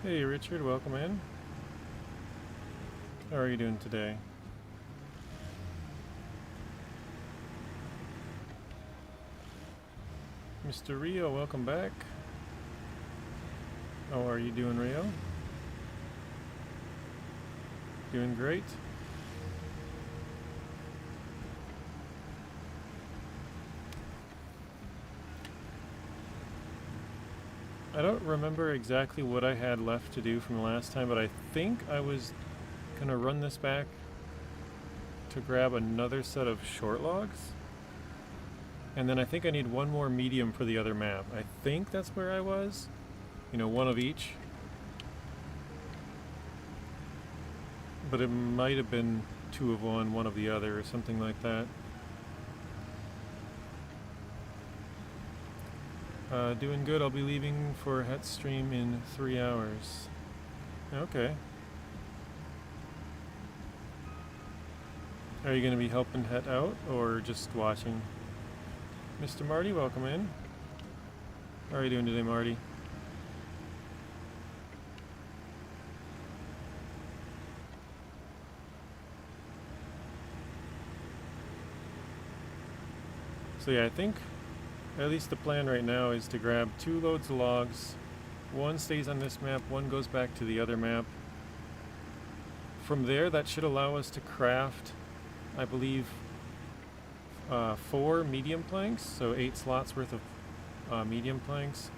Hey Richard, welcome in. How are you doing today? Mr. Rio, welcome back. How are you doing, Rio? Doing great. I don't remember exactly what I had left to do from the last time, but I think I was gonna run this back to grab another set of short logs. And then I think I need one more medium for the other map. I think that's where I was. You know, one of each. But it might have been two of one of the other, or something like that. Doing good. I'll be leaving for Het stream in 3 hours. Okay. Are you going to be helping Het out or just watching? Mr. Marty, welcome in. How are you doing today, Marty? So yeah, I think at least the plan right now is to grab 2 loads of logs. One stays on this map, one goes back to the other map. From there, that should allow us to craft, I believe, 4 medium planks, so 8 slots worth of medium planks.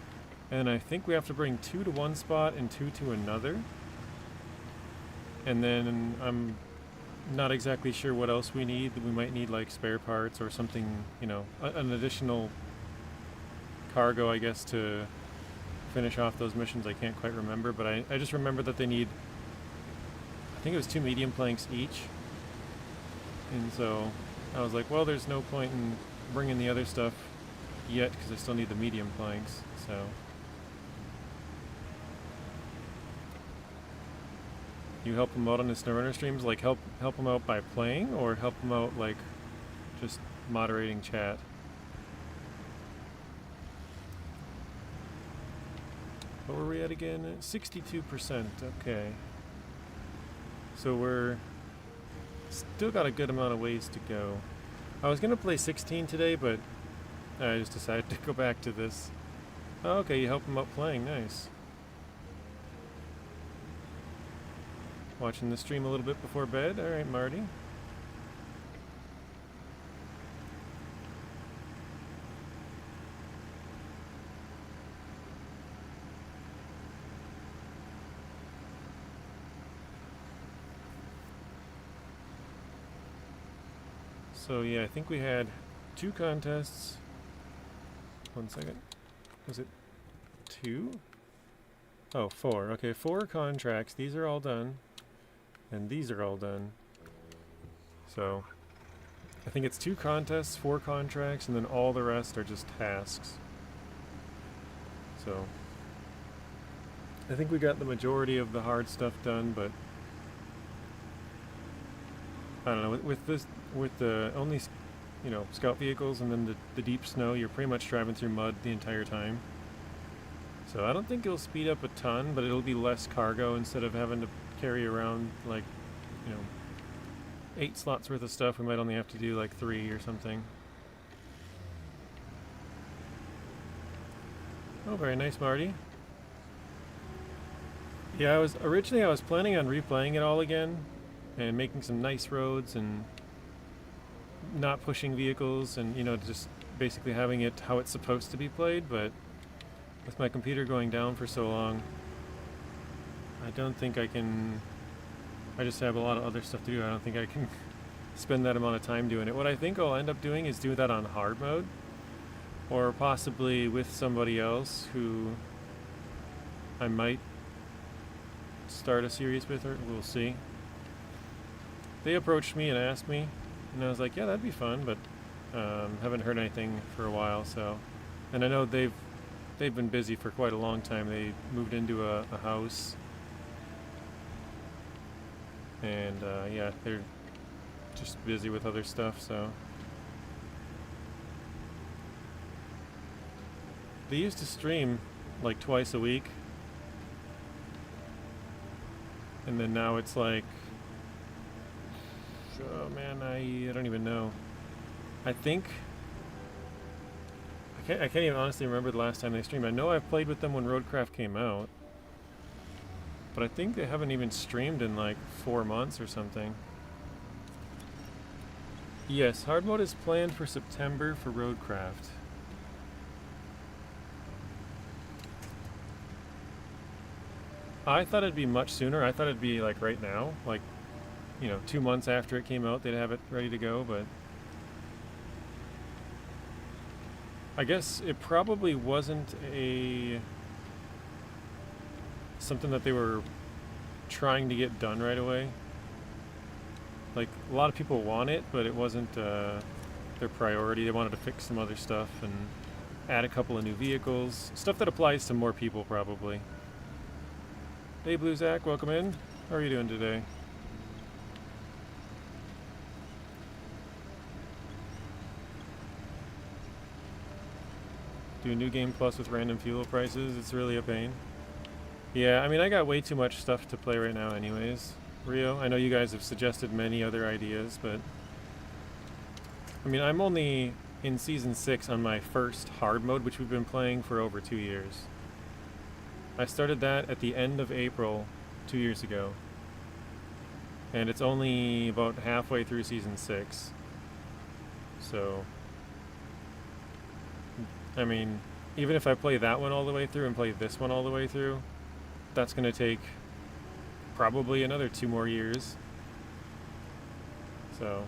And I think we have to bring 2 to one spot and 2 to another. And then I'm not exactly sure what else we need. We might need like spare parts or something, you know, an additional cargo, I guess, to finish off those missions. I can't quite remember, but I just remember that they need, I think it was 2 medium planks each. And so I was like, well, there's no point in bringing the other stuff yet because I still need the medium planks, so. You help him out on the SnowRunner streams, like help him out by playing, or help him out like just moderating chat? What were we at again? 62%, okay. So we're still got a good amount of ways to go. I was gonna play 16 today, but I just decided to go back to this. Oh, okay, you help him out playing, nice. Watching the stream a little bit before bed, alright Marty. So yeah, I think we had 2 contests. 1 second. Was it 2? Oh, 4. Okay, 4 contracts. These are all done. And these are all done. So I think it's 2 contests, 4 contracts, and then all the rest are just tasks. So I think we got the majority of the hard stuff done, but I don't know, with the only, you know, scout vehicles and then the deep snow, you're pretty much driving through mud the entire time. So I don't think it'll speed up a ton, but it'll be less cargo instead of having to carry around like, you know, 8 slots worth of stuff. We might only have to do like 3 or something. Oh, very nice, Marty. Yeah, I was planning on replaying it all again and making some nice roads and not pushing vehicles and, you know, just basically having it how it's supposed to be played, but with my computer going down for so long, I don't think I can. I just have a lot of other stuff to do. I don't think I can spend that amount of time doing it. What I think I'll end up doing is do that on hard mode, or possibly with somebody else who I might start a series with, or we'll see. They approached me and asked me, and I was like, yeah, that'd be fun, but haven't heard anything for a while. So, and I know they've been busy for quite a long time. They moved into a house, and yeah, they're just busy with other stuff. So they used to stream like twice a week, And then now it's like, oh man, I don't even know. I think I can't even honestly remember the last time they streamed. I know I've played with them when Roadcraft came out, but I think they haven't even streamed in like 4 months or something. Yes, hard mode is planned for September for Roadcraft. I thought it'd be much sooner. I thought it'd be like right now, like, you know, 2 months after it came out, they'd have it ready to go, but I guess it probably wasn't something that they were trying to get done right away. Like, a lot of people want it, but it wasn't their priority. They wanted to fix some other stuff and add a couple of new vehicles. Stuff that applies to more people, probably. Hey, Blue Zach, welcome in. How are you doing today? Do New Game Plus with random fuel prices. It's really a pain. Yeah, I mean, I got way too much stuff to play right now anyways. Rio, I know you guys have suggested many other ideas, but I mean, I'm only in Season 6 on my first hard mode, which we've been playing for over 2 years. I started that at the end of April 2 years ago, and it's only about halfway through Season 6. So, I mean, even if I play that one all the way through and play this one all the way through, that's going to take probably another 2 more years. So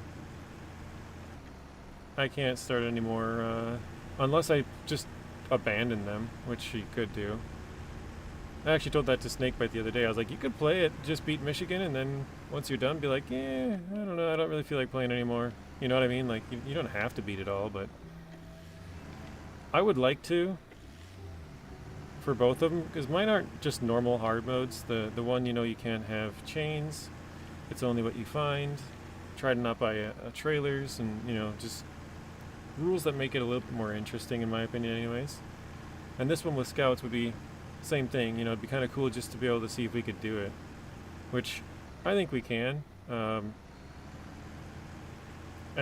I can't start anymore unless I just abandon them, which you could do. I actually told that to Snakebite the other day. I was like, you could play it, just beat Michigan, and then once you're done, be like, yeah, I don't know, I don't really feel like playing anymore. You know what I mean? Like, you don't have to beat it all, but I would like to for both of them, because mine aren't just normal hard modes. The one, you know, you can't have chains. It's only what you find. Try to not buy trailers, and, you know, just rules that make it a little bit more interesting, in my opinion, anyways. And this one with scouts would be same thing. You know, it'd be kind of cool just to be able to see if we could do it, which I think we can. I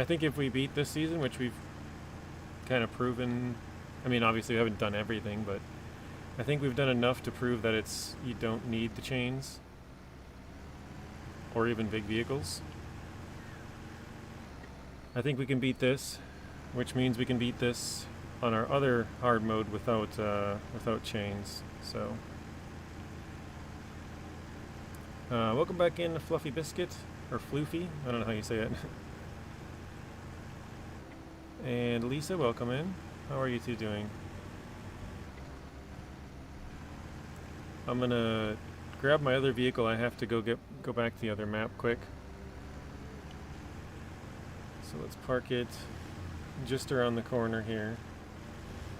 think if we beat this season, which we've kind of proven, I mean, obviously we haven't done everything, but I think we've done enough to prove that you don't need the chains or even big vehicles. I think we can beat this, which means we can beat this on our other hard mode without chains. So, welcome back in, Fluffy Biscuit, or Floofy, I don't know how you say it. And Lisa, welcome in. How are you two doing? I'm gonna grab my other vehicle. I have to go back to the other map quick. So let's park it just around the corner here.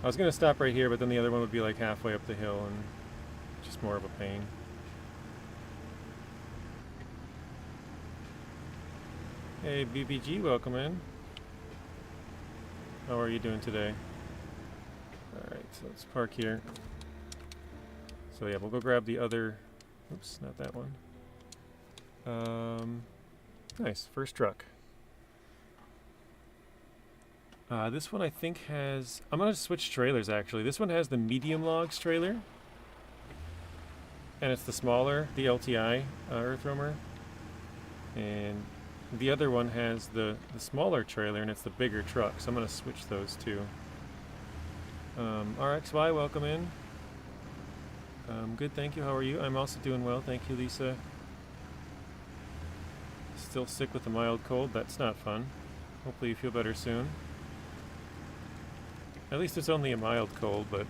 I was gonna stop right here, but then the other one would be like halfway up the hill and just more of a pain. Hey BBG, welcome in. How are you doing today? Alright, so let's park here. So yeah, we'll go grab the other, oops, not that one. Nice, first truck. This one I think has, I'm gonna switch trailers actually. This one has the medium logs trailer, and it's the smaller, the LTI earth roamer. And the other one has the smaller trailer, and it's the bigger truck, so I'm gonna switch those two. RXY, welcome in. Good, thank you. How are you? I'm also doing well, thank you, Lisa. Still sick with a mild cold. That's not fun. Hopefully you feel better soon. At least it's only a mild cold, but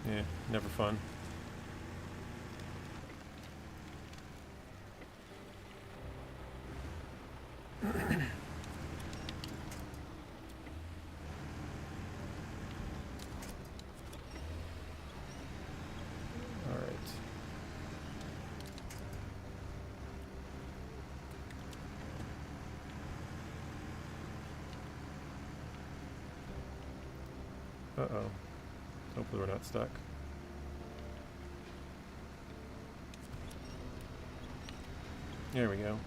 yeah, never fun. Uh-oh. Hopefully we're not stuck. There we go.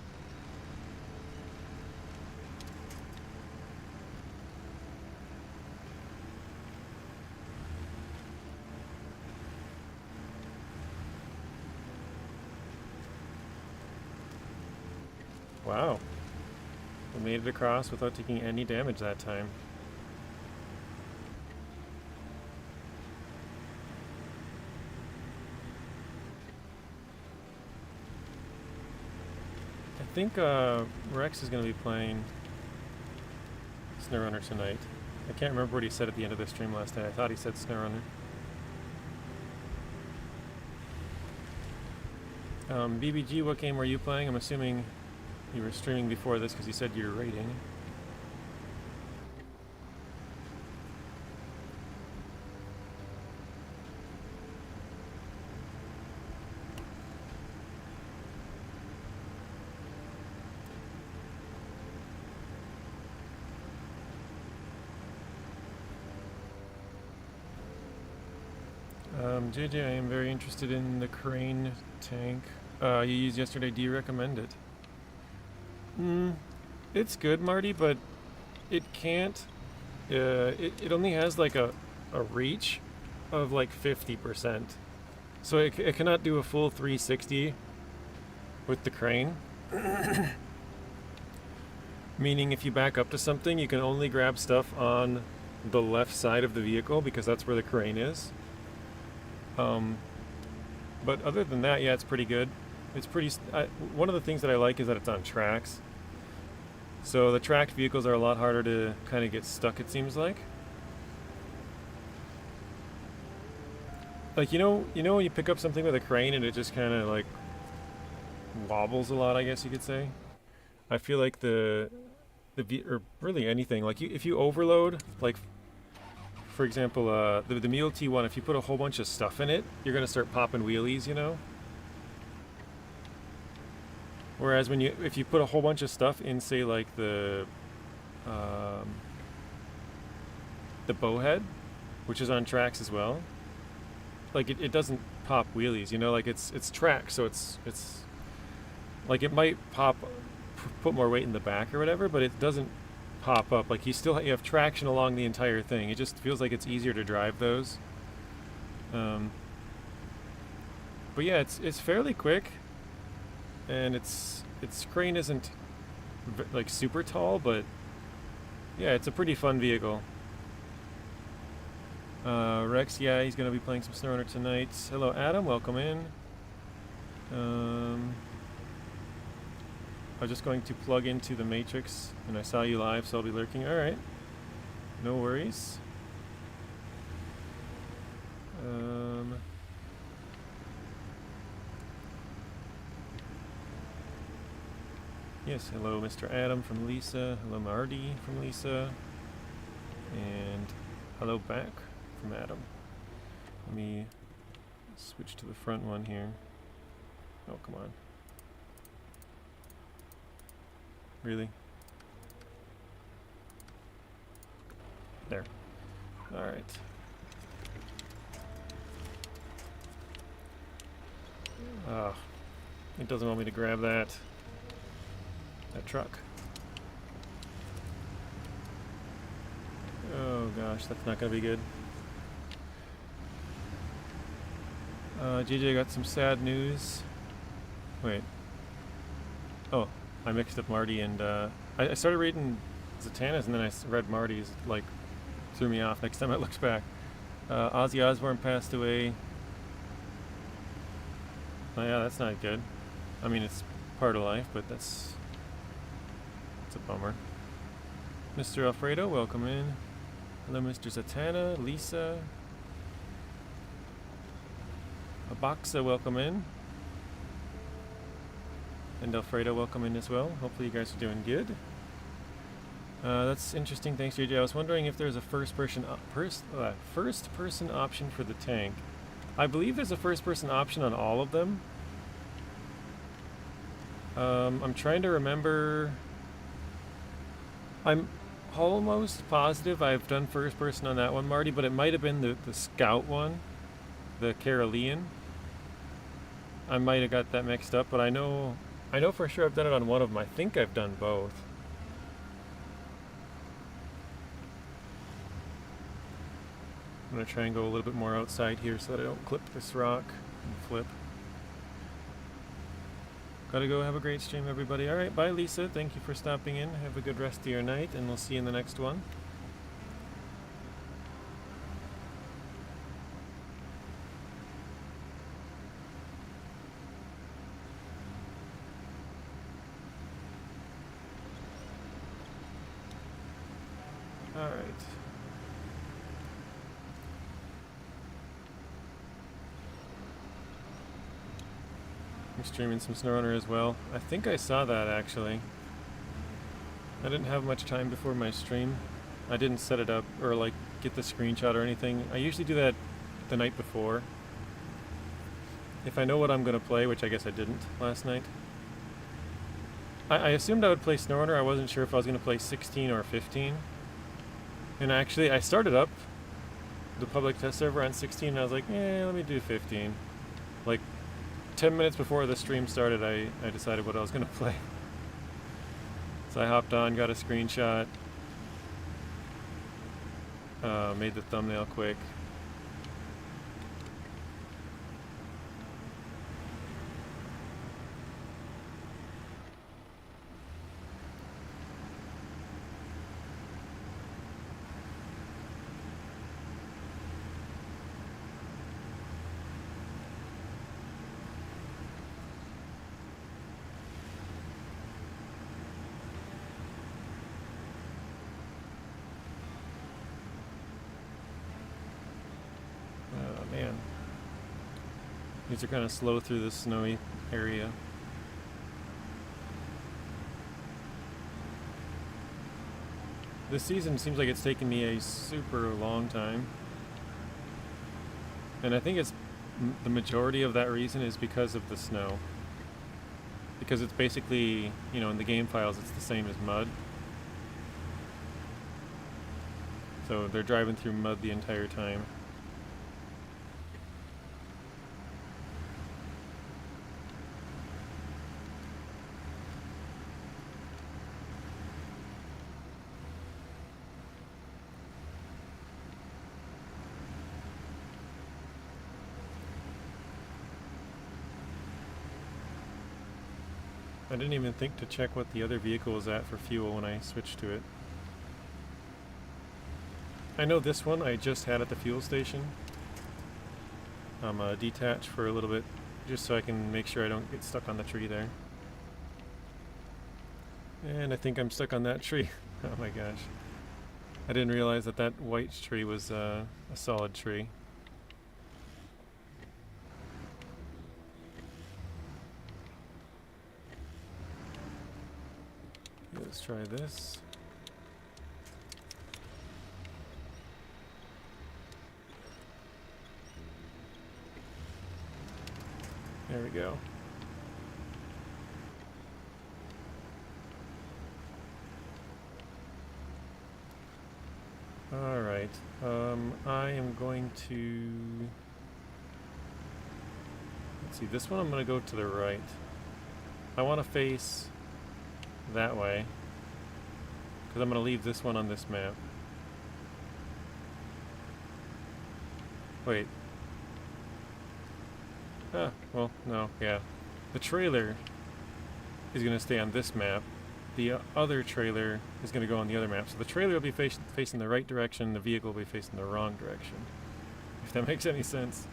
Wow. We made it across without taking any damage that time. I think Rex is going to be playing SnowRunner tonight. I can't remember what he said at the end of the stream last night. I thought he said SnowRunner. BBG, what game were you playing? I'm assuming you were streaming before this because you said you were raiding. JJ, I am very interested in the crane tank you used yesterday. Do you recommend it? It's good, Marty, but it can't. It only has like a reach of like 50%. So it cannot do a full 360 with the crane. Meaning if you back up to something, you can only grab stuff on the left side of the vehicle because that's where the crane is. But other than that, yeah, it's pretty good. It's pretty. One of the things that I like is that it's on tracks. So the tracked vehicles are a lot harder to kind of get stuck, it seems like. Like, you know when you pick up something with a crane and it just kind of like wobbles a lot, I guess you could say. I feel like or really anything, like if you overload, like for example, the Mule T1, if you put a whole bunch of stuff in it, you're gonna start popping wheelies, you know. Whereas if you put a whole bunch of stuff in, say, like the bowhead, which is on tracks as well, like it doesn't pop wheelies, you know, like it's track, so it's like it might put more weight in the back or whatever, but it doesn't pop up. Like you have traction along the entire thing. It just feels like it's easier to drive those. But yeah, it's fairly quick. And its crane isn't like super tall, but yeah, it's a pretty fun vehicle. Rex, yeah, he's gonna be playing some SnowRunner tonight. Hello, Adam, welcome in. I was just going to plug into the Matrix, and I saw you live, so I'll be lurking. All right, no worries. Yes, hello Mr. Adam from Lisa, hello Marty from Lisa, and hello back from Adam. Let me switch to the front one here. Oh, come on. Really? There. Alright. It doesn't want me to grab that truck. Oh gosh, that's not gonna be good. JJ got some sad news. Wait. Oh, I mixed up Marty and I started reading Zatanna's and then I read Marty's, like threw me off next time I looked back. Ozzy Osbourne passed away. Oh yeah, that's not good. I mean, it's part of life, but it's a bummer. Mr. Alfredo, welcome in. Hello, Mr. Zatanna, Lisa. Abaxa, welcome in. And Alfredo, welcome in as well. Hopefully you guys are doing good. That's interesting, thanks JJ. I was wondering if there's a first-person option for the tank. I believe there's a first-person option on all of them. I'm trying to remember. I'm almost positive I've done first-person on that one, Marty, but it might have been the Scout one, the Carolean. I might have got that mixed up, but I know I know for sure I've done it on one of them. I think I've done both. I'm going to try and go a little bit more outside here so that I don't clip this rock and flip. Gotta go. Have a great stream, everybody. Alright, bye Lisa. Thank you for stopping in. Have a good rest of your night, and we'll see you in the next one. Alright. I'm streaming some SnowRunner as well. I think I saw that actually. I didn't have much time before my stream. I didn't set it up or like get the screenshot or anything. I usually do that the night before. If I know what I'm going to play, which I guess I didn't last night. I assumed I would play SnowRunner. I wasn't sure if I was going to play 16 or 15. And actually, I started up the public test server on 16 and I was like, let me do 15. Like 10 minutes before the stream started, I decided what I was going to play. So I hopped on, got a screenshot, made the thumbnail quick. Man, these are kind of slow through the snowy area. This season seems like it's taken me a super long time, and I think it's the majority of that reason is because of the snow. Because it's basically, you know, in the game files it's the same as mud. So they're driving through mud the entire time. I didn't even think to check what the other vehicle was at for fuel when I switched to it. I know this one I just had at the fuel station. I'm detached for a little bit just so I can make sure I don't get stuck on the tree there. And I think I'm stuck on that tree. Oh my gosh. I didn't realize that that white tree was a solid tree. Let's try this. There we go. All right. I am going to... Let's see, this one I'm going to go to the right. I want to face that way, because I'm going to leave this one on this map. Wait. Ah, well, no, yeah. The trailer is going to stay on this map. The other trailer is going to go on the other map. So the trailer will be facing the right direction, the vehicle will be facing the wrong direction. If that makes any sense.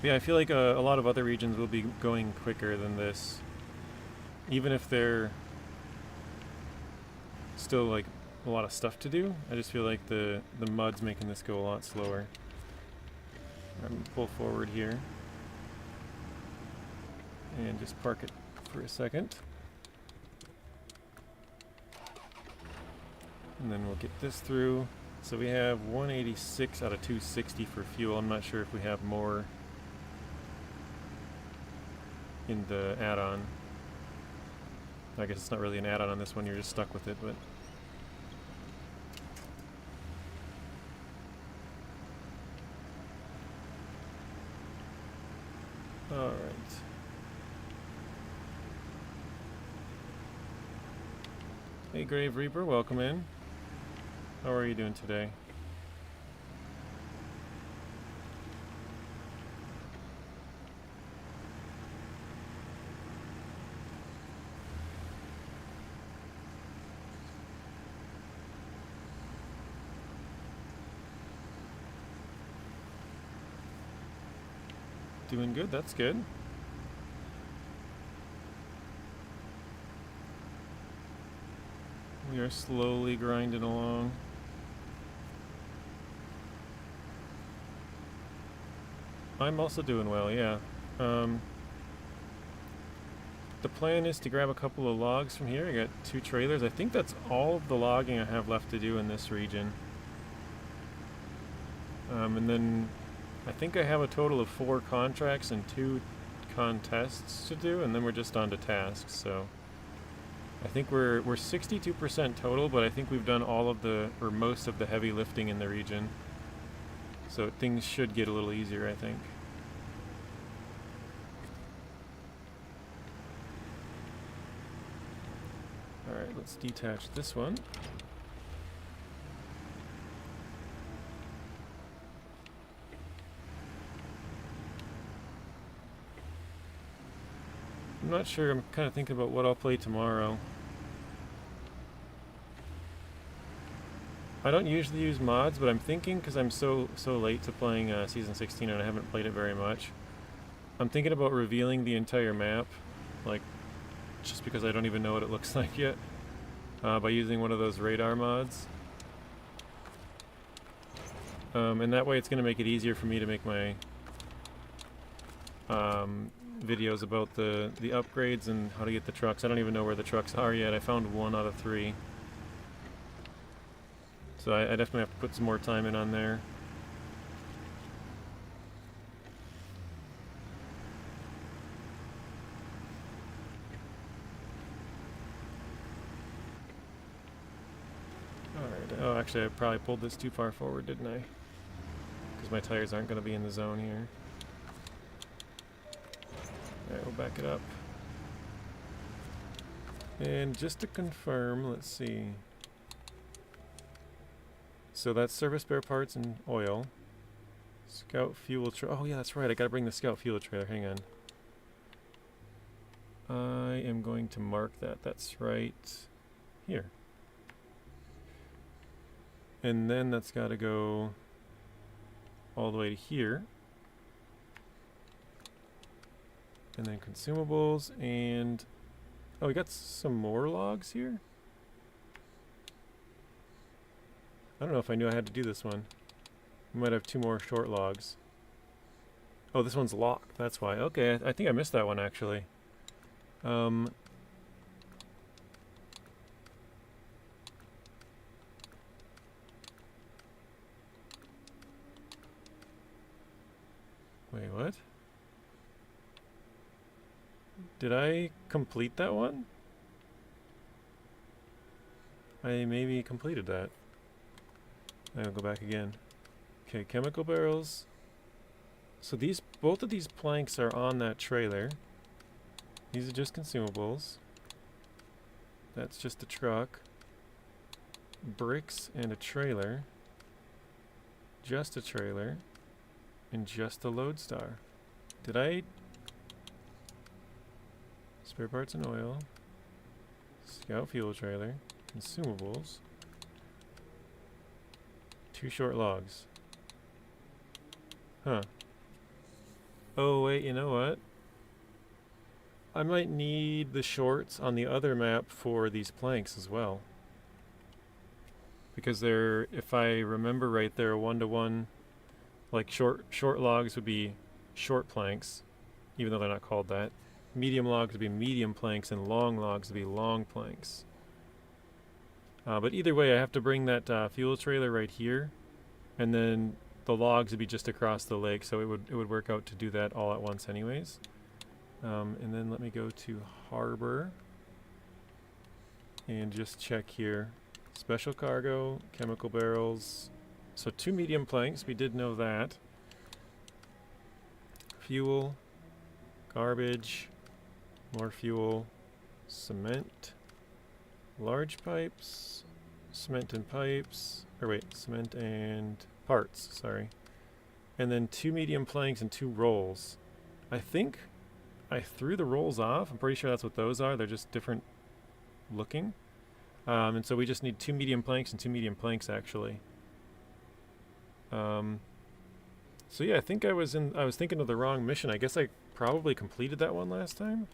Yeah, I feel like a lot of other regions will be going quicker than this. Even if they're still like a lot of stuff to do, I just feel like the mud's making this go a lot slower. I'm going to pull forward here and just park it for a second. And then we'll get this through. So we have 186 out of 260 for fuel. I'm not sure if we have more in the add-on. I guess it's not really an add-on on this one, you're just stuck with it, but... Alright. Hey Grave Reaper, welcome in. How are you doing today? Doing good, that's good. We are slowly grinding along. I'm also doing well, yeah. The plan is to grab a couple of logs from here. I got 2 trailers. I think that's all of the logging I have left to do in this region. And then I think I have a total of 4 contracts and 2 contests to do, and then we're just on to tasks, so I think we're 62% total, but I think we've done all of the, or most of the heavy lifting in the region. So things should get a little easier, I think. Alright, let's detach this one. I'm not sure, I'm kind of thinking about what I'll play tomorrow. I don't usually use mods, but I'm thinking, because I'm so late to playing Season 16 and I haven't played it very much, I'm thinking about revealing the entire map, like, just because I don't even know what it looks like yet, by using one of those radar mods. And that way it's going to make it easier for me to make my videos about the upgrades and how to get the trucks. I don't even know where the trucks are yet. I found 1 out of 3. So I definitely have to put some more time in on there. Alright, oh actually I probably pulled this too far forward, didn't I? Because my tires aren't going to be in the zone here. Alright, we'll back it up. And just to confirm, let's see. So that's service spare parts and oil. Scout fuel trailer. Oh yeah, that's right. I gotta bring the scout fuel trailer. Hang on. I am going to mark that. That's right here. And then that's gotta go all the way to here. And then consumables and... Oh, we got some more logs here? I don't know if I knew I had to do this one. We might have 2 more short logs. Oh, this one's locked. That's why. Okay, I think I missed that one actually. Wait, what? Did I complete that one? I maybe completed that. I'll go back again. Okay, chemical barrels. So these, both of these planks are on that trailer. These are just consumables. That's just a truck. Bricks and a trailer. Just a trailer. And just a lodestar. Did I... Spare parts and oil. Scout fuel trailer. Consumables. 2 short logs. Huh. Oh wait, you know what? I might need the shorts on the other map for these planks as well. Because they're, if I remember right, they're 1-to-1. Like short logs would be short planks, even though they're not called that. Medium logs would be medium planks, and long logs would be long planks. But either way, I have to bring that fuel trailer right here, and then the logs would be just across the lake, so it would work out to do that all at once anyways. And then let me go to harbor. And just check here. Special cargo, chemical barrels. So 2 medium planks, we did know that. Fuel, garbage, more fuel, cement, large pipes, cement and pipes, or wait, cement and parts, sorry. And then 2 medium planks and 2 rolls. I think I threw the rolls off. I'm pretty sure that's what those are. They're just different looking. And so we just need 2 medium planks and 2 medium planks actually. So yeah, I think I was thinking of the wrong mission. I guess I probably completed that one last time.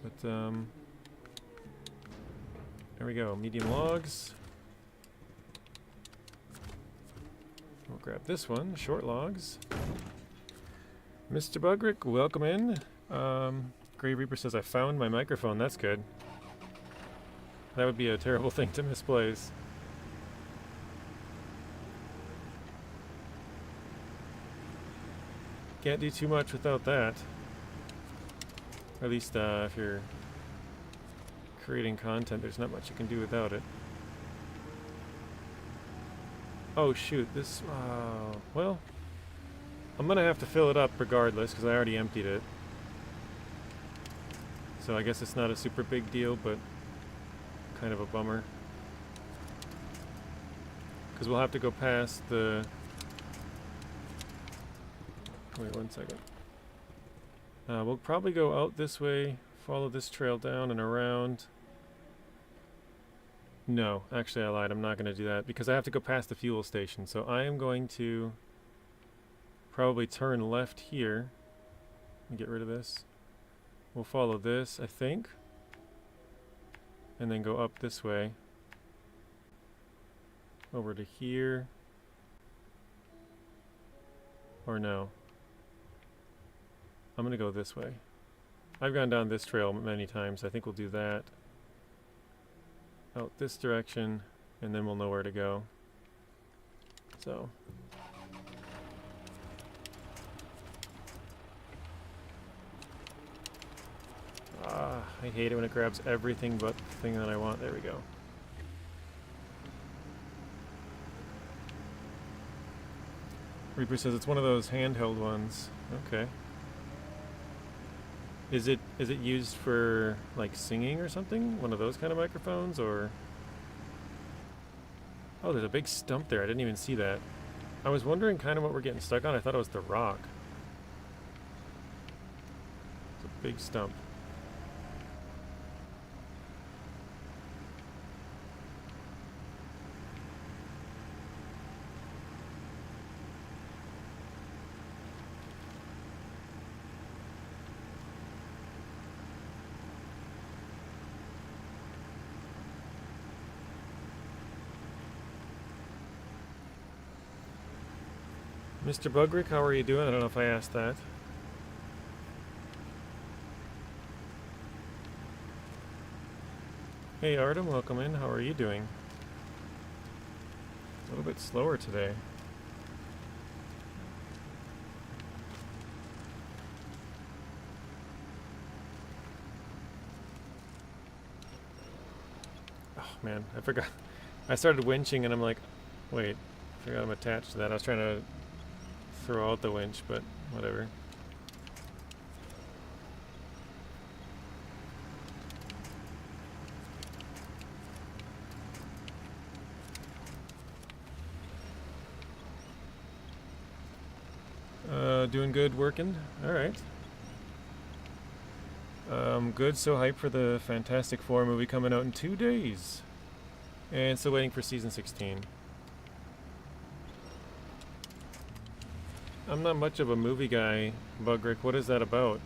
But there we go, medium logs. We'll grab this one, short logs. Mr. Bugrick, welcome in. Grey Reaper says I found my microphone. That's good. That would be a terrible thing to misplace. Can't do too much without that. Or at least if you're creating content, there's not much you can do without it. Oh shoot, this, well, I'm gonna have to fill it up regardless because I already emptied it. So I guess it's not a super big deal, but kind of a bummer. Because we'll have to go past the... Wait 1 second. We'll probably go out this way, follow this trail down and around. No, actually I lied. I'm not going to do that because I have to go past the fuel station. So I am going to probably turn left here and get rid of this. We'll follow this, I think. And then go up this way. Over to here. Or no. I'm going to go this way. I've gone down this trail many times. I think we'll do that. Out this direction, and then we'll know where to go. So. I hate it when it grabs everything but the thing that I want. There we go. Reaper says it's one of those handheld ones. Okay. Is it used for like singing or something? One of those kind of microphones or? Oh, there's a big stump there. I didn't even see that. I was wondering kind of what we're getting stuck on. I thought it was the rock. It's a big stump. Mr. Bugrick, how are you doing? I don't know if I asked that. Hey Artem, welcome in. How are you doing? A little bit slower today. Oh man, I forgot. I started winching and I'm like, wait, I forgot I'm attached to that. I was trying to throw out the winch, but whatever. Doing good, working. All right. Good. So hyped for the Fantastic Four movie coming out in 2 days, and still waiting for season 16. I'm not much of a movie guy, Bugrick. What is that about?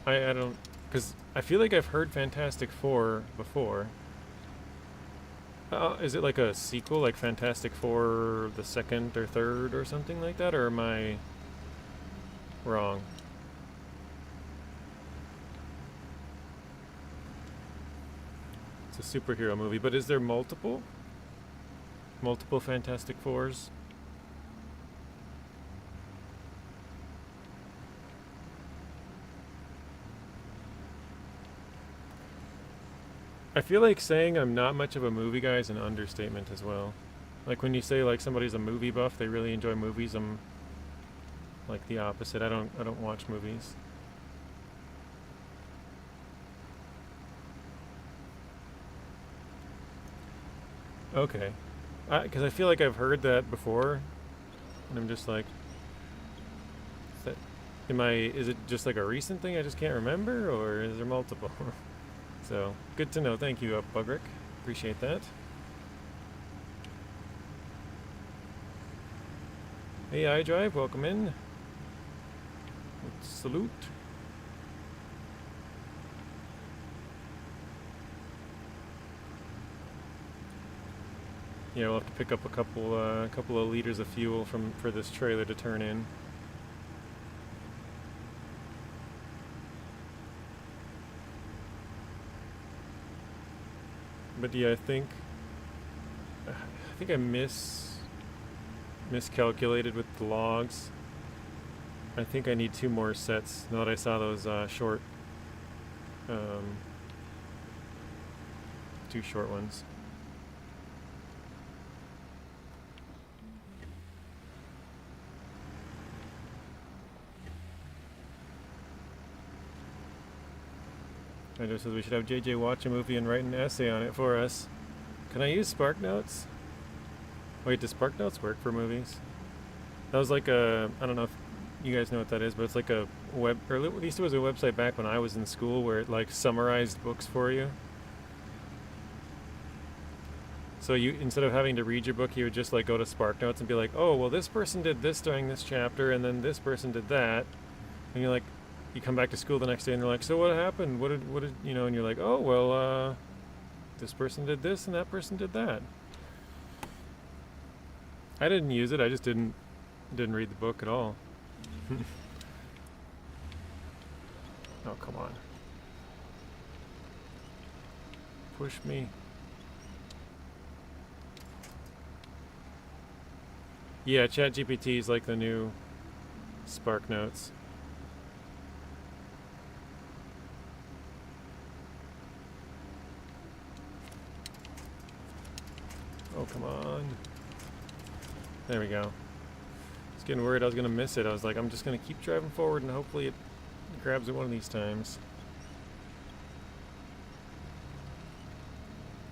I don't, because I feel like I've heard Fantastic Four before. Is it like a sequel, like Fantastic Four the second or third or something like that, or am I wrong? It's a superhero movie, but is there multiple Fantastic Fours? I feel like saying I'm not much of a movie guy is an understatement as well. Like when you say like somebody's a movie buff, they really enjoy movies. I'm like the opposite. I don't watch movies. Okay. Because I feel like I've heard that before, and I'm just like, is that, is it just like a recent thing I just can't remember, or is there multiple? So, good to know. Thank you, Bugrick. Appreciate that. Hey, iDrive, welcome in. Salute. Yeah, we'll have to pick up a couple of liters of fuel for this trailer to turn in. But yeah, I think I miscalculated with the logs. I think I need 2 more sets now that I saw those short, 2 short ones. I just said we should have JJ watch a movie and write an essay on it for us. Can I use Spark Notes? Wait, does Spark Notes work for movies? That was like I don't know if you guys know what that is, but it's like a or at least it was a website back when I was in school where it like summarized books for you. So you, instead of having to read your book, you would just like go to Spark Notes and be like, oh, well, this person did this during this chapter, and then this person did that, and you're like, you come back to school the next day and they're like, so what happened? What did you know? And you're like, oh, well, this person did this and that person did that. I didn't use it. I just didn't read the book at all. Oh, come on. Push me. Yeah, ChatGPT is like the new Spark Notes. Oh, come on. There we go. I was getting worried I was going to miss it. I was like, I'm just going to keep driving forward and hopefully it grabs it one of these times.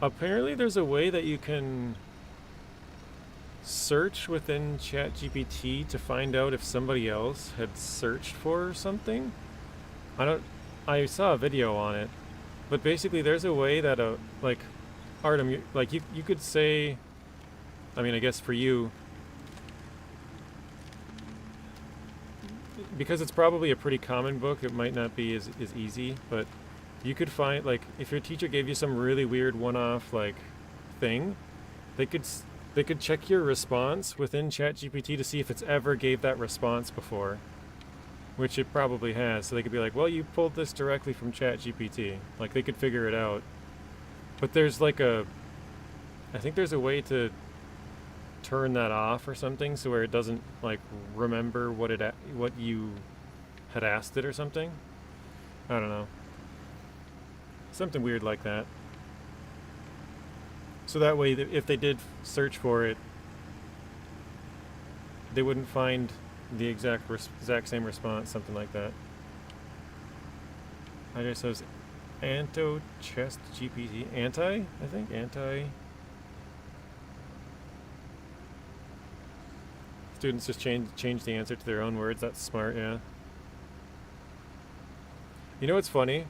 Apparently there's a way that you can search within ChatGPT to find out if somebody else had searched for something. I saw a video on it, but basically there's a way that like Artem, you could say, I mean, I guess for you, because it's probably a pretty common book, it might not be as easy, but you could find, like, if your teacher gave you some really weird one-off, like, thing, they could check your response within ChatGPT to see if it's ever gave that response before, which it probably has. So they could be like, well, you pulled this directly from ChatGPT. Like, they could figure it out. But there's like I think there's a way to turn that off or something, so where it doesn't like remember what you had asked it or something. I don't know. Something weird like that. So that way, if they did search for it, they wouldn't find the exact same response, something like that. I just says Anto Chest GPT. I think. Students just change the answer to their own words. That's smart, yeah. You know what's funny?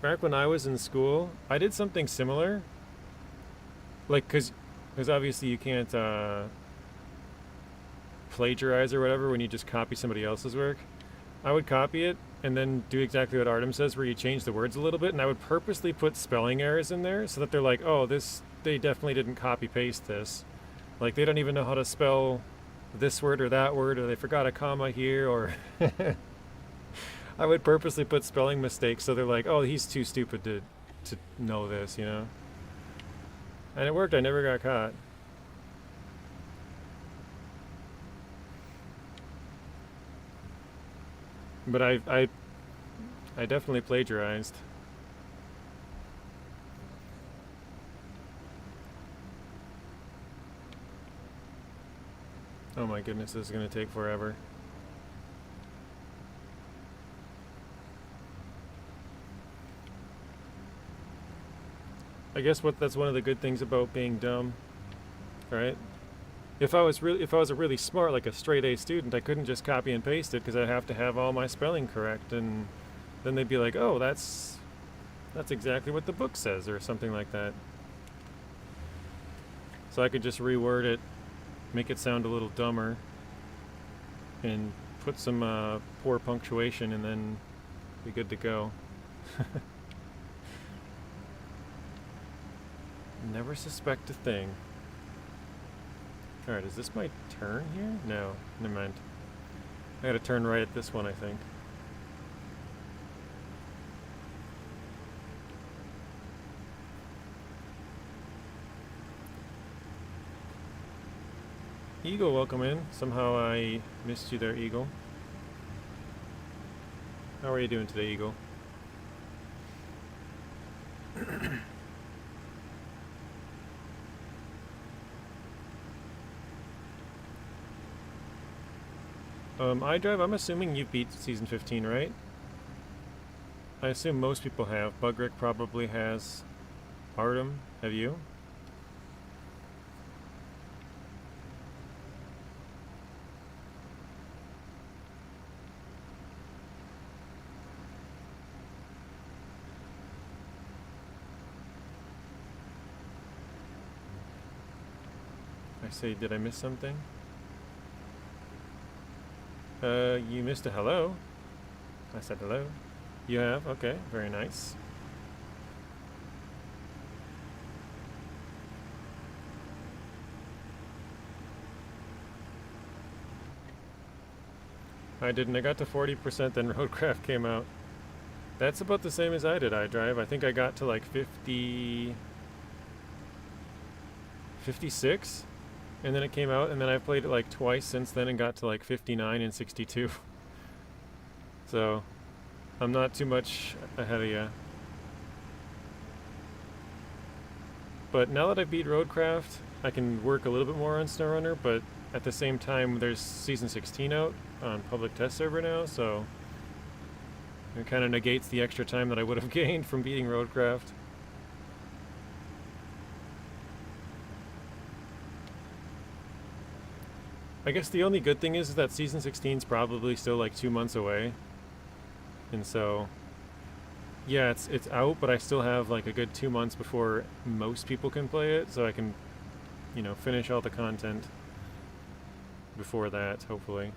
Back when I was in school, I did something similar. Like, because obviously you can't plagiarize or whatever when you just copy somebody else's work. I would copy it and then do exactly what Artem says, where you change the words a little bit, and I would purposely put spelling errors in there so that they're like, oh, they definitely didn't copy paste this. Like, they don't even know how to spell this word or that word, or they forgot a comma here, or I would purposely put spelling mistakes so they're like, oh, he's too stupid to know this, you know? And it worked. I never got caught. But I definitely plagiarized. Oh my goodness, this is going to take forever. I guess that's one of the good things about being dumb, right? If I was a really smart, like a straight A student, I couldn't just copy and paste it because I'd have to have all my spelling correct, and then they'd be like, "Oh, that's exactly what the book says," or something like that. So I could just reword it, make it sound a little dumber, and put some poor punctuation, and then be good to go. Never suspect a thing. Alright, is this my turn here? No, never mind. I gotta turn right at this one, I think. Eagle, welcome in. Somehow I missed you there, Eagle. How are you doing today, Eagle? iDrive, I'm assuming you beat Season 15, right? I assume most people have. Bugrick probably has. Artem, have you? I say, did I miss something? You missed a hello. I said hello. You have? Okay, very nice. I didn't. I got to 40%, then Roadcraft came out. That's about the same as I did, iDrive. I think I got to like 56, and then it came out, and then I've played it like twice since then and got to like 59 and 62. So, I'm not too much ahead of you. But now that I beat Roadcraft, I can work a little bit more on SnowRunner, but at the same time, there's Season 16 out on public test server now, so it kind of negates the extra time that I would have gained from beating Roadcraft. I guess the only good thing is that Season 16 is probably still like 2 months away. And so, yeah, it's out, but I still have like a good 2 months before most people can play it, so I can, finish all the content before that, hopefully.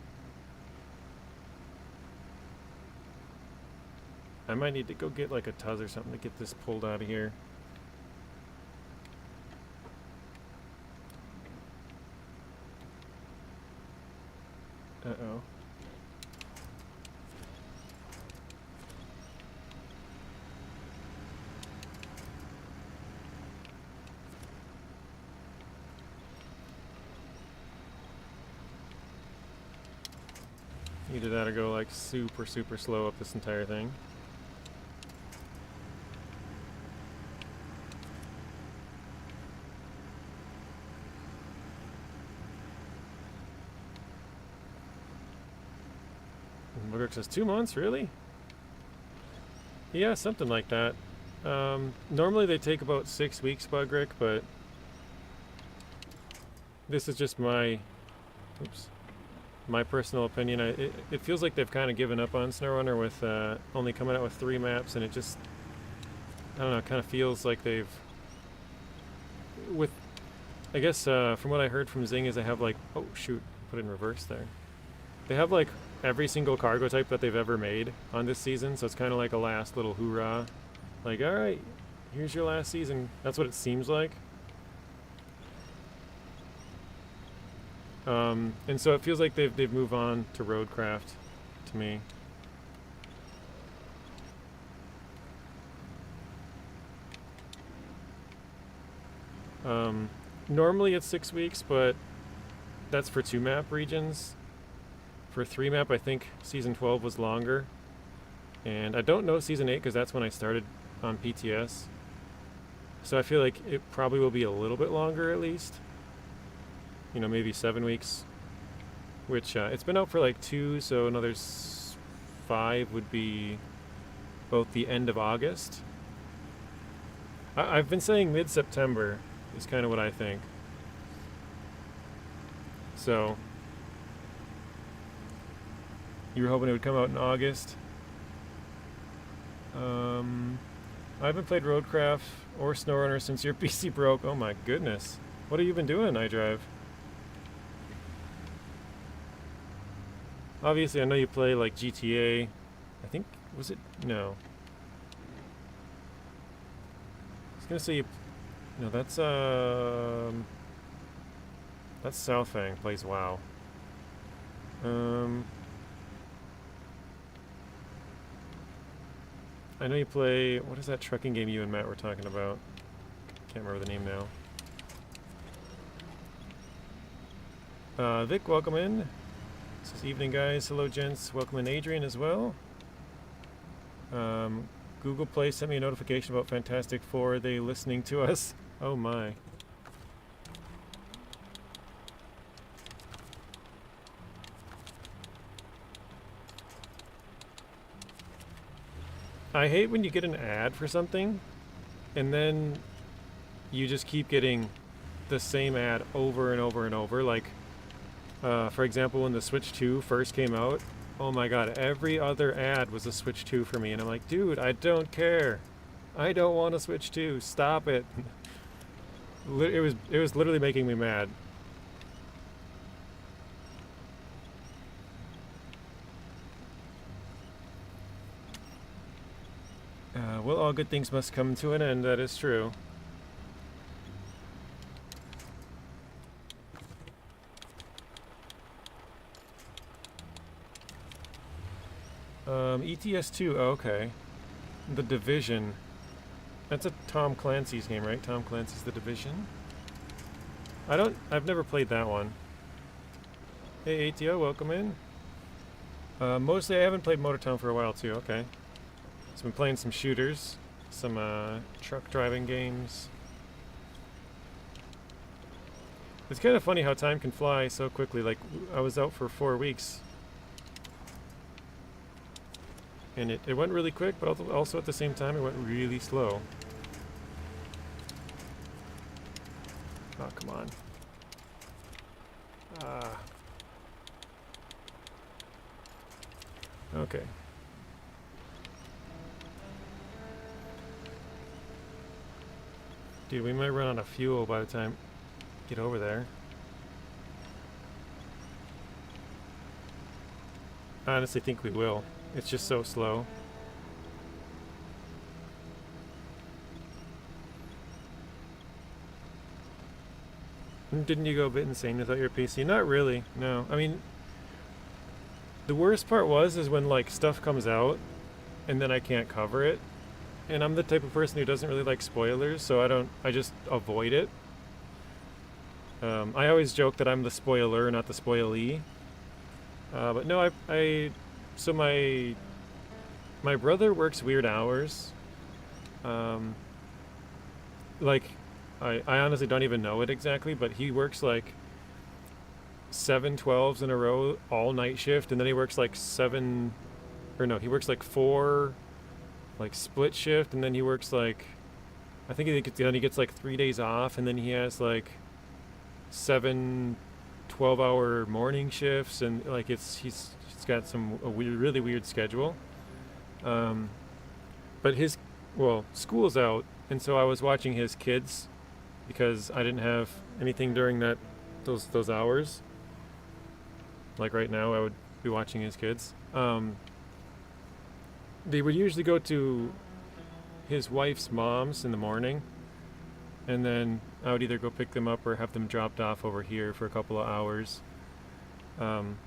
I might need to go get like a Tuz or something to get this pulled out of here. Uh-oh. Either that or go like super, super slow up this entire thing. Bugrick says 2 months, really? Yeah, something like that. Normally they take about 6 weeks, Bugrick, but this is just my personal opinion. It feels like they've kind of given up on SnowRunner with only coming out with 3 maps, and it just, I don't know, it kind of feels like they've, I guess from what I heard from Zing is they have like, oh shoot, put it in reverse there. They have like every single cargo type that they've ever made on this season, so it's kind of like a last little hoorah. Like, alright, here's your last season. That's what it seems like. And so it feels like they've moved on to Roadcraft to me. Normally it's 6 weeks, but that's for 2 map regions. For 3 map, I think Season 12 was longer. And I don't know Season 8 because that's when I started on PTS. So I feel like it probably will be a little bit longer at least. Maybe 7 weeks. which it's been out for like 2, so another 5 would be both the end of August. I've been saying mid-September is kind of what I think. So you were hoping it would come out in August. I haven't played Roadcraft or SnowRunner since your PC broke. Oh my goodness. What have you been doing, iDrive? Obviously, I know you play like GTA. I think, was it? No. I was gonna say no, that's Southfang plays WoW. I know you play, what is that trucking game you and Matt were talking about? Can't remember the name now. Vic, welcome in. This is evening, guys. Hello, gents. Welcome in, Adrian, as well. Google Play sent me a notification about Fantastic Four. Are they listening to us? Oh my. I hate when you get an ad for something and then you just keep getting the same ad over and over and over. Like, for example, when the Switch 2 first came out, oh my god, every other ad was a Switch 2 for me. And I'm like, dude, I don't care. I don't want a Switch 2. Stop it. It was literally making me mad. Well, all good things must come to an end. That is true. ETS2, oh, okay. The Division. That's a Tom Clancy's game, right? Tom Clancy's The Division? I've never played that one. Hey, ATO, welcome in. Mostly I haven't played Motortown for a while too, okay. So I've been playing some shooters, some truck driving games. It's kind of funny how time can fly so quickly. Like, I was out for 4 weeks. And it went really quick, but also at the same time it went really slow. Oh, come on. Okay. Dude, we might run out of fuel by the time we get over there. I honestly think we will. It's just so slow. Didn't you go a bit insane without your PC? Not really, no. I mean, the worst part is when like stuff comes out and then I can't cover it. And I'm the type of person who doesn't really like spoilers, so I just avoid it. I always joke that I'm the spoiler, not the spoilee. But no, so my brother works weird hours. Like, I honestly don't even know it exactly, but he works like 7 12s in a row, all night shift, and then he works like he works like 4 like split shift, and then he works like, I think he gets like 3 days off, and then he has like 7 12-hour morning shifts, and like he's got a really weird schedule. But school's out, and so I was watching his kids because I didn't have anything during those hours. Like right now, I would be watching his kids. They would usually go to his wife's mom's in the morning, and then I would either go pick them up or have them dropped off over here for a couple of hours. I'm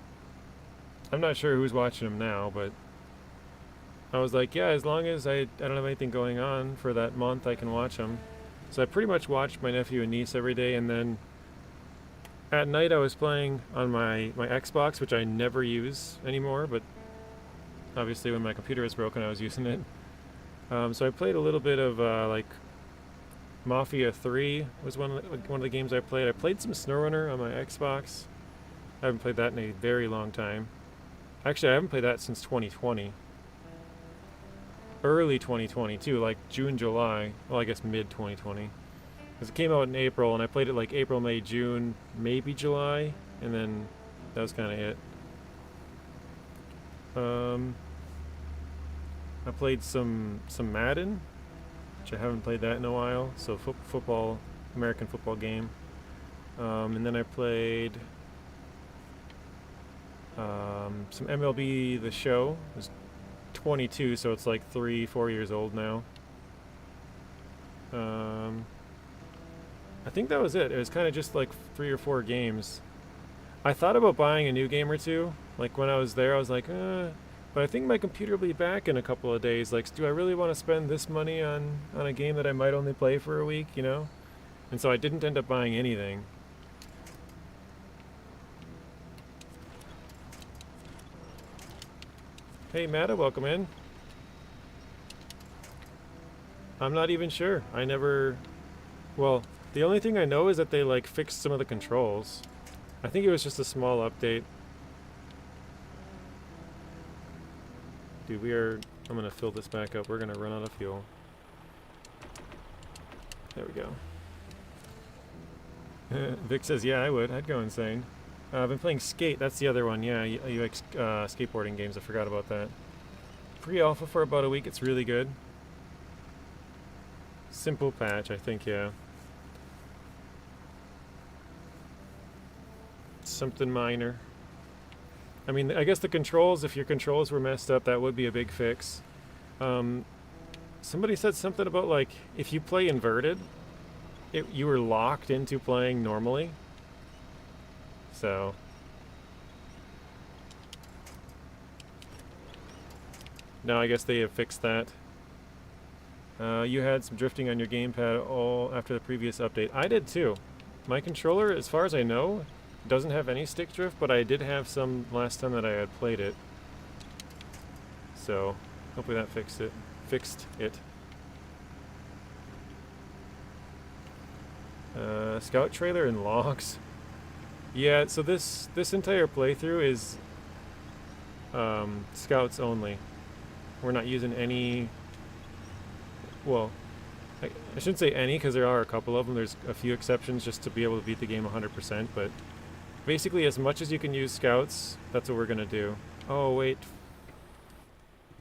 not sure who's watching them now, but I was like, yeah, as long as I don't have anything going on for that month, I can watch them. So I pretty much watched my nephew and niece every day, and then at night I was playing on my Xbox, which I never use anymore, but obviously when my computer was broken I was using it. So I played a little bit of like Mafia 3 was one of the games I played. I played some SnowRunner on my Xbox. I haven't played that in a very long time. Actually, I haven't played that since 2020. Early 2020 too, like June, July. Well, I guess mid 2020. Because it came out in April, and I played it like April, May, June, maybe July, and then that was kind of it. I played some Madden, which I haven't played that in a while. So football, American football game. And then I played some MLB The Show. It was 22, so it's like 3-4 years old now. I think that was it. It was kind of just like 3 or 4 games. I thought about buying a new game or two. Like when I was there, I was like, but I think my computer will be back in a couple of days. Like, do I really want to spend this money on a game that I might only play for a week, you know? And so I didn't end up buying anything. Hey, Matta, welcome in. I'm not even sure. I never... Well, the only thing I know is that they, like, fixed some of the controls. I think it was just a small update. Dude, I'm gonna fill this back up. We're gonna run out of fuel. There we go. Vic says, yeah, I would. I'd go insane. I've been playing Skate. That's the other one. Yeah, you like skateboarding games. I forgot about that. Pre-alpha for about a week. It's really good. Simple patch, I think, yeah. Something minor. I mean, I guess the controls, if your controls were messed up, that would be a big fix. Somebody said something about, like, if you play inverted, you were locked into playing normally. So... Now I guess they have fixed that. You had some drifting on your gamepad all after the previous update. I did too. My controller, as far as I know, doesn't have any stick drift, but I did have some last time that I had played it. So, hopefully that fixed it. Scout trailer and logs. Yeah, so this entire playthrough is scouts only. We're not using any... Well, I shouldn't say any, because there are a couple of them. There's a few exceptions just to be able to beat the game 100%, but basically as much as you can use scouts, that's what we're going to do. Oh, wait.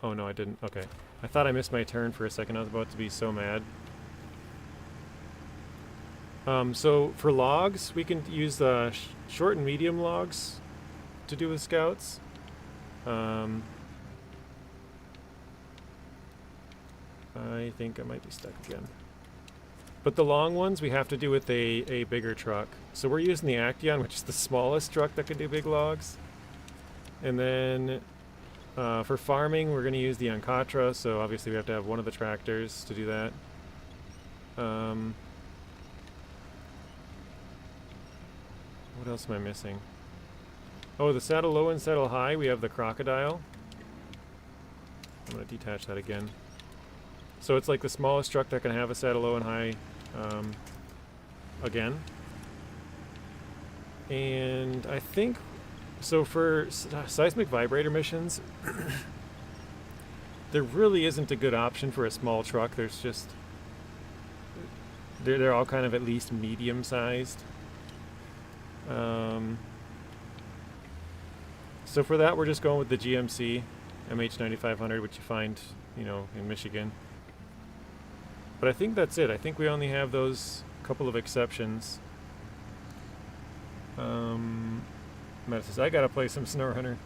Oh, no, I didn't. Okay. I thought I missed my turn for a second. I was about to be so mad. So for logs, we can use the short and medium logs to do with scouts. I think I might be stuck again. But the long ones we have to do with a bigger truck. So we're using the Actaeon, which is the smallest truck that can do big logs. And then for farming, we're going to use the Ancatra, so obviously we have to have one of the tractors to do that. What else am I missing? Oh, the saddle low and saddle high, we have the crocodile. I'm going to detach that again. So it's like the smallest truck that can have a saddle low and high again. And I think, so for seismic vibrator missions, there really isn't a good option for a small truck. There's just, they're all kind of at least medium sized. So for that, we're just going with the GMC MH9500, which you find, you know, in Michigan. But I think that's it. I think we only have those couple of exceptions. Matt says, I gotta play some SnowRunner.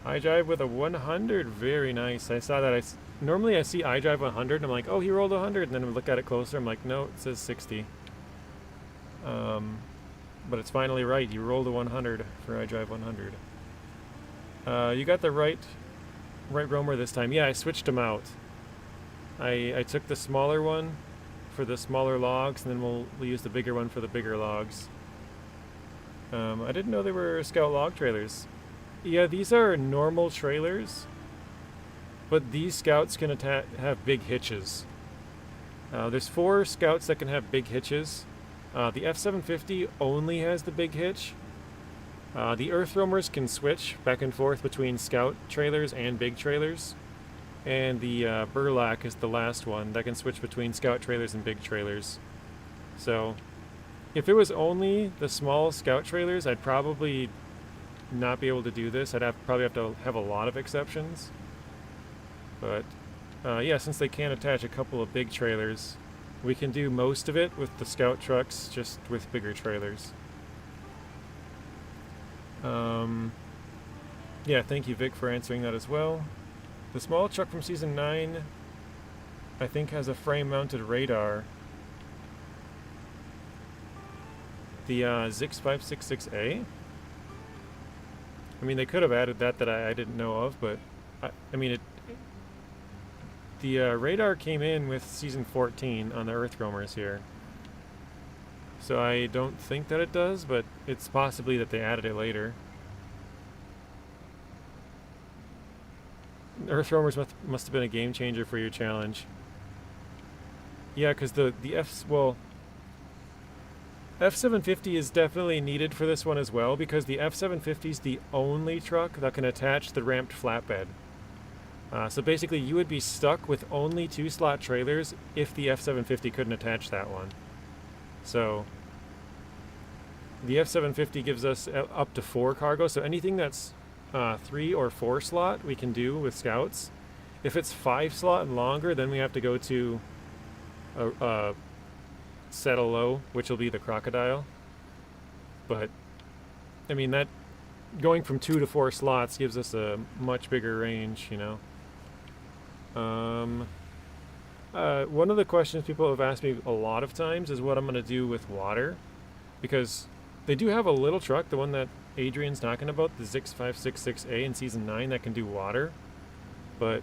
iDrive with a 100, very nice. I saw that. Normally I see iDrive 100 and I'm like, oh, he rolled 100, and then we look at it closer, I'm like, no, it says 60. But it's finally right. You rolled a 100 for iDrive 100. You got the right roamer this time. Yeah, I switched them out. I took the smaller one for the smaller logs, and then we'll use the bigger one for the bigger logs. I didn't know they were Scout log trailers. Yeah, these are normal trailers, but these Scouts can have big hitches. There's 4 Scouts that can have big hitches. The F750 only has the big hitch. The earth roamers can switch back and forth between scout trailers and big trailers. And the burlak is the last one that can switch between scout trailers and big trailers. So if it was only the small scout trailers, I'd probably not be able to do this. Probably have to have a lot of exceptions. But yeah, since they can attach a couple of big trailers, we can do most of it with the scout trucks, just with bigger trailers. Yeah, thank you, Vic, for answering that as well. The small truck from Season 9, I think, has a frame-mounted radar. The Zix566A? I mean, they could have added that I didn't know of, but I mean, the radar came in with Season 14 on the Earth Roamers here. So I don't think that it does, but it's possibly that they added it later. Earth Roamers must have been a game changer for your challenge. Yeah, because the F750 is definitely needed for this one as well, because the F750 is the only truck that can attach the ramped flatbed. So basically you would be stuck with only 2-slot trailers if the F750 couldn't attach that one. So the F750 gives us up to 4 cargo, so anything that's 3 or 4 slot we can do with scouts. If it's 5 slot and longer, then we have to go to settle low, which will be the crocodile. But I mean, that going from 2 to 4 slots gives us a much bigger range, you know. One of the questions people have asked me a lot of times is what I'm going to do with water, because they do have a little truck, the one that Adrian's talking about, the Zix566A in Season 9, that can do water. But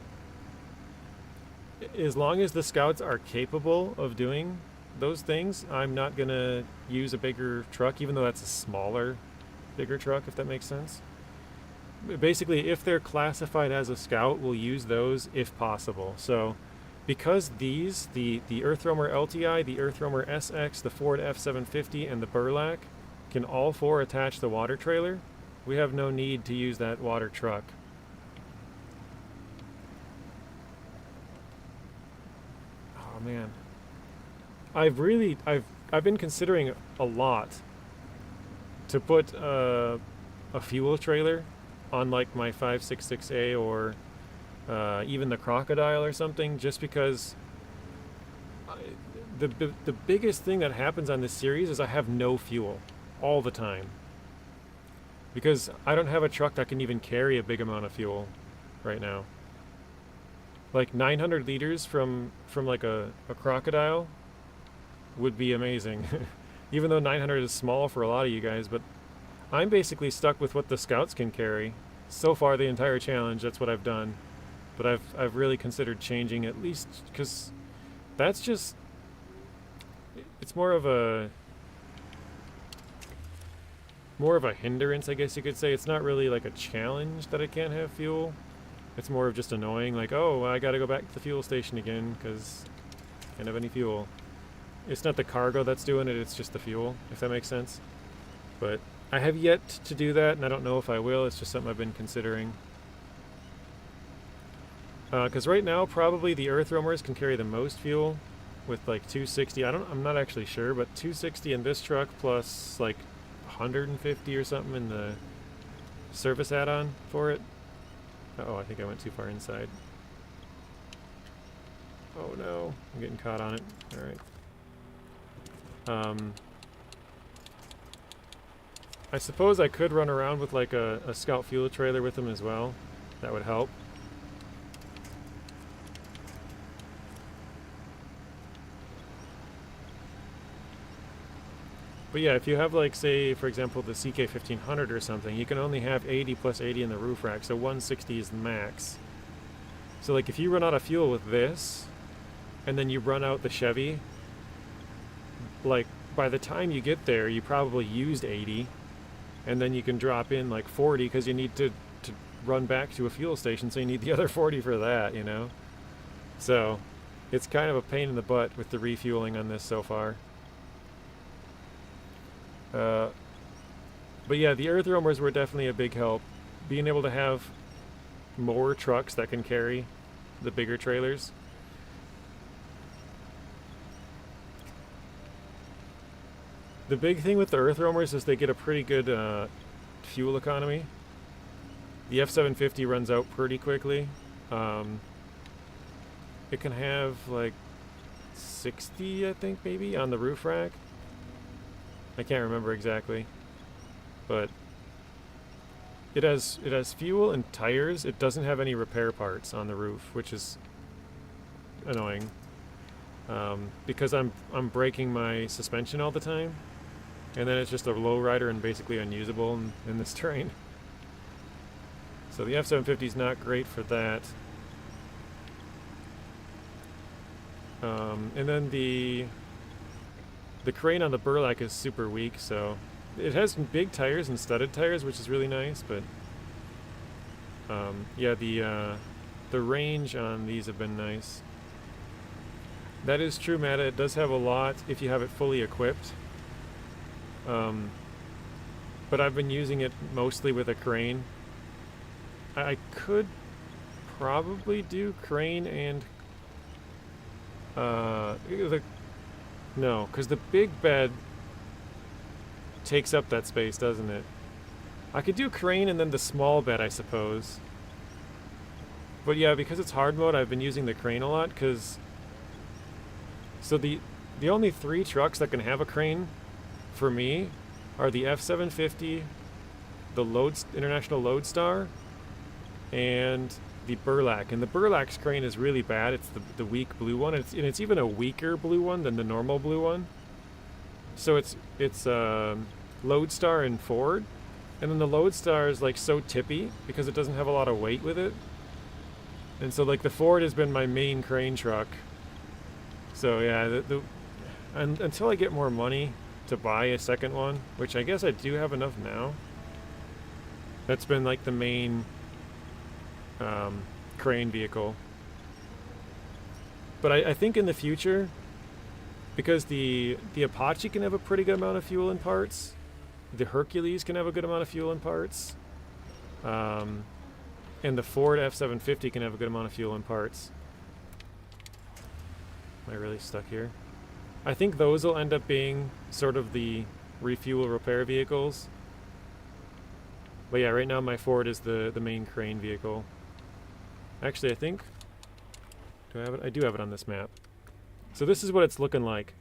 as long as the scouts are capable of doing those things, I'm not going to use a bigger truck, even though that's a smaller, bigger truck, if that makes sense. Basically, if they're classified as a scout, we'll use those if possible. So because these, the Earth Roamer LTI, the Earth Roamer SX, the Ford F750, and the burlak, can all 4 attach the water trailer, we have no need to use that water truck. Oh man. I've been considering a lot to put a fuel trailer on like my 566A or even the crocodile or something, just because the biggest thing that happens on this series is I have no fuel all the time, because I don't have a truck that can even carry a big amount of fuel right now. Like 900 liters from like a crocodile would be amazing. Even though 900 is small for a lot of you guys, but I'm basically stuck with what the scouts can carry. So far the entire challenge, that's what I've done. But I've really considered changing, at least because that's just, it's more of a hindrance, I guess you could say. It's not really like a challenge that I can't have fuel. It's more of just annoying, like, oh, I gotta go back to the fuel station again because I can't have any fuel. It's not the cargo that's doing it, it's just the fuel, if that makes sense. But I have yet to do that, and I don't know if I will. It's just something I've been considering. Because right now, probably the Earth Roamers can carry the most fuel with like 260. I'm not actually sure, but 260 in this truck plus like 150 or something in the service add-on for it. Oh, I think I went too far inside. Oh no, I'm getting caught on it. All right. I suppose I could run around with like a scout fuel trailer with them as well. That would help. But yeah, if you have like, say, for example, the CK1500 or something, you can only have 80 plus 80 in the roof rack, so 160 is the max. So like if you run out of fuel with this, and then you run out the Chevy, like by the time you get there, you probably used 80, and then you can drop in like 40 because you need to run back to a fuel station, so you need the other 40 for that, you know? So it's kind of a pain in the butt with the refueling on this so far. But yeah, the earth roamers were definitely a big help. Being able to have more trucks that can carry the bigger trailers. The big thing with the earth roamers is they get a pretty good fuel economy. The F750 runs out pretty quickly. It can have like 60, I think, maybe, on the roof rack. I can't remember exactly. But it has fuel and tires. It doesn't have any repair parts on the roof, which is annoying. Because I'm breaking my suspension all the time. And then it's just a low rider and basically unusable in this terrain. So the F750 is not great for that. And then the crane on the burlak is super weak, so it has some big tires and studded tires, which is really nice. But yeah, the range on these have been nice. That is true, Matt. It does have a lot if you have it fully equipped. But I've been using it mostly with a crane. I could probably do crane and no, because the big bed takes up that space, doesn't it? I could do crane and then the small bed, I suppose. But yeah, because it's hard mode, I've been using the crane a lot. Because so the only 3 trucks that can have a crane for me are the F750, the International Lodestar, and the burlak. And the burlak's crane is really bad. It's the weak blue one. And it's even a weaker blue one than the normal blue one. So it's Lodestar and Ford. And then the Lodestar is like so tippy because it doesn't have a lot of weight with it. And so like the Ford has been my main crane truck. So yeah, until I get more money to buy a second one, which I guess I do have enough now. That's been like the main crane vehicle. But I think in the future, because the Apache can have a pretty good amount of fuel in parts, the Hercules can have a good amount of fuel in parts, and the Ford F750 can have a good amount of fuel in parts. Am I really stuck here? I think those will end up being sort of the refuel repair vehicles. But yeah, right now my Ford is the main crane vehicle. Actually, I think... Do I have it? I do have it on this map. So this is what it's looking like.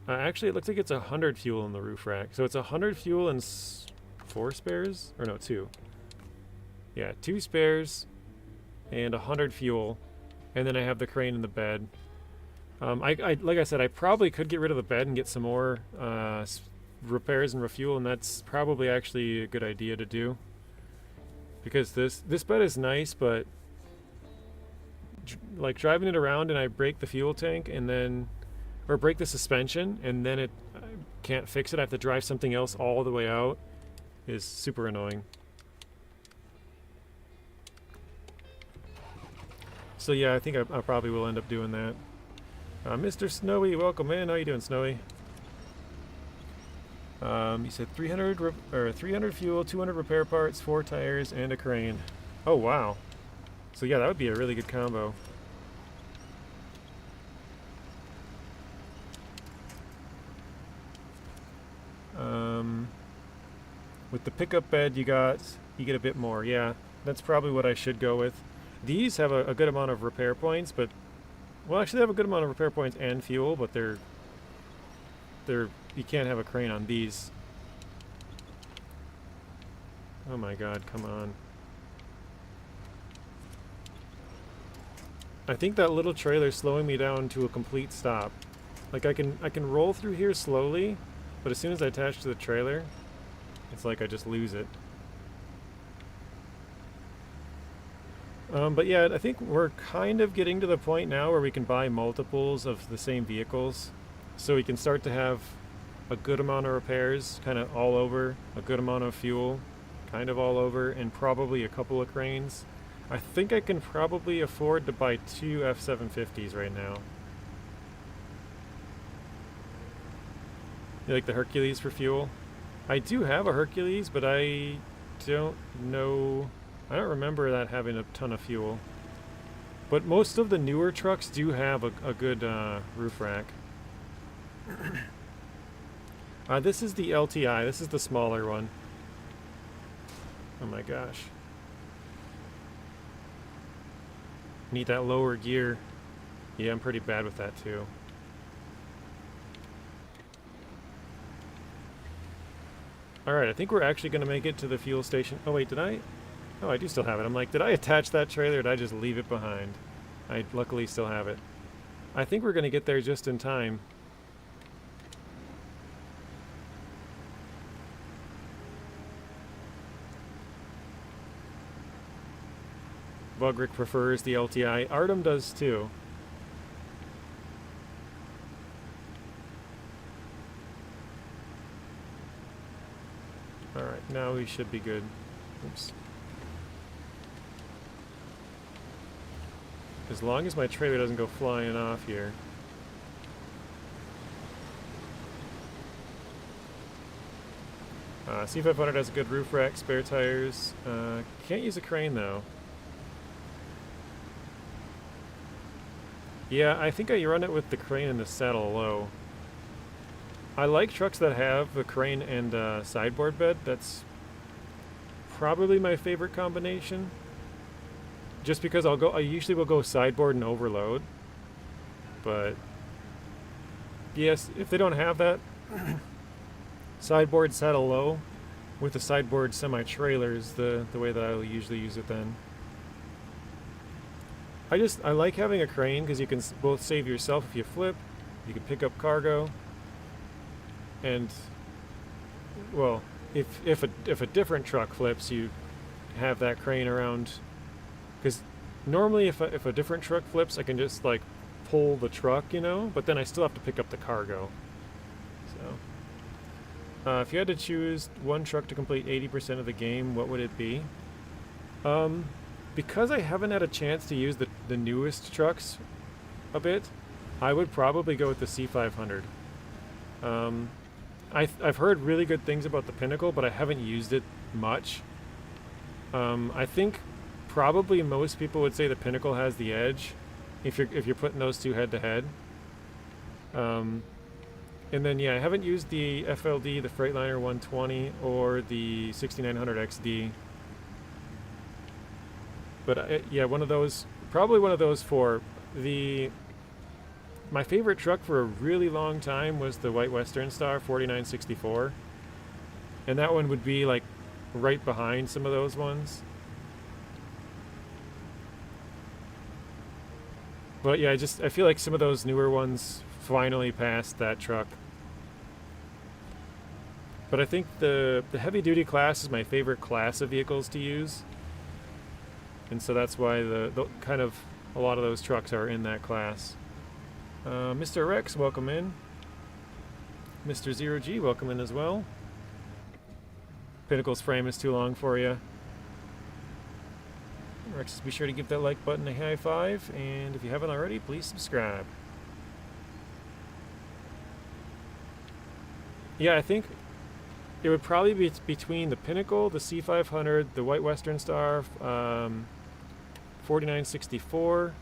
Actually, it looks like it's 100 fuel in the roof rack. So it's 100 fuel and 4 spares? Or no, 2. Yeah, 2 spares and 100 fuel. And then I have the crane in the bed. Like I said, I probably could get rid of the bed and get some more repairs and refuel, and that's probably actually a good idea to do. Because this bed is nice, but like driving it around and I break the fuel tank and then, or break the suspension and then I can't fix it, I have to drive something else all the way out, is super annoying. So yeah, I think I probably will end up doing that. Mr. Snowy, welcome in. How you doing, Snowy? You said 300 fuel, 200 repair parts, 4 tires, and a crane. Oh wow! So yeah, that would be a really good combo. With the pickup bed, you get a bit more. Yeah, that's probably what I should go with. These have a good amount of repair points, but well, actually, they have a good amount of repair points and fuel, but they're you can't have a crane on these. Oh my god, come on. I think that little trailer's slowing me down to a complete stop. Like I can roll through here slowly, but as soon as I attach to the trailer, it's like I just lose it. But yeah, I think we're kind of getting to the point now where we can buy multiples of the same vehicles. So we can start to have a good amount of repairs, kind of all over, a good amount of fuel, kind of all over, and probably a couple of cranes. I think I can probably afford to buy 2 F750s right now. You like the Hercules for fuel? I do have a Hercules, but I don't know. I don't remember that having a ton of fuel. But most of the newer trucks do have a good roof rack. This is the LTI. This is the smaller one. Oh my gosh. Need that lower gear. Yeah, I'm pretty bad with that too. Alright, I think we're actually going to make it to the fuel station. Oh wait, did I? Oh, I do still have it. I'm like, did I attach that trailer or did I just leave it behind? I luckily still have it. I think we're going to get there just in time. Bugrick prefers the LTI. Artem does too. Alright, now we should be good. Oops. As long as my trailer doesn't go flying off here. C500 has a good roof rack, spare tires. Can't use a crane though. Yeah, I think I run it with the crane and the saddle low. I like trucks that have the crane and sideboard bed. That's probably my favorite combination. Just because I usually will go sideboard and overload. But yes, if they don't have that, sideboard saddle low with the sideboard semi-trailer is the way that I'll usually use it then. I like having a crane because you can both save yourself if you flip, you can pick up cargo, and well, if a different truck flips, you have that crane around. Because normally if a different truck flips, I can just like pull the truck, you know, but then I still have to pick up the cargo. So if you had to choose one truck to complete 80% of the game, what would it be? Because I haven't had a chance to use the newest trucks a bit, I would probably go with the C500. I've heard really good things about the Pinnacle, but I haven't used it much. I think probably most people would say the Pinnacle has the edge if you're putting those two head to head. And then yeah, I haven't used the FLD, the Freightliner 120, or the 6900 XD. But yeah, probably one of those four. My favorite truck for a really long time was the White Western Star 4964. And that one would be like right behind some of those ones. But yeah, I feel like some of those newer ones finally passed that truck. But I think the heavy duty class is my favorite class of vehicles to use. And so that's why the kind of a lot of those trucks are in that class. Mr. Rex, welcome in. Mr. Zero G, welcome in as well. Pinnacle's frame is too long for you. Rex, be sure to give that like button a high five, and if you haven't already, please subscribe. Yeah, I think it would probably be between the Pinnacle, the C500, the White Western Star, 4964,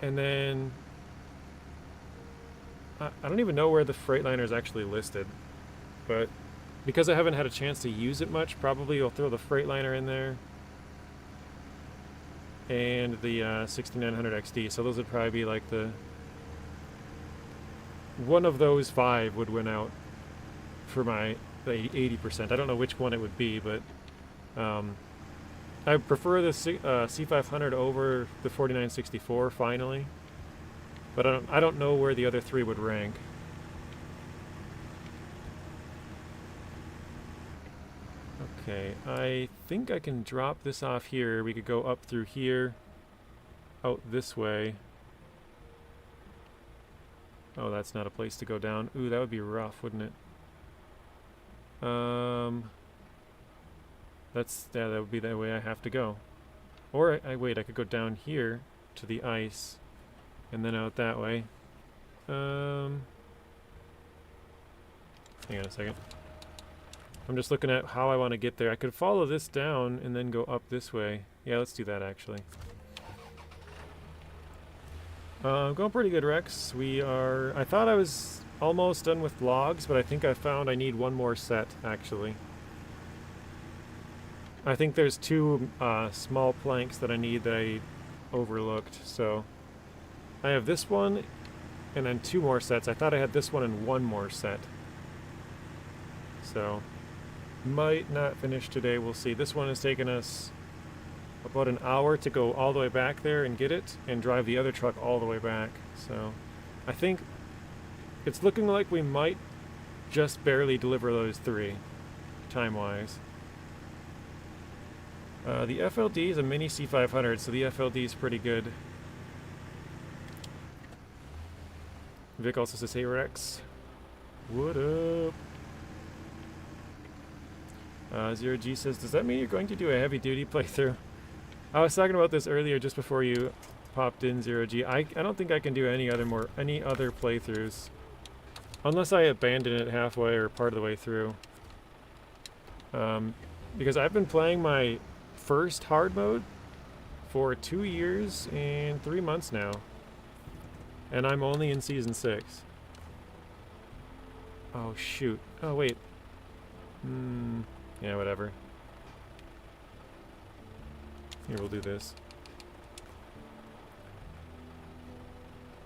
and then I don't even know where the Freightliner is actually listed, but because I haven't had a chance to use it much, probably I'll throw the Freightliner in there and the 6900 XD. So those would probably be like one of those five would win out for my 80%. I don't know which one it would be, but I prefer the C500 over the 4964 finally, but I don't know where the other three would rank. Okay, I think I can drop this off here. We could go up through here, out this way. Oh, that's not a place to go down. Ooh, that would be rough, wouldn't it? Yeah, that would be the way I have to go. Or wait, I could go down here to the ice and then out that way. Hang on a second. I'm just looking at how I want to get there. I could follow this down and then go up this way. Yeah, let's do that actually. Going pretty good, Rex. I thought I was almost done with logs, but I think I found I need one more set, actually. I think there's two small planks that I need that I overlooked, so I have this one and then two more sets. I thought I had this one and one more set. So, might not finish today, we'll see. This one has taken us about an hour to go all the way back there and get it, and drive the other truck all the way back. So, I think it's looking like we might just barely deliver those three, time-wise. The FLD is a mini C500, so the FLD is pretty good. Vic also says, hey Rex. What up? Zero G says, does that mean you're going to do a heavy duty playthrough? I was talking about this earlier just before you popped in, Zero G. I don't think I can do any other playthroughs. Unless I abandon it halfway or part of the way through. Because I've been playing my first hard mode for 2 years and 3 months now. And I'm only in Season 6. Oh, shoot. Oh, wait. Yeah, whatever. Here, we'll do this.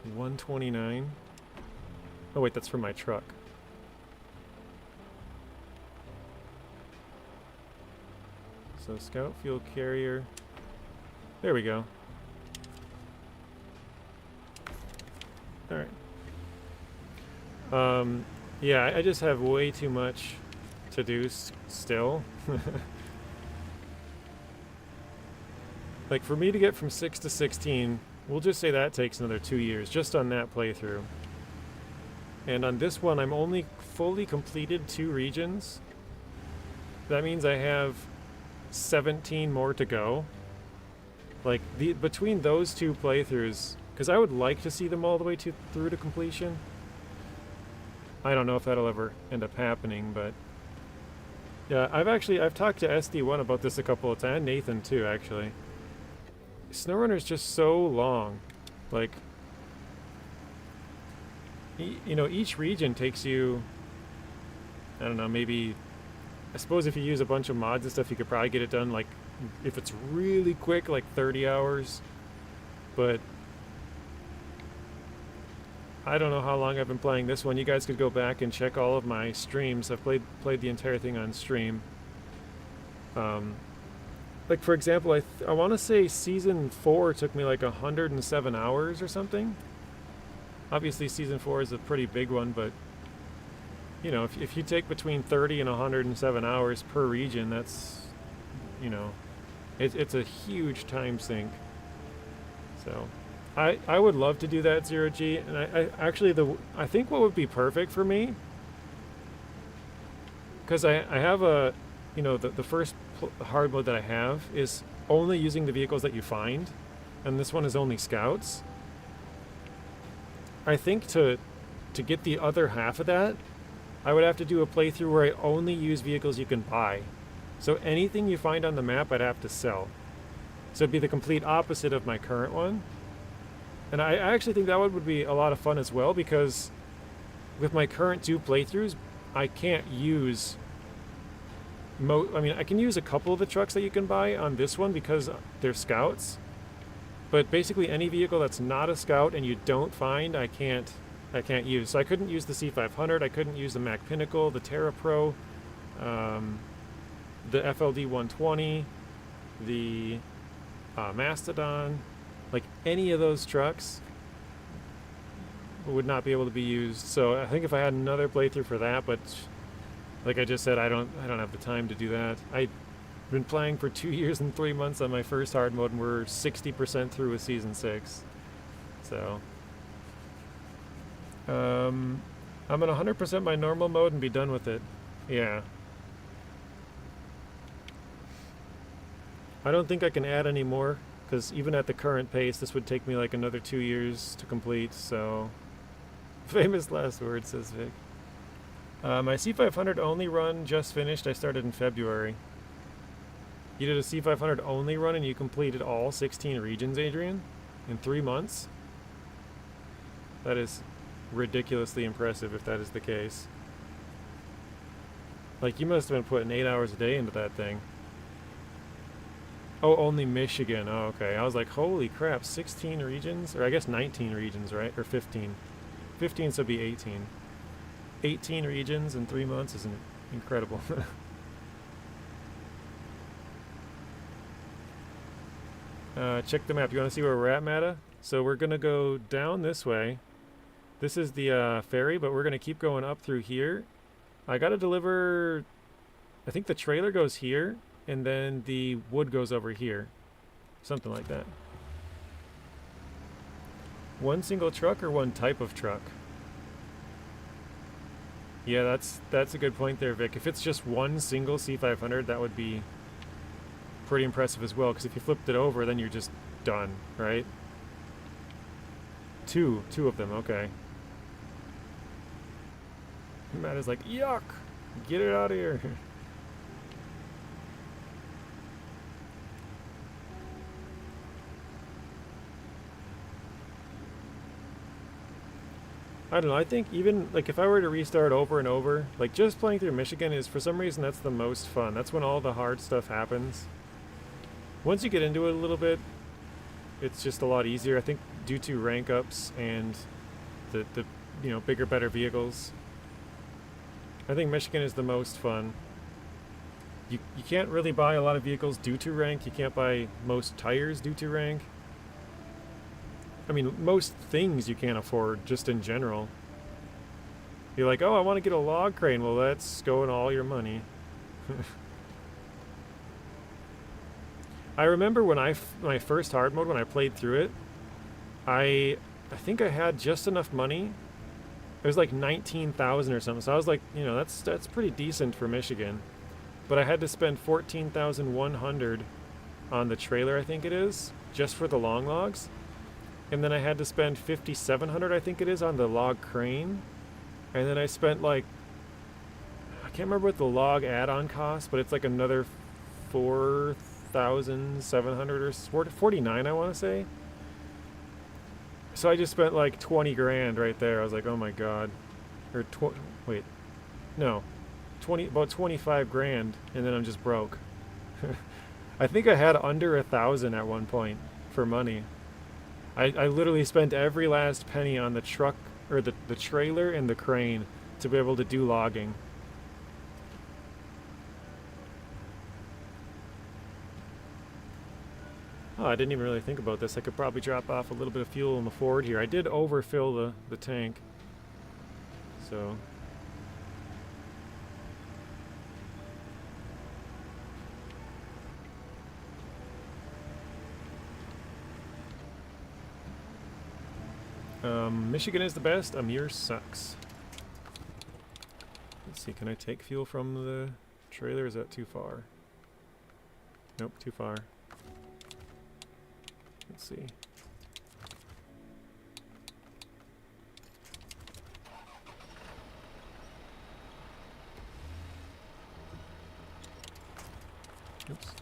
129. Oh, wait, that's for my truck. So, scout fuel carrier. There we go. Alright. Yeah, I just have way too much to do still. Like, for me to get from 6 to 16, we'll just say that takes another 2 years, just on that playthrough. And on this one, I'm only fully completed 2 regions. That means I have 17 more to go. Like, between those 2 playthroughs, because I would like to see them all the way through to completion. I don't know if that'll ever end up happening, but yeah, I've talked to SD1 about this a couple of times, and Nathan too, actually. SnowRunner is just so long. Like, you know, each region takes you, I don't know, maybe, I suppose if you use a bunch of mods and stuff, you could probably get it done, like, if it's really quick, like 30 hours. But I don't know how long I've been playing this one. You guys could go back and check all of my streams. I've played the entire thing on stream. Like, for example, I want to say Season 4 took me like 107 hours or something. Obviously, Season 4 is a pretty big one, but, you know, if you take between 30 and 107 hours per region, that's, you know, it's a huge time sink. So, I would love to do that, Zero G, and I think what would be perfect for me, because I have a, you know, the first hard mode that I have is only using the vehicles that you find, and this one is only scouts. I think to get the other half of that, I would have to do a playthrough where I only use vehicles you can buy. So anything you find on the map, I'd have to sell. So it'd be the complete opposite of my current one. And I actually think that would be a lot of fun as well, because with my current 2 playthroughs, I can't use I mean, I can use a couple of the trucks that you can buy on this one because they're scouts. But basically any vehicle that's not a scout and you don't find, I can't use. So I couldn't use the C500, I couldn't use the Mac Pinnacle, the Terra Pro, the FLD 120, the Mastodon. Like, any of those trucks would not be able to be used. So I think if I had another playthrough for that, but like I just said, I don't have the time to do that. I've been playing for 2 years and 3 months on my first hard mode, and we're 60% through with Season 6. So I'm gonna 100% my normal mode and be done with it. Yeah. I don't think I can add any more, because even at the current pace, this would take me like another 2 years to complete, so... Famous last word, says Vic. My C500 only run just finished. I started in February. You did a C500 only run and you completed all 16 regions, Adrian, in 3 months? That is ridiculously impressive if that is the case. Like, you must have been putting 8 hours a day into that thing. Oh, only Michigan. Oh, okay. I was like, holy crap, 16 regions? Or I guess 19 regions, right? Or 15. 15, so it'd be 18. 18 regions in 3 months is incredible. Check the map. You want to see where we're at, Matta? So we're going to go down this way. This is the ferry, but we're going to keep going up through here. I got to deliver... I think the trailer goes here, and then the wood goes over here. Something like that. One single truck or one type of truck? Yeah, that's a good point there, Vic. If it's just one single C500, that would be pretty impressive as well, because if you flipped it over, then you're just done, right? Two of them, okay. Matt is like, yuck! Get it out of here! I don't know, I think even, like, if I were to restart over and over, like, just playing through Michigan is, for some reason, that's the most fun. That's when all the hard stuff happens. Once you get into it a little bit, it's just a lot easier. I think due to rank ups and the you know, bigger, better vehicles. I think Michigan is the most fun. You can't really buy a lot of vehicles due to rank. You can't buy most tires due to rank. I mean, most things you can't afford, just in general. You're like, oh, I want to get a log crane. Well, that's going all your money. I remember when my first hard mode, when I played through it, I think I had just enough money. It was like 19,000 or something. So I was like, you know, that's pretty decent for Michigan. But I had to spend 14,100 on the trailer, I think it is, just for the long logs. And then I had to spend 5,700, I think it is, on the log crane. And then I spent like, I can't remember what the log add-on cost, but it's like another 4,700 or 49, I want to say. So I just spent like 20 grand right there. I was like, oh my god. Or wait, no, about 25 grand, and then I'm just broke. I think I had under 1,000 at one point for money. I literally spent every last penny on the truck, or the trailer and the crane to be able to do logging. Oh, I didn't even really think about this. I could probably drop off a little bit of fuel in the Ford here. I did overfill the tank. So... Michigan is the best. Amir sucks. Let's see, can I take fuel from the trailer? Is that too far? Nope, too far. Let's see. Oops.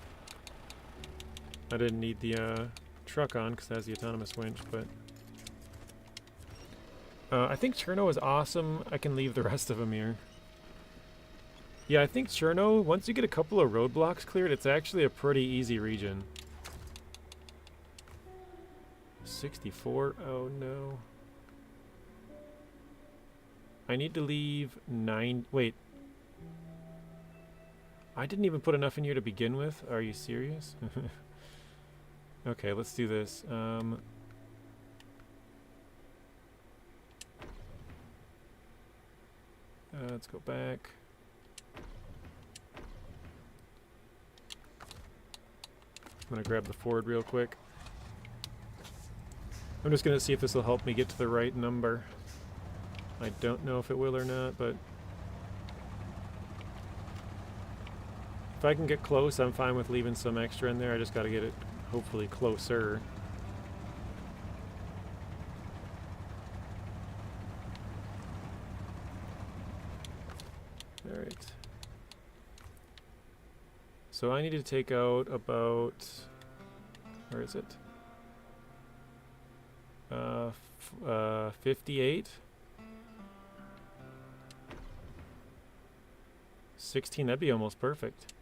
I didn't need the truck on because it has the autonomous winch, but... I think Cherno is awesome. I can leave the rest of them here. Yeah, I think Cherno, once you get a couple of roadblocks cleared, it's actually a pretty easy region. 64, oh no. I need to leave 9, wait. I didn't even put enough in here to begin with. Are you serious? Okay, let's do this. Let's go back. I'm gonna grab the Ford real quick. I'm just gonna see if this will help me get to the right number. I don't know if it will or not, but if I can get close, I'm fine with leaving some extra in there. I just gotta get it hopefully closer. So I need to take out about, where is it? 58. 16, that'd be almost perfect.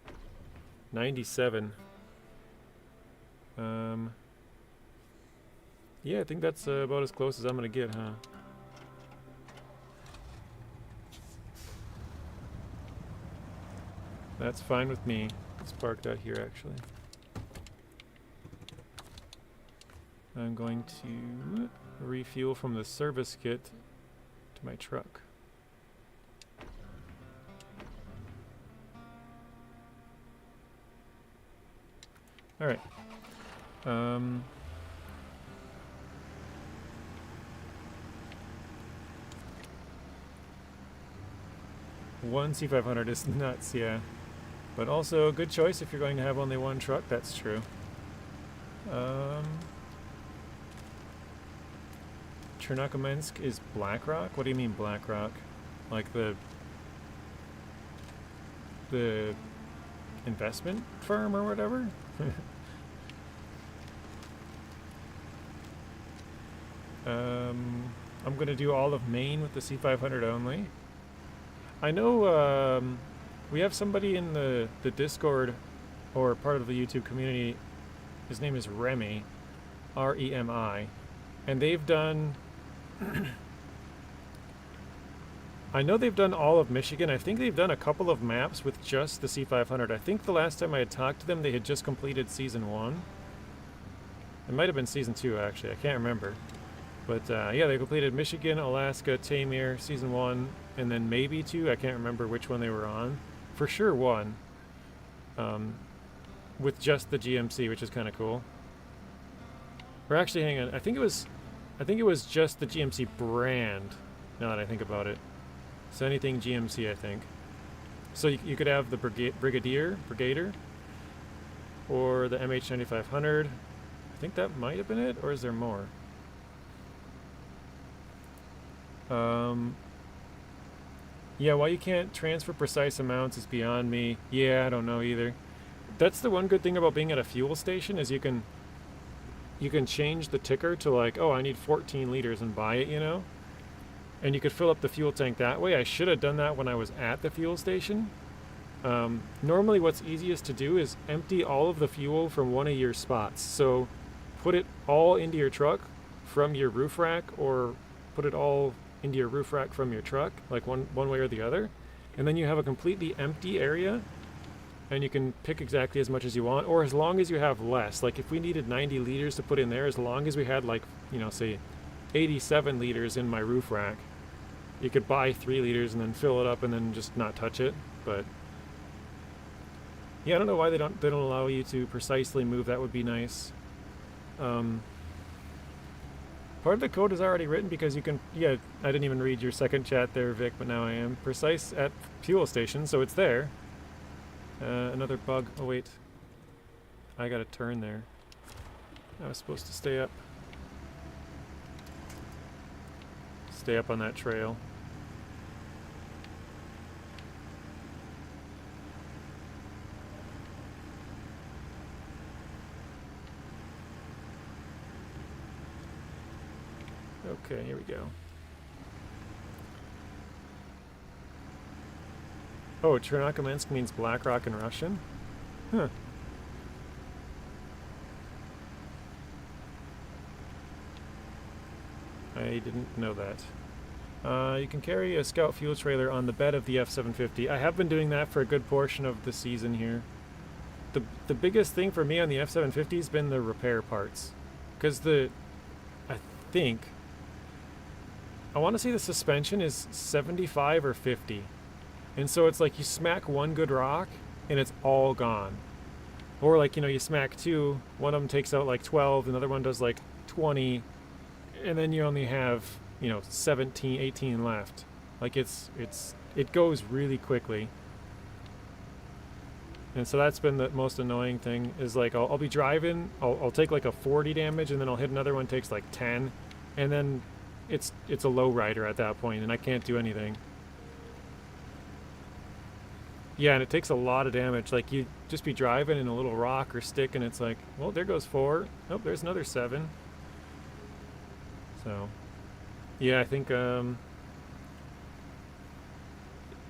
97. Yeah, I think that's about as close as I'm gonna get, huh? That's fine with me. Let's park that here, actually. I'm going to refuel from the service kit to my truck. All right. One C500 is nuts, yeah. But also a good choice if you're going to have only one truck, that's true. Chernobyl is BlackRock? What do you mean BlackRock? Like the investment firm or whatever? I'm gonna do all of Maine with the C500 only. I know we have somebody in the Discord or part of the YouTube community. His name is Remy, R-E-M-I, and they've done I know they've done all of Michigan. I think they've done a couple of maps with just the C500. I think the last time I had talked to them, they had just completed Season 1. It might have been Season 2, actually. I can't remember. But, yeah, they completed Michigan, Alaska, Tamir, Season 1, and then maybe 2. I can't remember which one they were on. For sure 1. With just the GMC, which is kind of cool. Or actually, hang on. I think it was just the GMC brand, now that I think about it. So anything GMC, I think. So you could have the Brigadier, or the MH9500. I think that might have been it, or is there more? Yeah, why you can't transfer precise amounts is beyond me. Yeah, I don't know either. That's the one good thing about being at a fuel station is you can change the ticker to like, oh, I need 14 liters and buy it, you know? And you could fill up the fuel tank that way. I should have done that when I was at the fuel station. Normally what's easiest to do is empty all of the fuel from one of your spots. So put it all into your truck from your roof rack, or put it all into your roof rack from your truck, like one way or the other. And then you have a completely empty area, and you can pick exactly as much as you want, or as long as you have less. Like if we needed 90 liters to put in there, as long as we had like, you know, say 87 liters in my roof rack, you could buy 3 liters and then fill it up and then just not touch it. But yeah, I don't know why they don't allow you to precisely move. That would be nice. Part of the code is already written because you can, yeah, I didn't even read your second chat there, Vic, but now I am. Precise at fuel stations, so it's there. Another bug. Oh, wait. I got a turn there. I was supposed to stay up. Stay up on that trail. Okay, here we go. Oh, Chernobyl means BlackRock in Russian? Huh. I didn't know that. You can carry a scout fuel trailer on the bed of the F750. I have been doing that for a good portion of the season here. The biggest thing for me on the F750 has been the repair parts. Because I want to say the suspension is 75 or 50. And so it's like you smack one good rock and it's all gone. Or like, you know, you smack two, one of them takes out like 12, another one does like 20, and then you only have, you know, 17, 18 left. Like it goes really quickly. And so that's been the most annoying thing is like I'll be driving, I'll take like a 40 damage, and then I'll hit another one takes like 10, and then it's a low rider at that point and I can't do anything. Yeah, and it takes a lot of damage. Like, you just be driving in a little rock or stick, and it's like, well, there goes 4. Oh, there's another 7. So, yeah, I think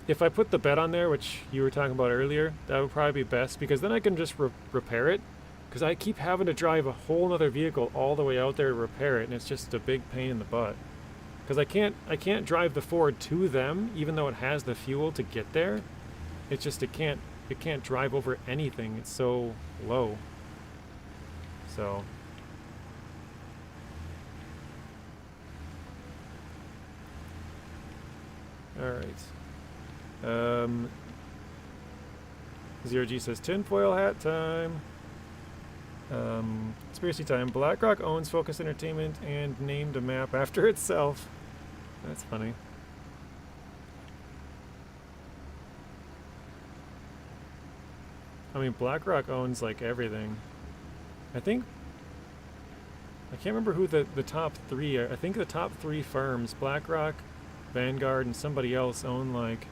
if I put the bed on there, which you were talking about earlier, that would probably be best, because then I can just repair it. Because I keep having to drive a whole other vehicle all the way out there to repair it, and it's just a big pain in the butt. Because I can't drive the Ford to them, even though it has the fuel to get there. It's just it can't drive over anything. It's so low. So all right. Zero G says tinfoil hat time. Conspiracy time. BlackRock owns Focus Entertainment and named a map after itself. That's funny. I mean, BlackRock owns like everything. I can't remember who the top 3 are. I think the top 3 firms, BlackRock, Vanguard, and somebody else, own like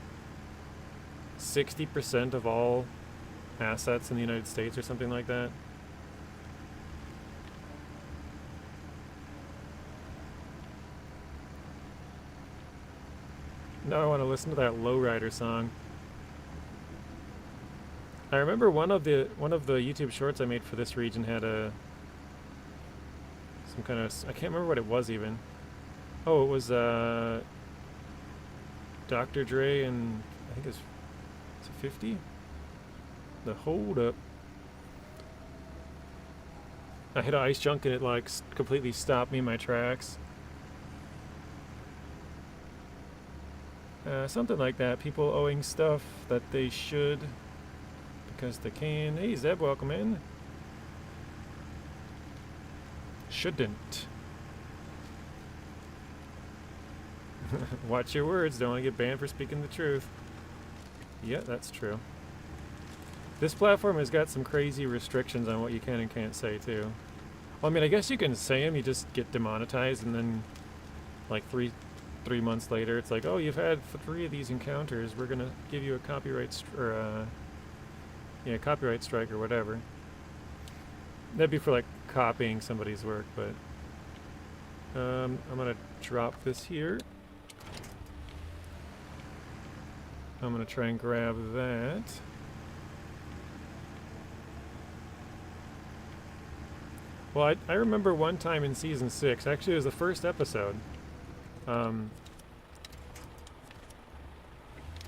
60% of all assets in the United States or something like that. Now I want to listen to that Lowrider song. I remember one of the YouTube shorts I made for this region had some kind of, I can't remember what it was even. Oh, it was Dr. Dre and I think it's 50. The Hold Up. I hit an ice chunk and it like completely stopped me in my tracks. Something like that. People owing stuff that they should because they can. Hey Zeb, welcome in. Shouldn't. Watch your words. Don't want to get banned for speaking the truth. Yeah, that's true. This platform has got some crazy restrictions on what you can and can't say too. Well, I mean, I guess you can say them. You just get demonetized, and then like three months later, it's like, oh, you've had 3 of these encounters. We're gonna give you a copyright strike or whatever. That'd be for like copying somebody's work, but I'm gonna drop this here. I'm gonna try and grab that. Well, I remember one time in season 6, actually it was the first episode,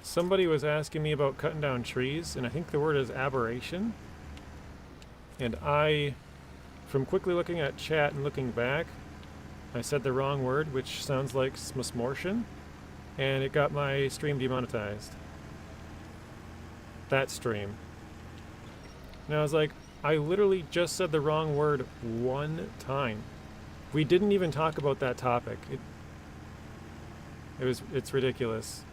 somebody was asking me about cutting down trees, and I think the word is aberration. And from quickly looking at chat and looking back, I said the wrong word, which sounds like smortion, and it got my stream demonetized. That stream. And I was like, I literally just said the wrong word one time. We didn't even talk about that topic. It's ridiculous.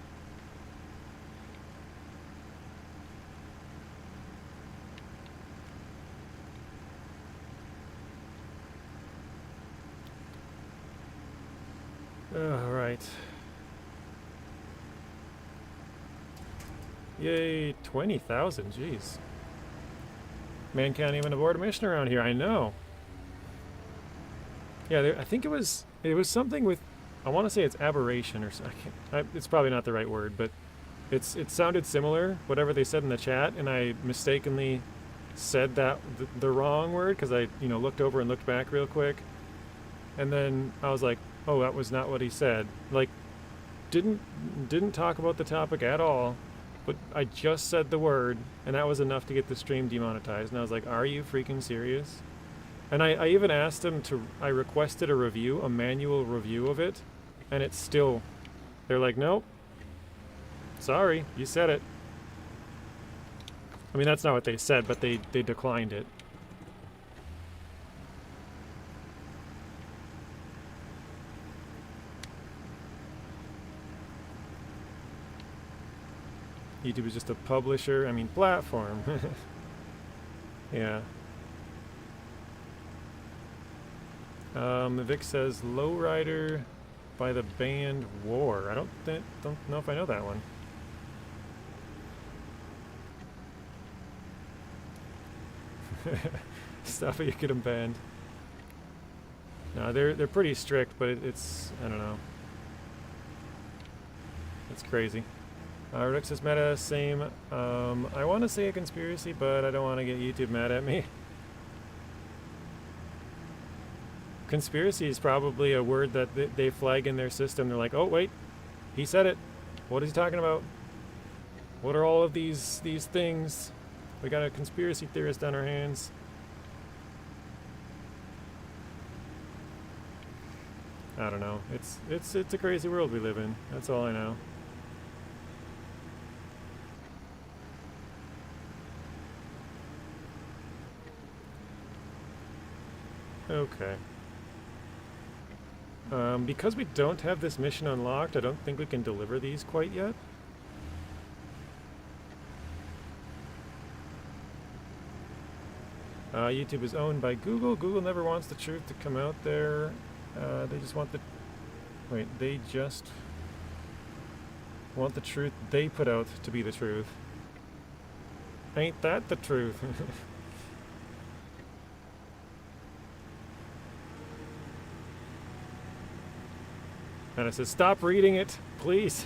All right. Yay, 20,000, jeez. Man can't even afford a mission around here, I know. Yeah, I think it was something with, I want to say it's aberration or something. It's probably not the right word, but it sounded similar, whatever they said in the chat, and I mistakenly said that the wrong word because I looked over and looked back real quick, and then I was like, oh, that was not what he said. Like, didn't talk about the topic at all, but I just said the word, and that was enough to get the stream demonetized. And I was like, are you freaking serious? And I even asked him I requested a review, a manual review of it, and it's still, they're like, nope, sorry, you said it. I mean, that's not what they said, but they declined it. YouTube is just a publisher, platform. Yeah. Vic says Lowrider by the band War. I don't know if I know that one. Stuff you get them banned. No, they're pretty strict, but it's I don't know. It's crazy. Redux meta, same. I want to say a conspiracy, but I don't want to get YouTube mad at me. Conspiracy is probably a word that they flag in their system. They're like, oh wait, he said it. What is he talking about? What are all of these things? We got a conspiracy theorist on our hands. I don't know. It's a crazy world we live in. That's all I know. Okay. Because we don't have this mission unlocked, I don't think we can deliver these quite yet. YouTube is owned by Google. Google never wants the truth to come out there. They just want the... Wait, they just want the truth they put out to be the truth. Ain't that the truth? And I said, stop reading it, please.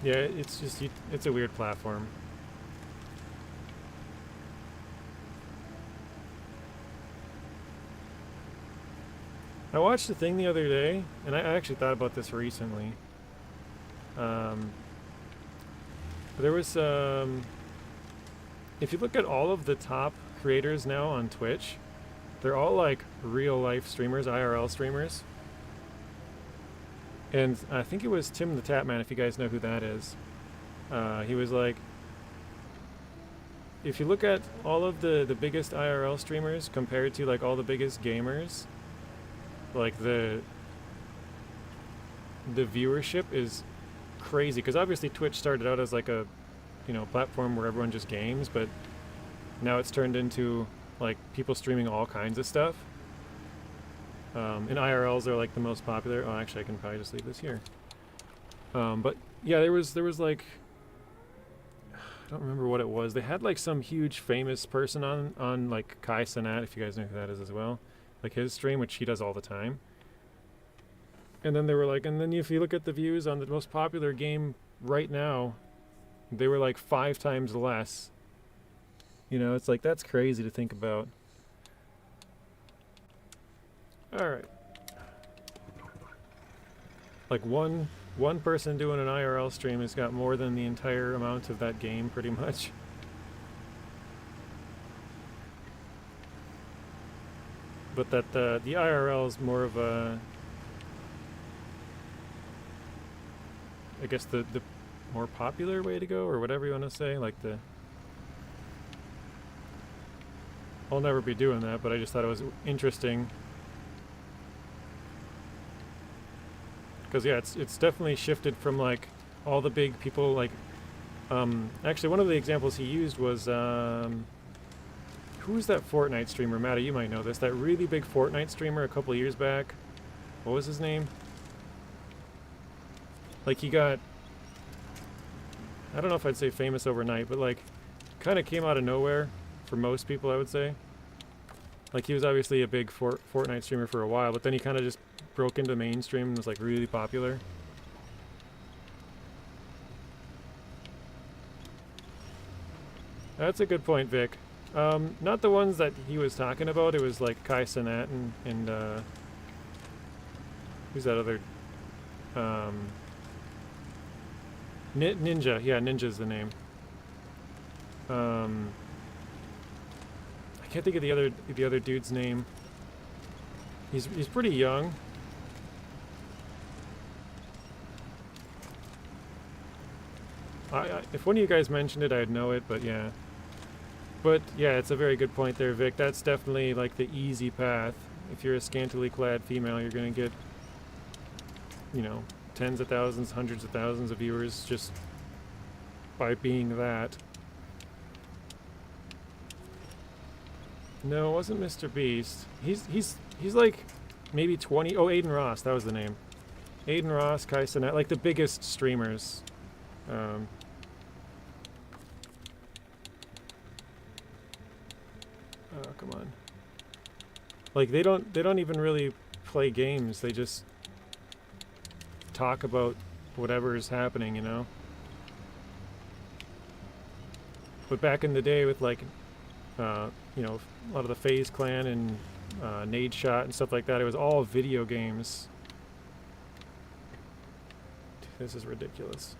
Yeah, it's just, it's a weird platform. I watched a thing the other day, and I actually thought about this recently. There was, if you look at all of the top creators now on Twitch, they're all like real life streamers, IRL streamers. And I think it was Tim the Tapman, if you guys know who that is. He was like, if you look at all of the biggest IRL streamers compared to like all the biggest gamers, like the viewership is crazy. Because obviously Twitch started out as like a, you know, platform where everyone just games, but now it's turned into like people streaming all kinds of stuff. And IRLs are like the most popular. Oh, actually, I can probably just leave this here. But yeah, there was like, I don't remember what it was. They had like some huge famous person on like Kai Cenat, if you guys know who that is as well, like his stream, which he does all the time. And then they were like, and then if you look at the views on the most popular game right now, they were like 5 times less. You know, it's like, that's crazy to think about. Alright. Like one person doing an IRL stream has got more than the entire amount of that game, pretty much. But that the IRL is more of a, I guess the more popular way to go, or whatever you want to say, like the... I'll never be doing that, but I just thought it was interesting. Because yeah, it's definitely shifted from like all the big people, like actually one of the examples he used was who was that Fortnite streamer? Matty, you might know this. That really big Fortnite streamer a couple years back. What was his name? Like he got, I don't know if I'd say famous overnight, but like kind of came out of nowhere for most people, I would say. Like he was obviously a big Fortnite streamer for a while, but then he kind of just broke into mainstream and was like really popular. That's a good point, Vic. Not the ones that he was talking about. It was like Kai Cenat and who's that other? Ninja. Yeah, Ninja's the name. I can't think of the other dude's name. He's pretty young. If one of you guys mentioned it, I'd know it, but yeah. But yeah, it's a very good point there, Vic. That's definitely like the easy path. If you're a scantily clad female, you're gonna get, you know, tens of thousands, hundreds of thousands of viewers just by being that. No, it wasn't Mr. Beast. He's like maybe 20. Oh, Aiden Ross, that was the name. Aiden Ross, Kai Cenat, like the biggest streamers. Oh, come on. Like they don't even really play games. They just talk about whatever is happening, you know? But back in the day with like, you know, a lot of the FaZe Clan and Nade Shot and stuff like that, it was all video games. This is ridiculous.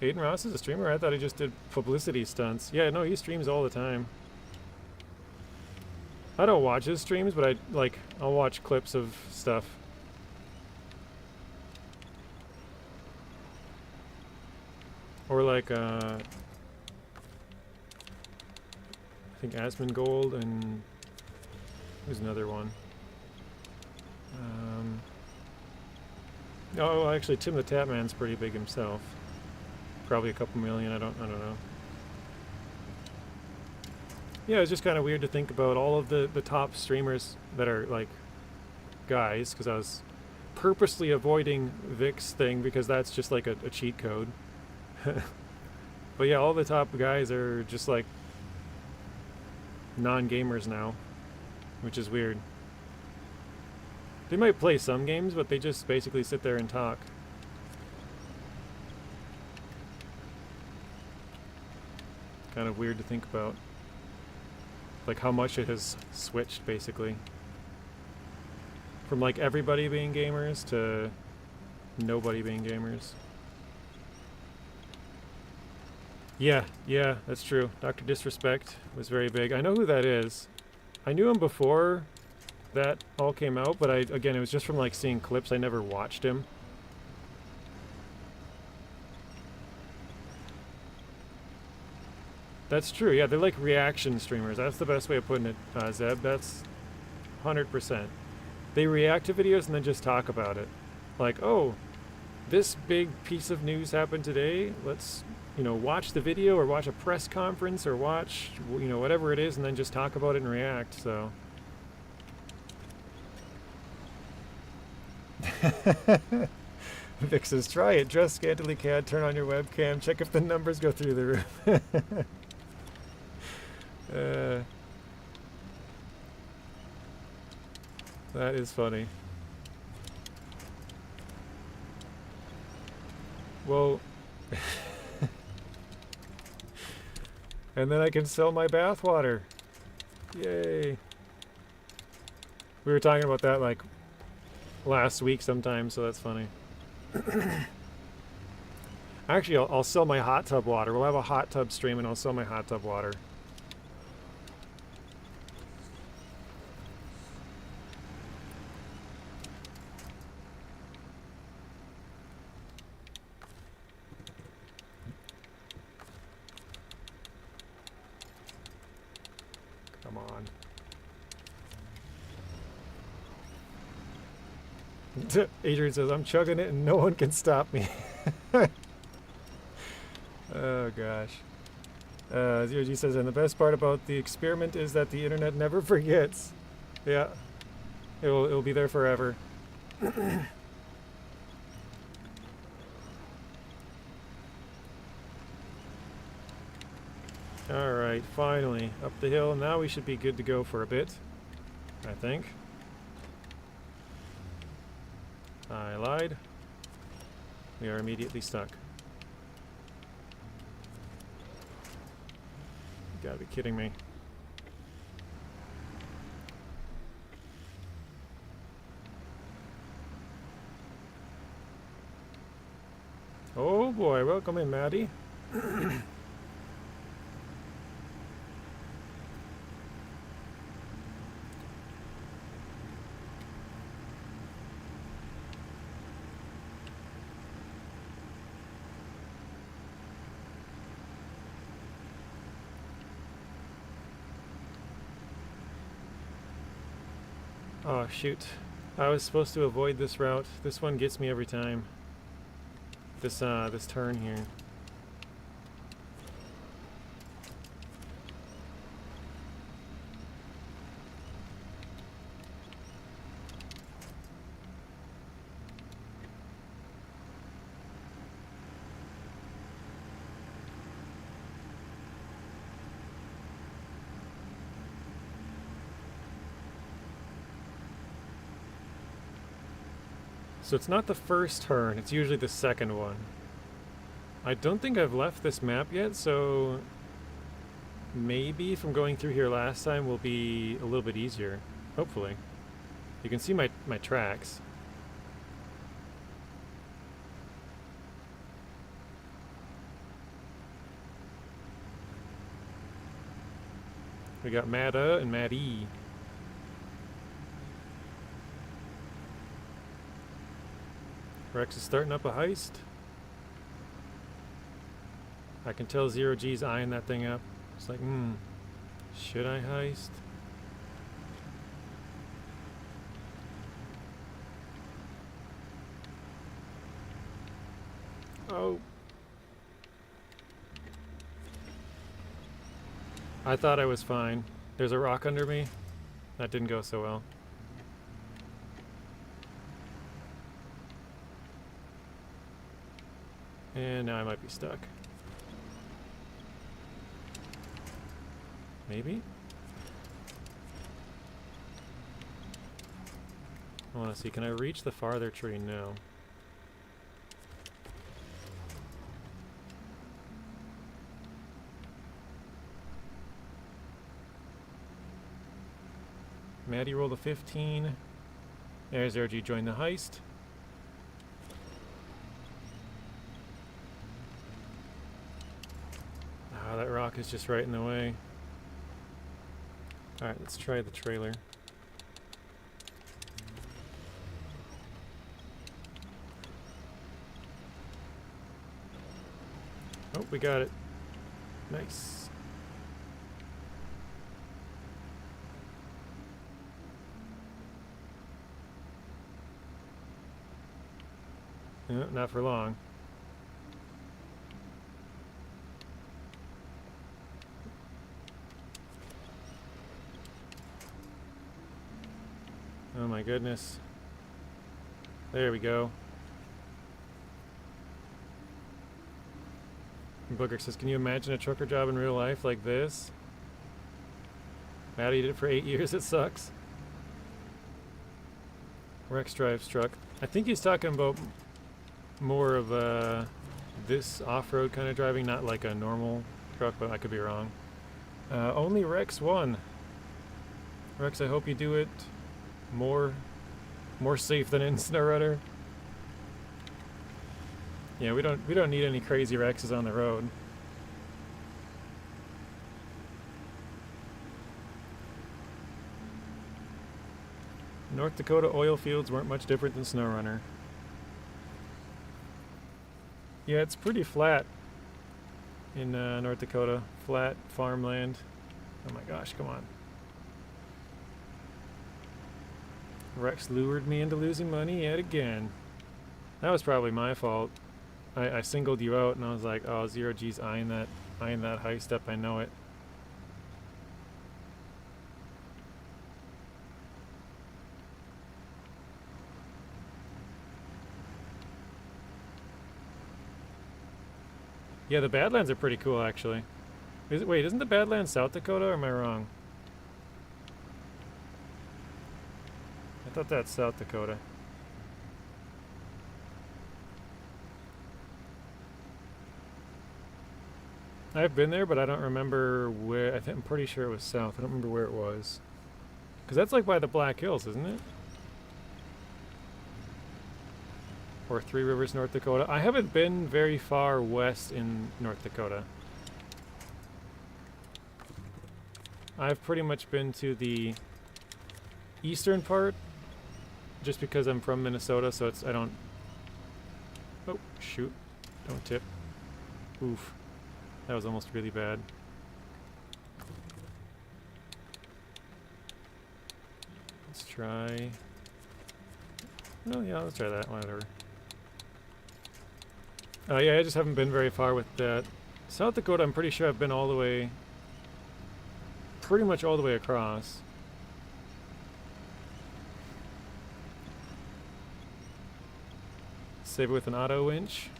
Aiden Ross is a streamer? I thought he just did publicity stunts. Yeah, no, he streams all the time. I don't watch his streams, but I'll watch clips of stuff. Or like, I think Asmongold and who's another one? Oh, actually, Tim the Tapman's pretty big himself. Probably a couple million. I don't know. Yeah, it's just kind of weird to think about all of the top streamers that are like guys, because I was purposely avoiding Vic's thing because that's just like a cheat code. But yeah, all the top guys are just like non-gamers now, which is weird. They might play some games, but they just basically sit there and talk. Kind of weird to think about. Like how much it has switched, basically. From like everybody being gamers to nobody being gamers. Yeah, that's true. Dr. Disrespect was very big. I know who that is. I knew him before that all came out, but again, it was just from like seeing clips. I never watched him. That's true. Yeah, they're like reaction streamers. That's the best way of putting it, Zeb. That's 100%. They react to videos and then just talk about it. Like, oh, this big piece of news happened today. Let's, you know, watch the video or watch a press conference or watch, you know, whatever it is and then just talk about it and react, so. Vic says, try it. Dress scantily, CAD, turn on your webcam, check if the numbers go through the roof. That is funny. Well, and then I can sell my bathwater. Yay. We were talking about that like last week sometime, so that's funny. Actually, I'll sell my hot tub water. We'll have a hot tub stream and I'll sell my hot tub water. Come on. Adrian says, I'm chugging it and no one can stop me. Oh gosh. ZOG says, and the best part about the experiment is that the internet never forgets. Yeah. It'll be there forever. Alright, finally. Up the hill. Now we should be good to go for a bit. I think. I lied. We are immediately stuck. You gotta be kidding me. Oh boy, welcome in, Maddie. Oh shoot, I was supposed to avoid this route. This one gets me every time. This turn here. So it's not the first turn, it's usually the second one. I don't think I've left this map yet, so maybe from going through here last time will be a little bit easier. Hopefully. You can see my tracks. We got Mada and Maddie. Rex is starting up a heist. I can tell Zero G's eyeing that thing up. It's like, should I heist? Oh. I thought I was fine. There's a rock under me. That didn't go so well. And now I might be stuck. Maybe? I want to see, can I reach the farther tree? No. Maddie rolled a 15. There's RG joined the heist. Ah, that rock is just right in the way. Alright, let's try the trailer. Oh, we got it. Nice. No, not for long. Oh my goodness. There we go. Booger says, can you imagine a trucker job in real life like this? Maddie did it for 8 years, it sucks. Rex drives truck. I think he's talking about more of this off-road kind of driving, not like a normal truck, but I could be wrong. Only Rex won. Rex, I hope you do it more safe than in SnowRunner. Yeah, we don't need any crazy Rexes on the road. North Dakota oil fields weren't much different than SnowRunner. Yeah, it's pretty flat in North Dakota. Flat farmland. Oh my gosh, come on. Rex lured me into losing money yet again. That was probably my fault. I singled you out and I was like, oh, Zero G's eyeing that heist up, I know it. Yeah, the Badlands are pretty cool, actually. Wait, isn't the Badlands South Dakota, or am I wrong? I thought that's South Dakota. I've been there, but I don't remember where. I'm pretty sure it was south. I don't remember where it was. Because that's like by the Black Hills, isn't it? Or Three Rivers, North Dakota. I haven't been very far west in North Dakota. I've pretty much been to the eastern part, just because I'm from Minnesota, so I don't... Oh, shoot. Don't tip. Oof. That was almost really bad. Let's try... Oh yeah, let's try that, whatever. Yeah, I just haven't been very far with that. South Dakota, I'm pretty sure I've been all the way... pretty much all the way across. Save it with an auto winch.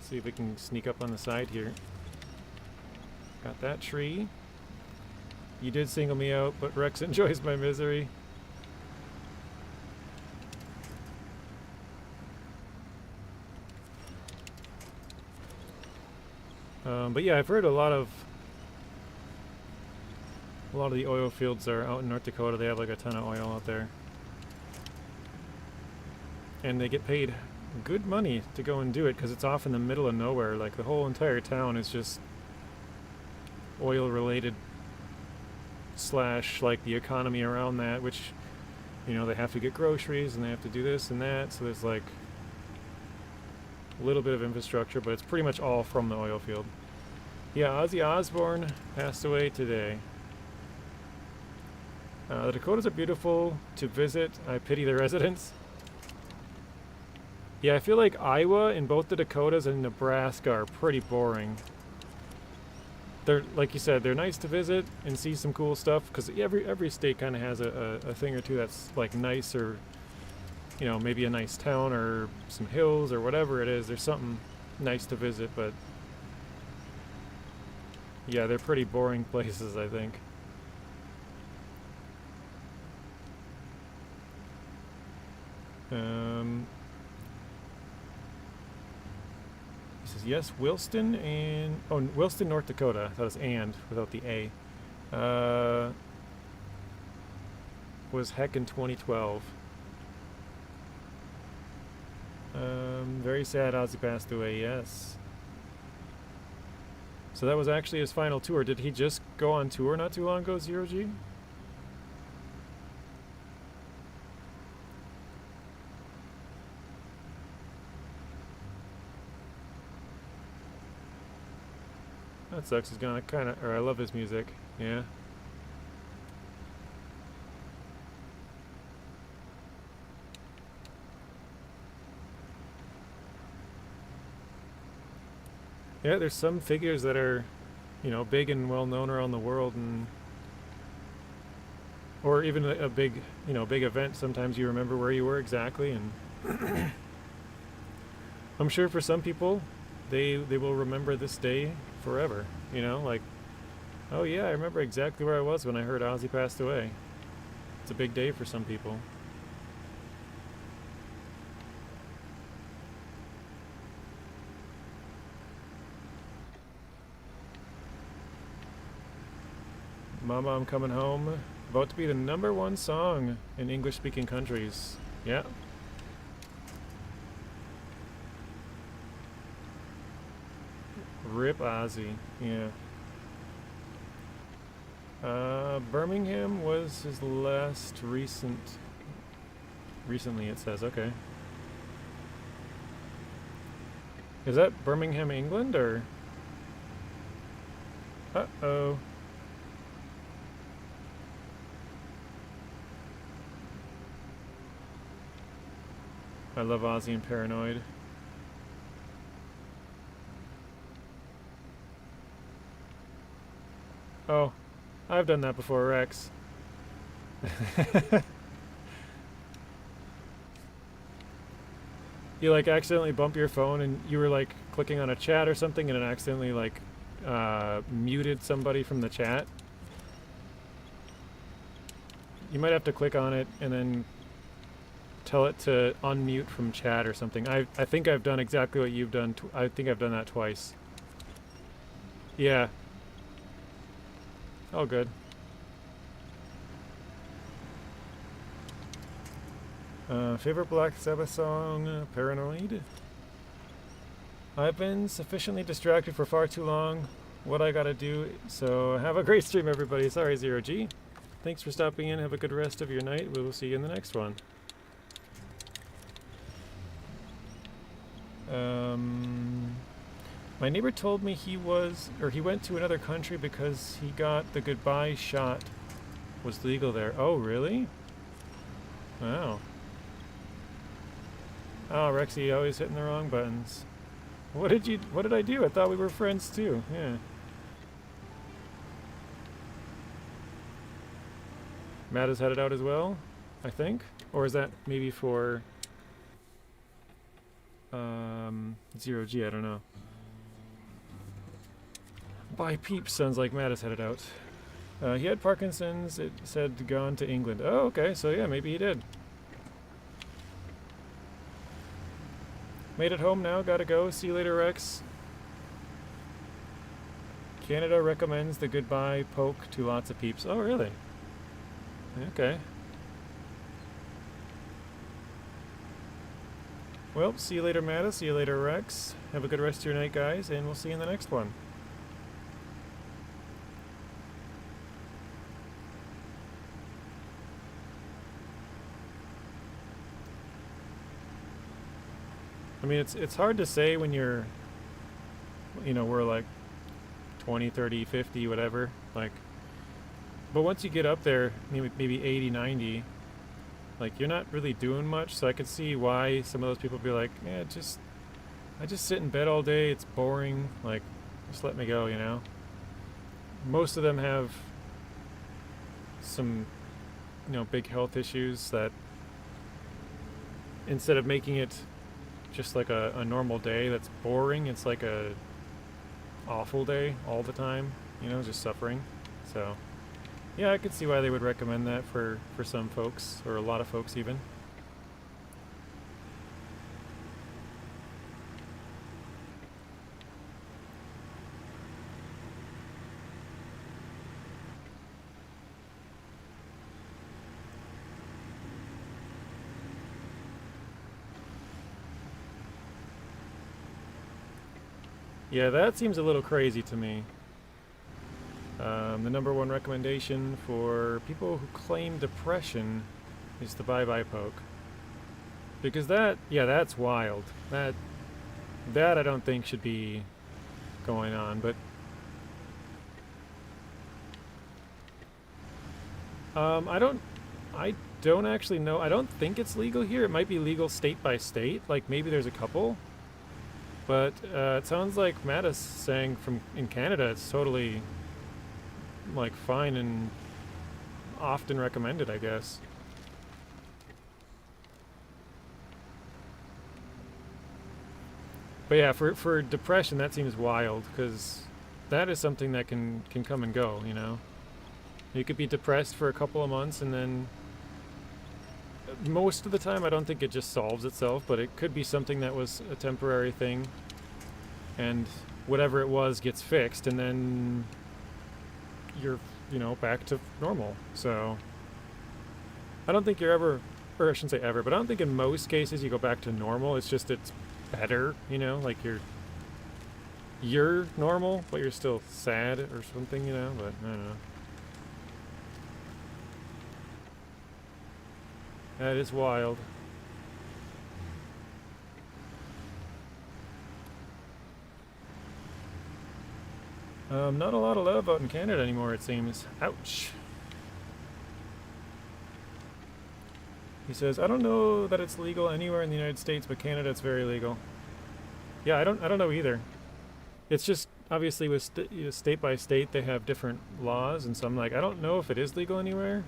See if we can sneak up on the side here. Got that tree. You did single me out, but Rex enjoys my misery. But yeah, I've heard a lot of the oil fields are out in North Dakota. They have like a ton of oil out there, and they get paid good money to go and do it because it's off in the middle of nowhere. Like the whole entire town is just oil related slash like the economy around that, which, you know, they have to get groceries and they have to do this and that, so there's like a little bit of infrastructure, but it's pretty much all from the oil field. Yeah, Ozzy Osbourne passed away today. The Dakotas are beautiful to visit. I pity the residents. Yeah, I feel like Iowa and both the Dakotas and Nebraska are pretty boring. They're, like you said, they're nice to visit and see some cool stuff, because every state kind of has a thing or two that's like nice, or, you know, maybe a nice town or some hills or whatever it is. There's something nice to visit, but yeah, they're pretty boring places, I think. He says, yes, Wilston and... Oh, Wilston, North Dakota. I thought it was and without the A. Was heck in 2012. Very sad Ozzy passed away, yes. So that was actually his final tour. Did he just go on tour not too long ago, Zero G? That sucks. He's gonna or I love his music. Yeah. Yeah, there's some figures that are, you know, big and well known around the world, and or even a big, you know, big event. Sometimes you remember where you were exactly, and I'm sure for some people, they will remember this day forever. You know, like, oh yeah, I remember exactly where I was when I heard Ozzy passed away. It's a big day for some people. Mama, I'm Coming Home, about to be the #1 song in English-speaking countries. Yeah. Rip Ozzy, yeah. Birmingham was his last recently it says, okay. Is that Birmingham, England, or? Uh-oh. I love Ozzy and Paranoid. Oh, I've done that before, Rex. You like accidentally bump your phone and you were like clicking on a chat or something and it accidentally like muted somebody from the chat. You might have to click on it and then tell it to unmute from chat or something. I think I've done exactly what you've done. I think I've done that twice. Yeah. Oh, good. Favorite Black Sabbath song? Paranoid. I've been sufficiently distracted for far too long. What I gotta do. So have a great stream, everybody. Sorry, Zero G. Thanks for stopping in. Have a good rest of your night. We will see you in the next one. My neighbor told me he went to another country because he got the goodbye shot was legal there. Oh, really? Wow. Oh, Rexy, always hitting the wrong buttons. What did I do? I thought we were friends too. Yeah. Matt is headed out as well, I think. Or is that maybe for Zero G? I don't know. By peeps sounds like Matt is headed out. He had Parkinson's. It said gone to England. Oh, okay. So yeah, maybe he did. Made it home now. Gotta go. See you later, Rex. Canada recommends the goodbye poke to lots of peeps. Oh, really? Okay. Well, see you later, Matta. See you later, Rex. Have a good rest of your night, guys, and we'll see you in the next one. I mean, it's hard to say when you're, we're like 20, 30, 50, whatever. Like, but once you get up there, maybe 80, 90, like you're not really doing much. So I could see why some of those people be like, I just sit in bed all day. It's boring. Like, just let me go, Most of them have some, big health issues that instead of making it just like a normal day that's boring, it's like a awful day all the time, just suffering. So yeah, I could see why they would recommend that for some folks, or a lot of folks even. Yeah, that seems a little crazy to me. The number one recommendation for people who claim depression is the bye-bye poke. Because that's wild. That I don't think should be going on, but I don't actually know. I don't think it's legal here. It might be legal state by state. Like maybe there's a couple. But it sounds like Matt is saying in Canada it's totally like fine and often recommended, I guess. But yeah, for depression that seems wild, because that is something that can come and go, You could be depressed for a couple of months, and then most of the time I don't think it just solves itself, but it could be something that was a temporary thing, and whatever it was gets fixed, and then you're back to normal. So I don't think you're ever, or I shouldn't say ever, but I don't think in most cases you go back to normal. It's just it's better, like you're normal but you're still sad or something, but I don't know. That is wild. Not a lot of love out in Canada anymore, it seems. Ouch. He says, I don't know that it's legal anywhere in the United States, but Canada it's very legal. Yeah, I don't know either. It's just obviously with state by state they have different laws, and so I'm like, I don't know if it is legal anywhere.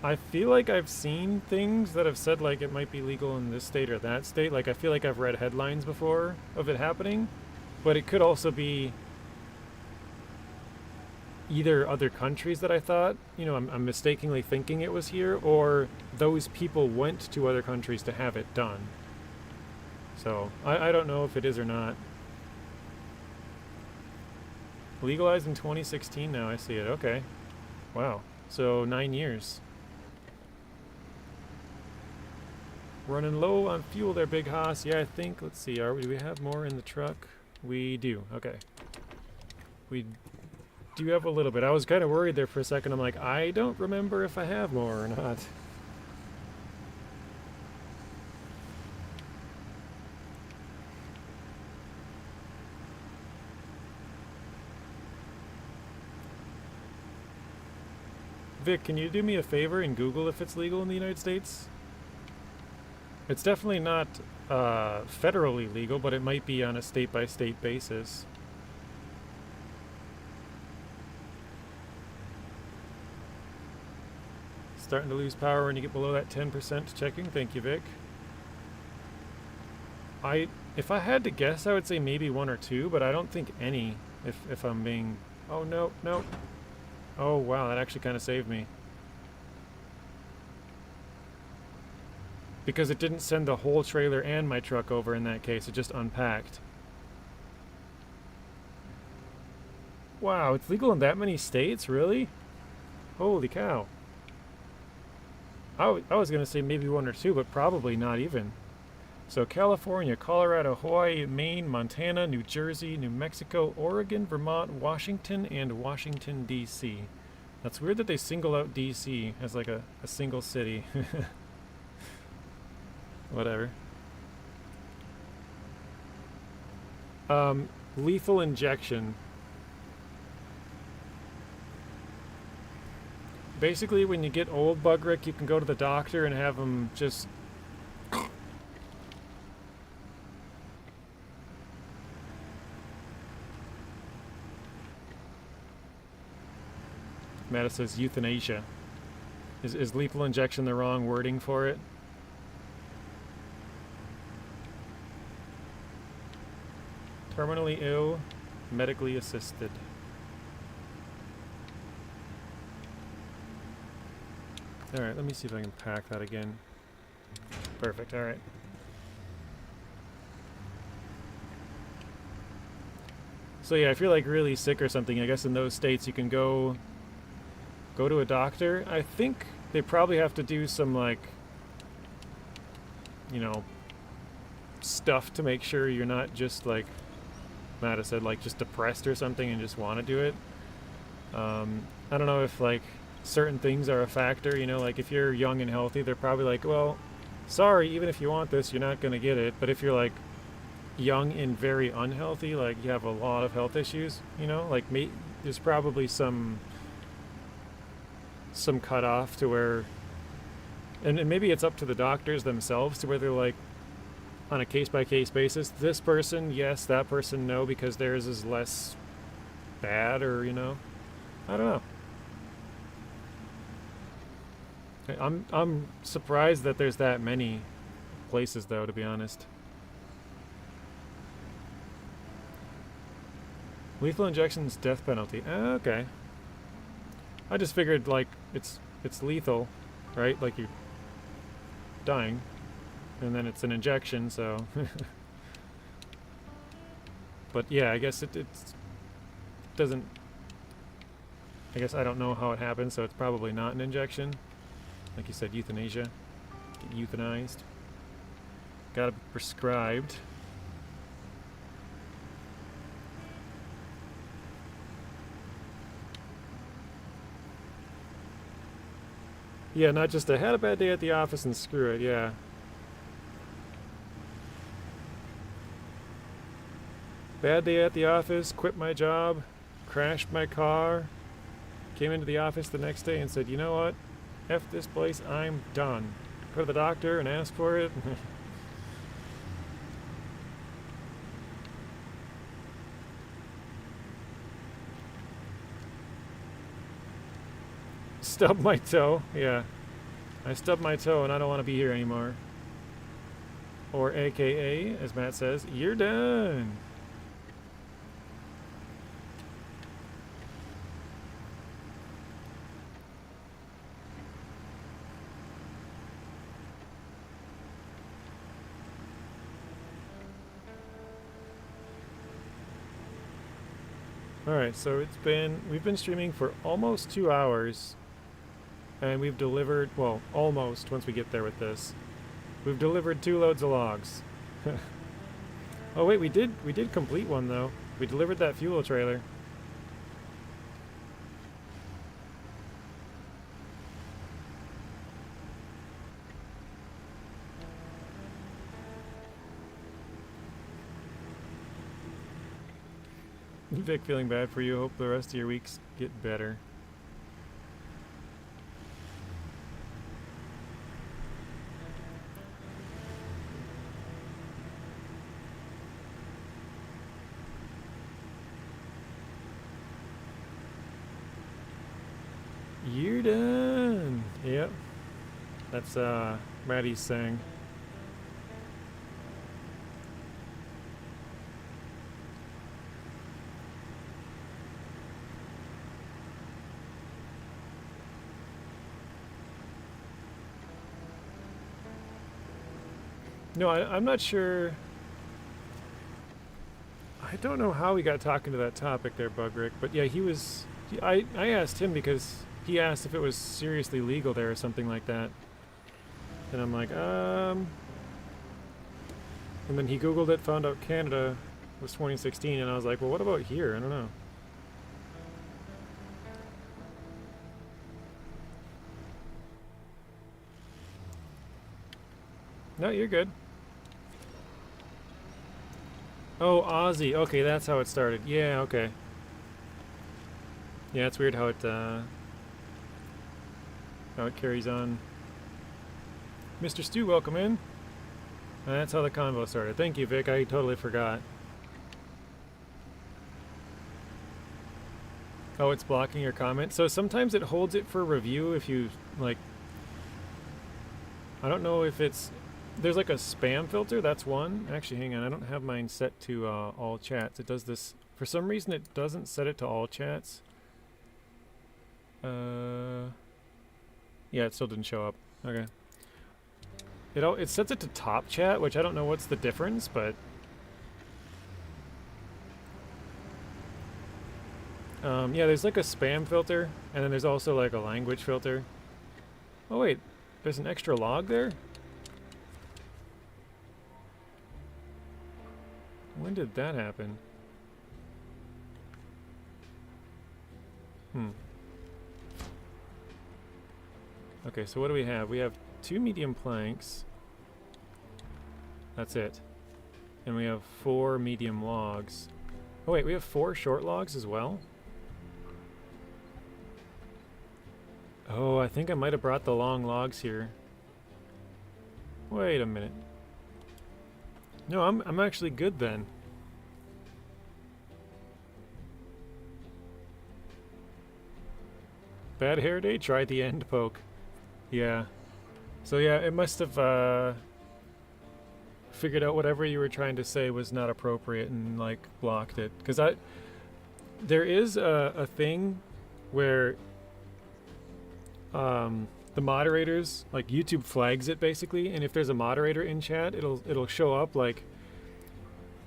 I feel like I've seen things that have said like it might be legal in this state or that state. Like I feel like I've read headlines before of it happening, but it could also be either other countries that I thought, I'm mistakenly thinking it was here, or those people went to other countries to have it done. So I don't know if it is or not. Legalized in 2016 now, I see it. Okay. Wow. So 9 years. Running low on fuel there, Big Hoss. Yeah, I think, let's see, do we have more in the truck? We do. Okay. We do have a little bit. I was kind of worried there for a second. I'm like, I don't remember if I have more or not. Vic, can you do me a favor and Google if it's legal in the United States? It's definitely not federally legal, but it might be on a state-by-state basis. Starting to lose power when you get below that 10% checking. Thank you, Vic. If I had to guess, I would say maybe one or two, but I don't think any, if I'm being... Oh, no. Oh, wow, that actually kind of saved me. Because it didn't send the whole trailer and my truck over in that case. It just unpacked. Wow, it's legal in that many states? Really? Holy cow. I was going to say maybe one or two, but probably not even. So California, Colorado, Hawaii, Maine, Montana, New Jersey, New Mexico, Oregon, Vermont, Washington, and Washington, D.C. That's weird that they single out D.C. as like a single city. Whatever. Lethal injection. Basically, when you get old, Bugrick, you can go to the doctor and have them just... Matta says euthanasia. Is lethal injection the wrong wording for it? Terminally ill, medically assisted. Alright, let me see if I can pack that again. Perfect, alright. So yeah, if you're like really sick or something, I guess in those states you can go to a doctor. I think they probably have to do some like, you know, stuff to make sure you're not just like Matta said, like just depressed or something and just want to do it. I don't know if like certain things are a factor, you know, like if you're young and healthy, they're probably like, well, sorry, even if you want this, you're not going to get it. But if you're like young and very unhealthy, like you have a lot of health issues, you know, like there's probably some cutoff to where, and maybe it's up to the doctors themselves to where they're like, on a case-by-case basis, this person, yes, that person, no, because theirs is less bad, or, you know, I don't know. I'm surprised that there's that many places, though, to be honest. Lethal injection's death penalty. Okay. I just figured, like, it's lethal, right? Like, you're dying. And then it's an injection, so... But yeah, I guess it doesn't... I guess I don't know how it happens, so it's probably not an injection. Like you said, euthanasia. Get euthanized. Gotta be prescribed. Yeah, not just I had a bad day at the office and screw it, yeah. Bad day at the office, quit my job, crashed my car, came into the office the next day and said, you know what? F this place, I'm done. Go to the doctor and ask for it. Stub my toe, yeah. I stubbed my toe and I don't want to be here anymore. Or AKA, as Matt says, you're done. Alright, so we've been streaming for almost 2 hours, and we've delivered, well, almost, once we get there with this, we've delivered 2 loads of logs. Oh wait, we did complete one though. We delivered that fuel trailer. Vic, feeling bad for you. Hope the rest of your weeks get better. You're done. Yep. That's Maddie's saying. No, I'm not sure. I don't know how we got talking to that topic there, Bugrick, but yeah, I asked him because he asked if it was seriously legal there or something like that. And I'm like, And then he Googled it, found out Canada was 2016, and I was like, well, what about here? I don't know. No, you're good. Oh, Aussie. Okay, that's how it started. Yeah, okay. Yeah, it's weird how it carries on. Mr. Stu, welcome in. And that's how the convo started. Thank you, Vic. I totally forgot. Oh, it's blocking your comment. So sometimes it holds it for review if you, like... I don't know if it's... There's like a spam filter, that's one. Actually, hang on, I don't have mine set to all chats. It does this... For some reason, it doesn't set it to all chats. Yeah, it still didn't show up. Okay. It sets it to top chat, which I don't know what's the difference, but... yeah, there's like a spam filter, and then there's also like a language filter. Oh wait, there's an extra log there? When did that happen? Okay, so what do we have? We have 2 medium planks. That's it. And we have 4 medium logs. Oh wait, we have 4 short logs as well? Oh, I think I might have brought the long logs here. Wait a minute. No, I'm actually good then. Bad hair day? Try the end poke. Yeah. So yeah, it must have figured out whatever you were trying to say was not appropriate and like blocked it. Because there is a thing where the moderators, like YouTube flags it basically, and if there's a moderator in chat, it'll show up like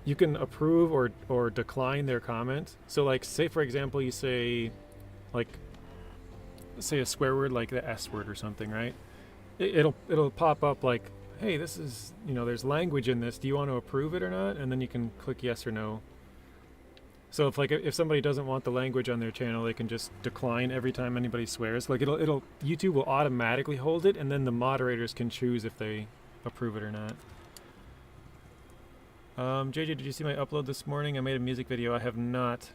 you can approve or decline their comment. So like say for example you say like say a swear word like the S word or something, right? It'll pop up like, hey, this is, you know, there's language in this. Do you want to approve it or not? And then you can click yes or no. So if somebody doesn't want the language on their channel, they can just decline every time anybody swears. Like YouTube will automatically hold it, and then the moderators can choose if they approve it or not. JJ, did you see my upload this morning? I made a music video. I have not.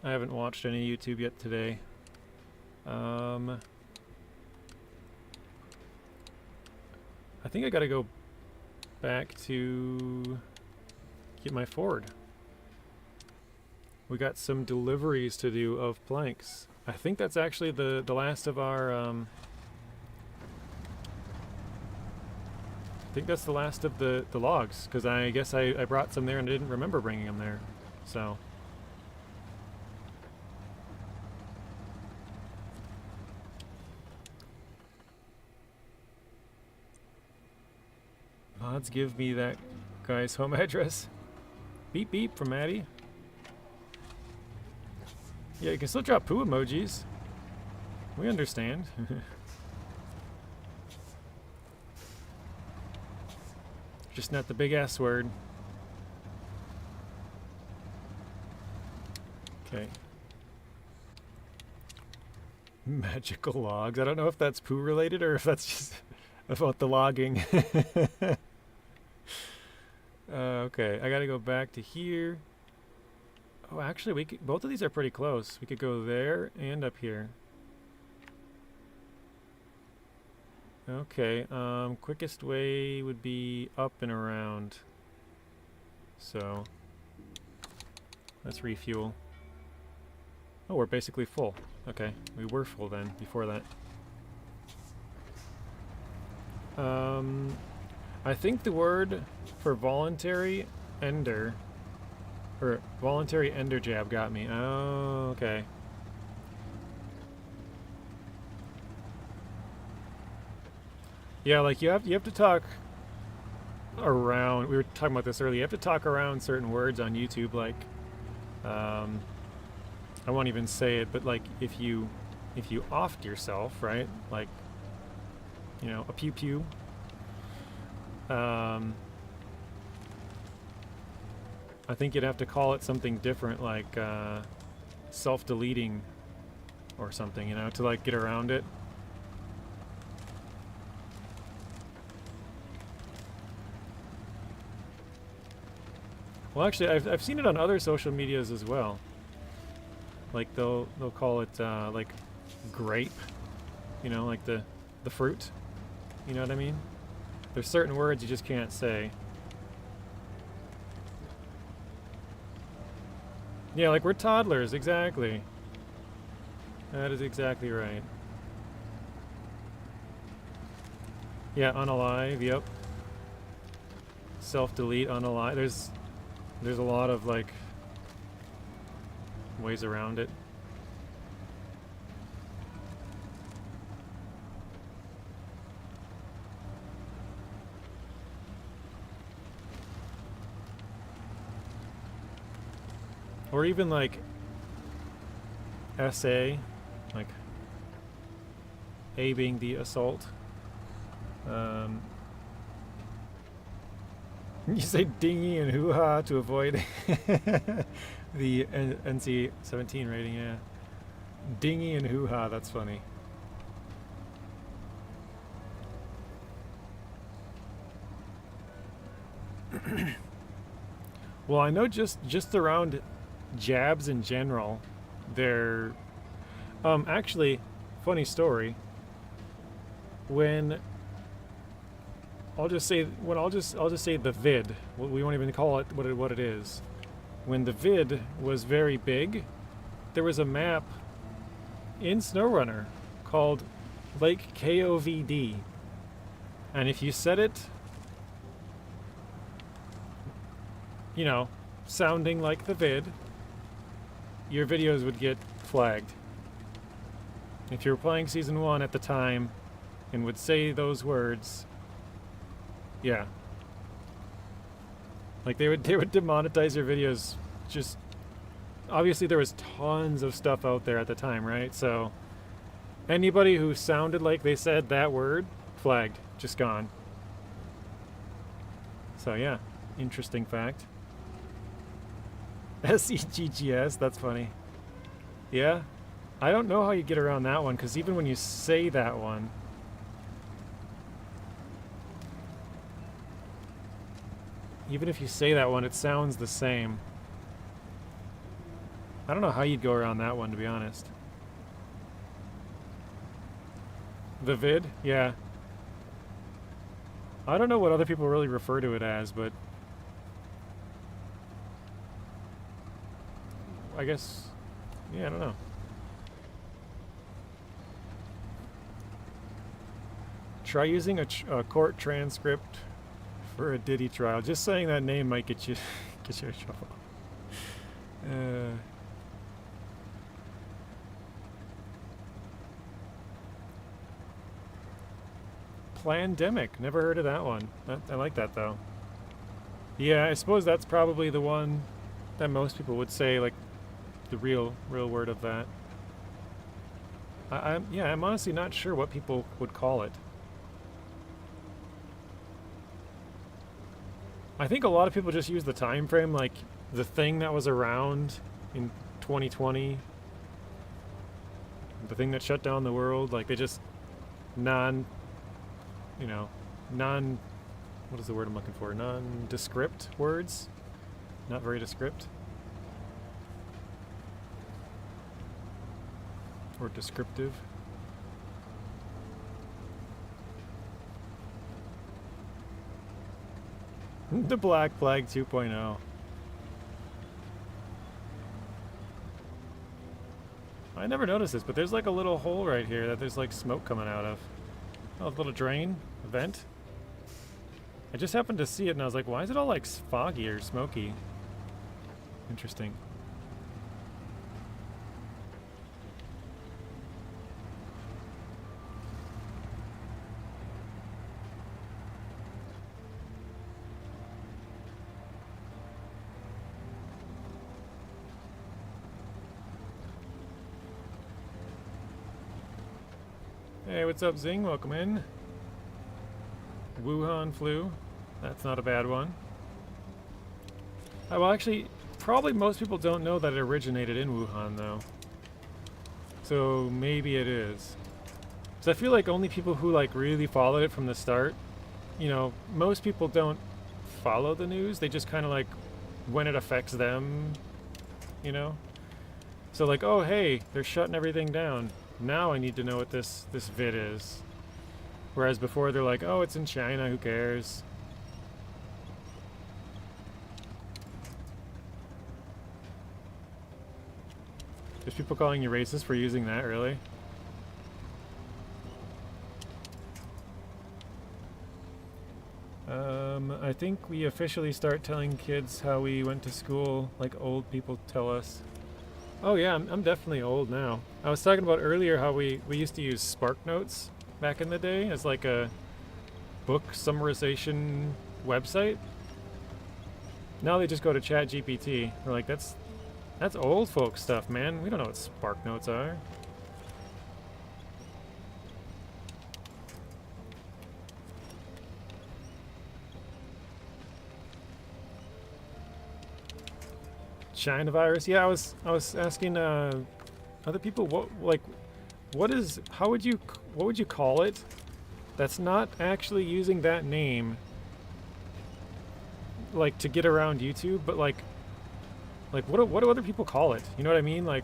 I haven't watched any YouTube yet today. I think I gotta go back to get my Ford. We got some deliveries to do of planks. I think that's actually the last of our I think that's the last of the logs, because I guess I brought some there and I didn't remember bringing them there. So mods, give me that guy's home address. Beep beep from Maddie. Yeah, you can still drop poo emojis. We understand. Just not the big S word. Okay. Magical logs. I don't know if that's poo related or if that's just about the logging. Okay, I gotta go back to here. Oh, actually, both of these are pretty close. We could go there and up here. Okay, quickest way would be up and around. So, let's refuel. Oh, we're basically full. Okay, we were full then, before that. I think the word for voluntary ender, or voluntary ender jab got me. Oh, okay. Yeah, like you have to talk around. We were talking about this earlier. You have to talk around certain words on YouTube, like I won't even say it, but like if you offed yourself, right? Like, you know, a pew pew. I think you'd have to call it something different, like self-deleting or something, you know, to like get around it. Well, actually, I've seen it on other social medias as well. Like they'll call it like grape, you know, like the fruit. You know what I mean? There's certain words you just can't say. Yeah, like we're toddlers, exactly. That is exactly right. Yeah, unalive, yep. Self-delete, unalive. There's a lot of like ways around it. Or even like SA, like A being the assault. You say dingy and hoo-ha to avoid the NC-17 rating, yeah. Dingy and hoo-ha, that's funny. Well, I know just around jabs in general, they're actually, funny story. When I'll just say the vid. We won't even call it what it is. When the vid was very big, there was a map in SnowRunner called Lake KOVD, and if you said it, you know, sounding like the vid, your videos would get flagged. If you were playing Season 1 at the time and would say those words, yeah. Like they would demonetize your videos. Just obviously there was tons of stuff out there at the time, right? So anybody who sounded like they said that word, flagged, just gone. So yeah, interesting fact. SEGGS, that's funny. Yeah, I don't know how you get around that one, because even when you say that one, even if you say that one, it sounds the same. I don't know how you'd go around that one, to be honest. The vid? Yeah. I don't know what other people really refer to it as, but I guess, yeah, I don't know. Try using a court transcript for a Diddy trial. Just saying that name might get you in trouble. Plandemic. Never heard of that one. I like that though. Yeah, I suppose that's probably the one that most people would say, like the real word of that. I'm honestly not sure what people would call it. I think a lot of people just use the time frame, like the thing that was around in 2020, the thing that shut down the world. Like they just what is the word I'm looking for? Nondescript words, not very descript, or descriptive. The Black Flag 2.0. I never noticed this, but there's like a little hole right here that there's like smoke coming out of. Oh, a little drain, a vent. I just happened to see it and I was like, why is it all like foggy or smoky? Interesting. Hey, what's up, Zing? Welcome in. Wuhan flu. That's not a bad one. Well, actually, probably most people don't know that it originated in Wuhan, though. So maybe it is. So I feel like only people who like really followed it from the start, you know, most people don't follow the news. They just kind of like when it affects them, you know. So like, oh hey, they're shutting everything down. Now I need to know what this vid is. Whereas before they're like, oh, it's in China, who cares? There's people calling you racist for using that, really? I think we officially start telling kids how we went to school like old people tell us. Oh yeah, I'm definitely old now. I was talking about earlier how we used to use Spark Notes back in the day as like a book summarization website. Now they just go to ChatGPT. They're like, that's old folk stuff, man. We don't know what Spark Notes are. China virus. Yeah, I was asking other people what would you call it that's not actually using that name like to get around YouTube, but like what do other people call it? You know what I mean? Like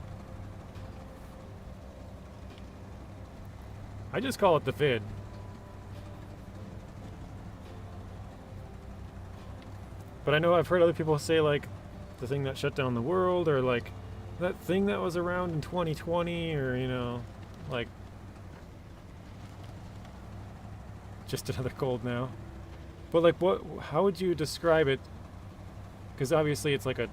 I just call it the vid. But I know I've heard other people say like the thing that shut down the world, or like that thing that was around in 2020, or you know, like just another cold now. But like how would you describe it? Because obviously it's like a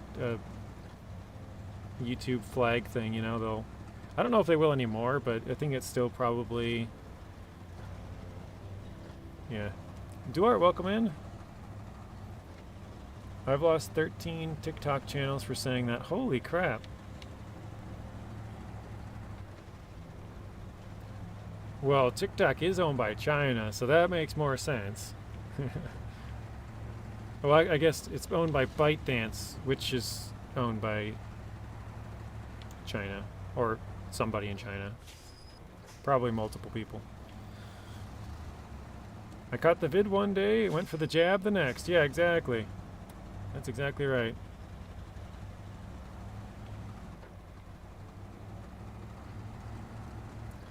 YouTube flag thing, you know, though. I don't know if they will anymore, but I think it's still probably, yeah. Duart, welcome in. I've lost 13 TikTok channels for saying that. Holy crap. Well, TikTok is owned by China, so that makes more sense. Well, I guess it's owned by ByteDance, which is owned by China, or somebody in China. Probably multiple people. I caught the vid one day, went for the jab the next. Yeah, exactly. That's exactly right.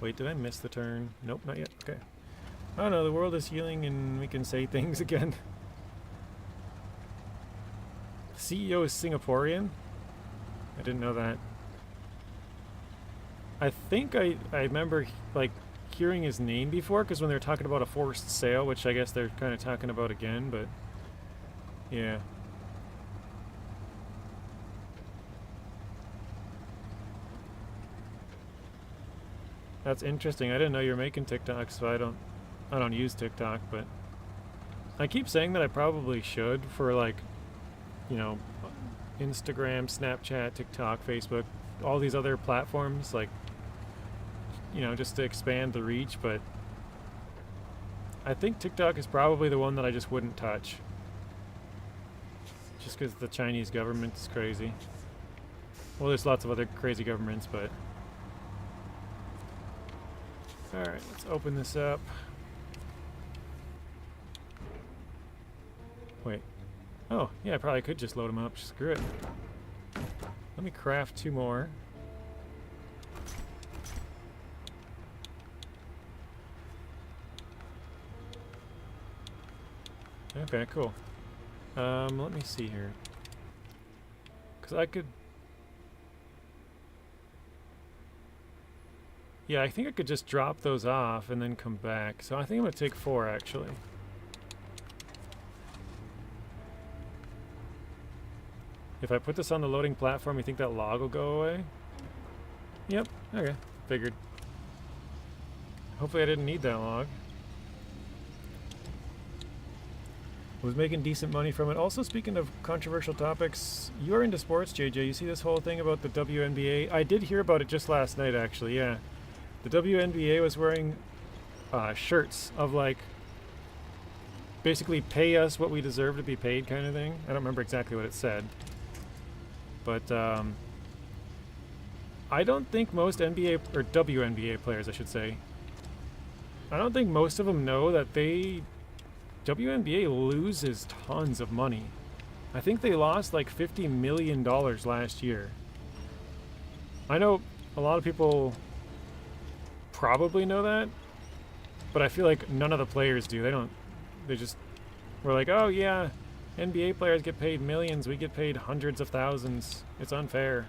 Wait, did I miss the turn? Nope, not yet. Okay. Oh no, the world is healing and we can say things again. CEO is Singaporean? I didn't know that. I think I remember like hearing his name before, because when they were talking about a forced sale, which I guess they're kind of talking about again, but yeah. That's interesting. I didn't know you were making TikToks, so I don't use TikTok, but I keep saying that I probably should for like, you know, Instagram, Snapchat, TikTok, Facebook, all these other platforms, like, you know, just to expand the reach, but I think TikTok is probably the one that I just wouldn't touch. Just because the Chinese government is crazy. Well, there's lots of other crazy governments, but alright, let's open this up. Wait. Oh, yeah, I probably could just load them up. Screw it. Let me craft 2 more. Okay, cool. Let me see here. Because I could... Yeah, I think I could just drop those off and then come back. So I think I'm going to take 4, actually. If I put this on the loading platform, you think that log will go away? Yep, okay, figured. Hopefully I didn't need that log. Was making decent money from it. Also, speaking of controversial topics, you're into sports, JJ. You see this whole thing about the WNBA? I did hear about it just last night, actually, yeah. The WNBA was wearing shirts of like basically pay us what we deserve to be paid kind of thing. I don't remember exactly what it said, but I don't think most NBA or WNBA players, I should say, I don't think most of them know that WNBA loses tons of money. I think they lost like $50 million last year. I know a lot of people probably know that, but I feel like none of the players do. We're like, oh yeah, NBA players get paid millions, we get paid hundreds of thousands. It's unfair.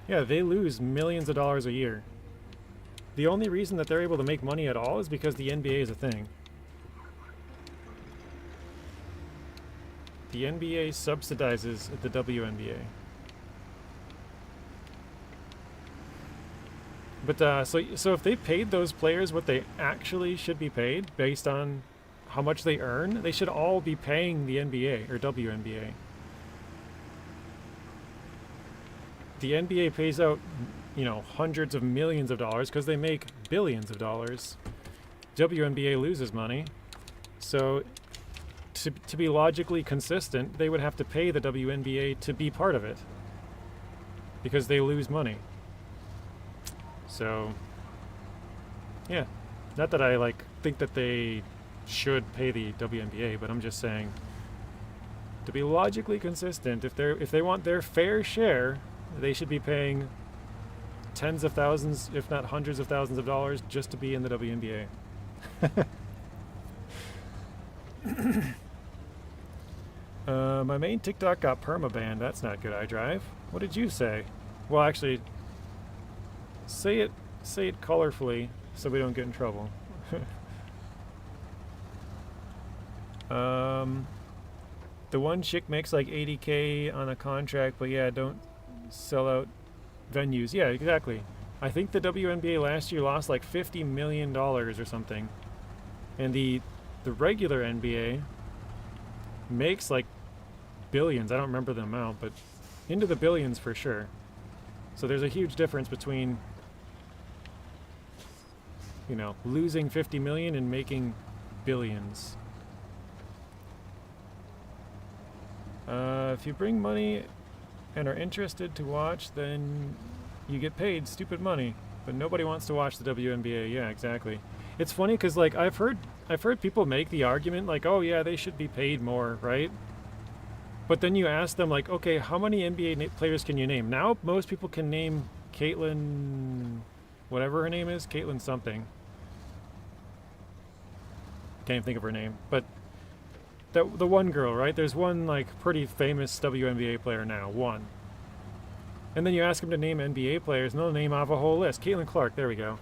Yeah, they lose millions of dollars a year. The only reason that they're able to make money at all is because the NBA is a thing. The NBA subsidizes the WNBA. But so if they paid those players what they actually should be paid based on how much they earn, they should all be paying the NBA or WNBA. The NBA pays out, hundreds of millions of dollars because they make billions of dollars. WNBA loses money. So to be logically consistent, they would have to pay the WNBA to be part of it because they lose money. So, yeah, not that I think that they should pay the WNBA, but I'm just saying, to be logically consistent, if they want their fair share, they should be paying tens of thousands, if not hundreds of thousands of dollars just to be in the WNBA. My main TikTok got permabanned. That's not good, iDrive. What did you say? Well, actually, say it colorfully so we don't get in trouble. The one chick makes like $80K on a contract, but yeah, don't sell out venues. Yeah, exactly. I think the WNBA last year lost like $50 million or something. And the regular NBA makes like billions. I don't remember the amount, but into the billions for sure. So there's a huge difference between losing 50 million and making billions. If you bring money and are interested to watch, then you get paid stupid money, but nobody wants to watch the WNBA. Yeah, exactly. It's funny because I've heard people make the argument like, oh yeah, they should be paid more, right? But then you ask them like, okay, how many NBA players can you name? Now most people can name Caitlin, whatever her name is, Caitlin something. Can't even think of her name, but the one girl, right? There's one pretty famous WNBA player now, one. And then you ask them to name NBA players, and they'll name off a whole list. Caitlin Clark, there we go.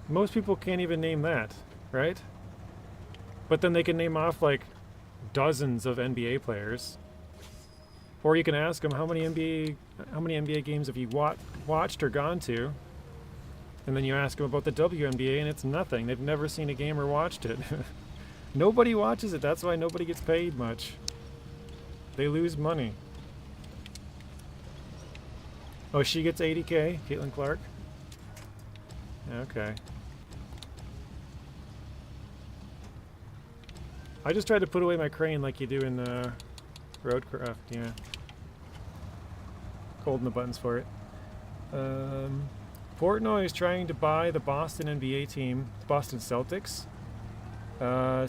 Most people can't even name that, right? But then they can name off dozens of NBA players. Or you can ask them how many NBA games have you watched or gone to, and then you ask them about the WNBA, and it's nothing. They've never seen a game or watched it. Nobody watches it. That's why nobody gets paid much. They lose money. Oh, she gets $80K, Caitlin Clark. Okay. I just tried to put away my crane like you do in Roadcraft, yeah. Holding the buttons for it. Portnoy is trying to buy the Boston NBA team, Boston Celtics.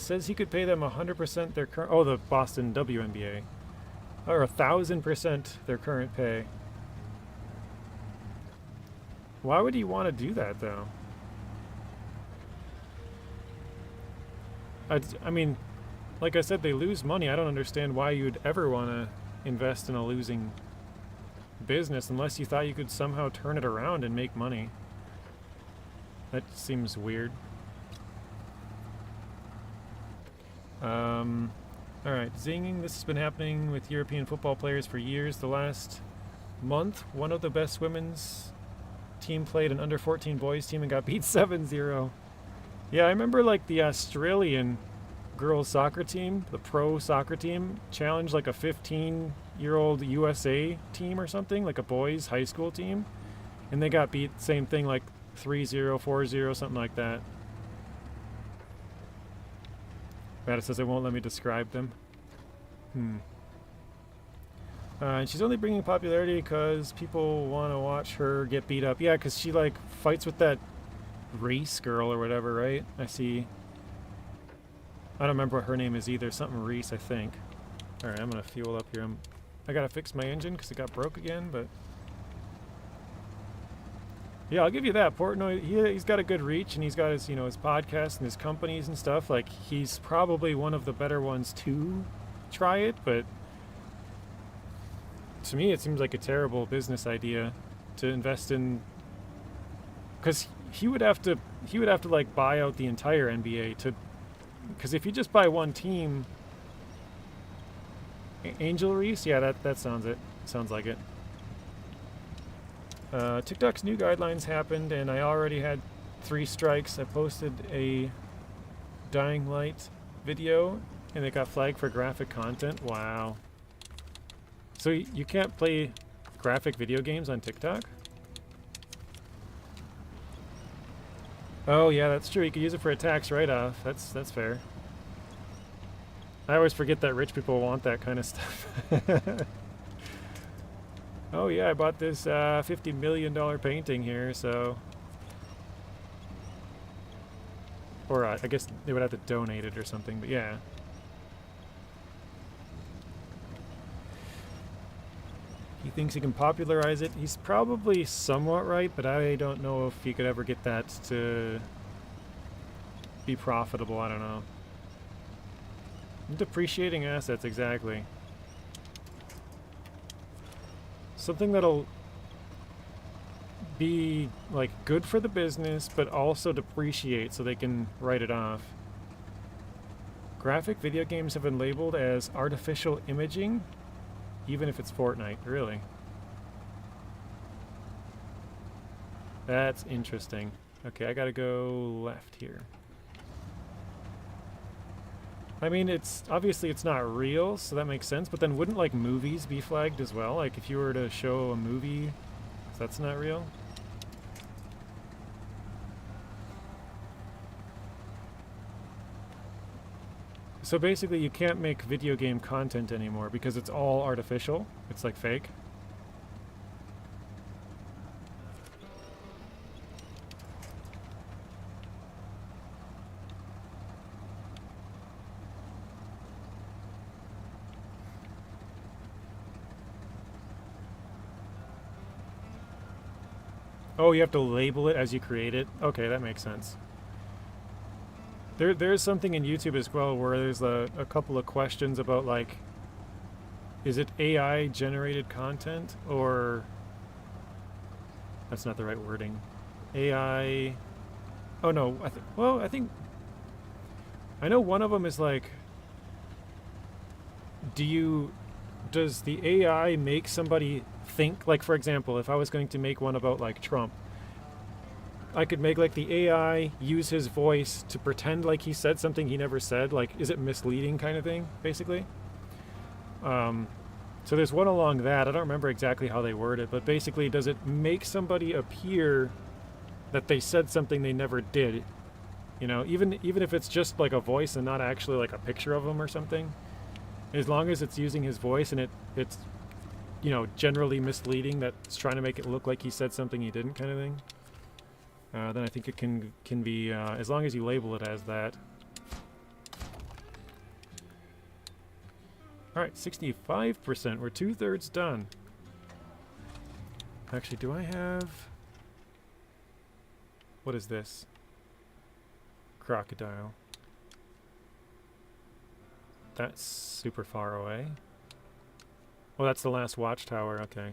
Says he could pay them 100% their current... Oh, the Boston WNBA. Or 1,000% their current pay. Why would he want to do that, though? I mean, like I said, they lose money. I don't understand why you'd ever want to invest in a losing business unless you thought you could somehow turn it around and make money. That seems weird. Alright, zinging. This has been happening with European football players for years. The last month, one of the best women's team played an under 14 boys team and got beat 7-0. Yeah, I remember the Australian girls soccer team, the pro soccer team, challenged a 15-year-old USA team or something, a boys high school team. And they got beat, same thing, like 3-0, 4-0, something like that. But it says it won't let me describe them. And she's only bringing popularity because people want to watch her get beat up. Yeah, because she, like, fights with that Reese girl or whatever, right? I see. I don't remember what her name is either. Something Reese, I think. Alright, I'm going to fuel up here. I got to fix my engine because it got broke again, but... Yeah, I'll give you that. Portnoy, he's got a good reach, and he's got his, his podcast and his companies and stuff. Like, he's probably one of the better ones to try it, but... To me, it seems like a terrible business idea to invest in, because he would have to like buy out the entire NBA to, because if you just buy one team, Angel Reese, yeah, that sounds like it. TikTok's new guidelines happened, and I already had 3 strikes. I posted a Dying Light video, and it got flagged for graphic content. Wow. So you can't play graphic video games on TikTok? Oh yeah, that's true. You could use it for a tax write-off. That's fair. I always forget that rich people want that kind of stuff. Oh yeah, I bought this $50 million painting here, so... Or I guess they would have to donate it or something, but yeah. He thinks he can popularize it. He's probably somewhat right, but I don't know if he could ever get that to be profitable. I don't know. Depreciating assets, exactly. Something that'll be like good for the business, but also depreciate so they can write it off. Graphic video games have been labeled as artificial imaging. Even if it's Fortnite, really. That's interesting. Okay, I gotta go left here. I mean, obviously it's not real, so that makes sense, but then wouldn't, like, movies be flagged as well? Like, if you were to show a movie, that's not real? So basically you can't make video game content anymore because it's all artificial. It's like fake. Oh, you have to label it as you create it? Okay, that makes sense. There's something in YouTube as well where there's a couple of questions about, like, is it AI generated content or that's not the right wording. AI. Oh no, I think I know one of them is like, does the AI make somebody think, like, for example, if I was going to make one about, like, Trump, I could make, like, the AI use his voice to pretend like he said something he never said. Like, is it misleading kind of thing, basically? So there's one along that. I don't remember exactly how they word it, but basically, does it make somebody appear that they said something they never did? You know, even if it's just, like, a voice and not actually, like, a picture of him or something. As long as it's using his voice and it's, you know, generally misleading, that's trying to make it look like he said something he didn't kind of thing. Then I think it can be, as long as you label it as that. Alright, 65%. We're 2/3 done. Actually, do I have... What is this? Crocodile. That's super far away. Oh, that's the last watchtower. Okay.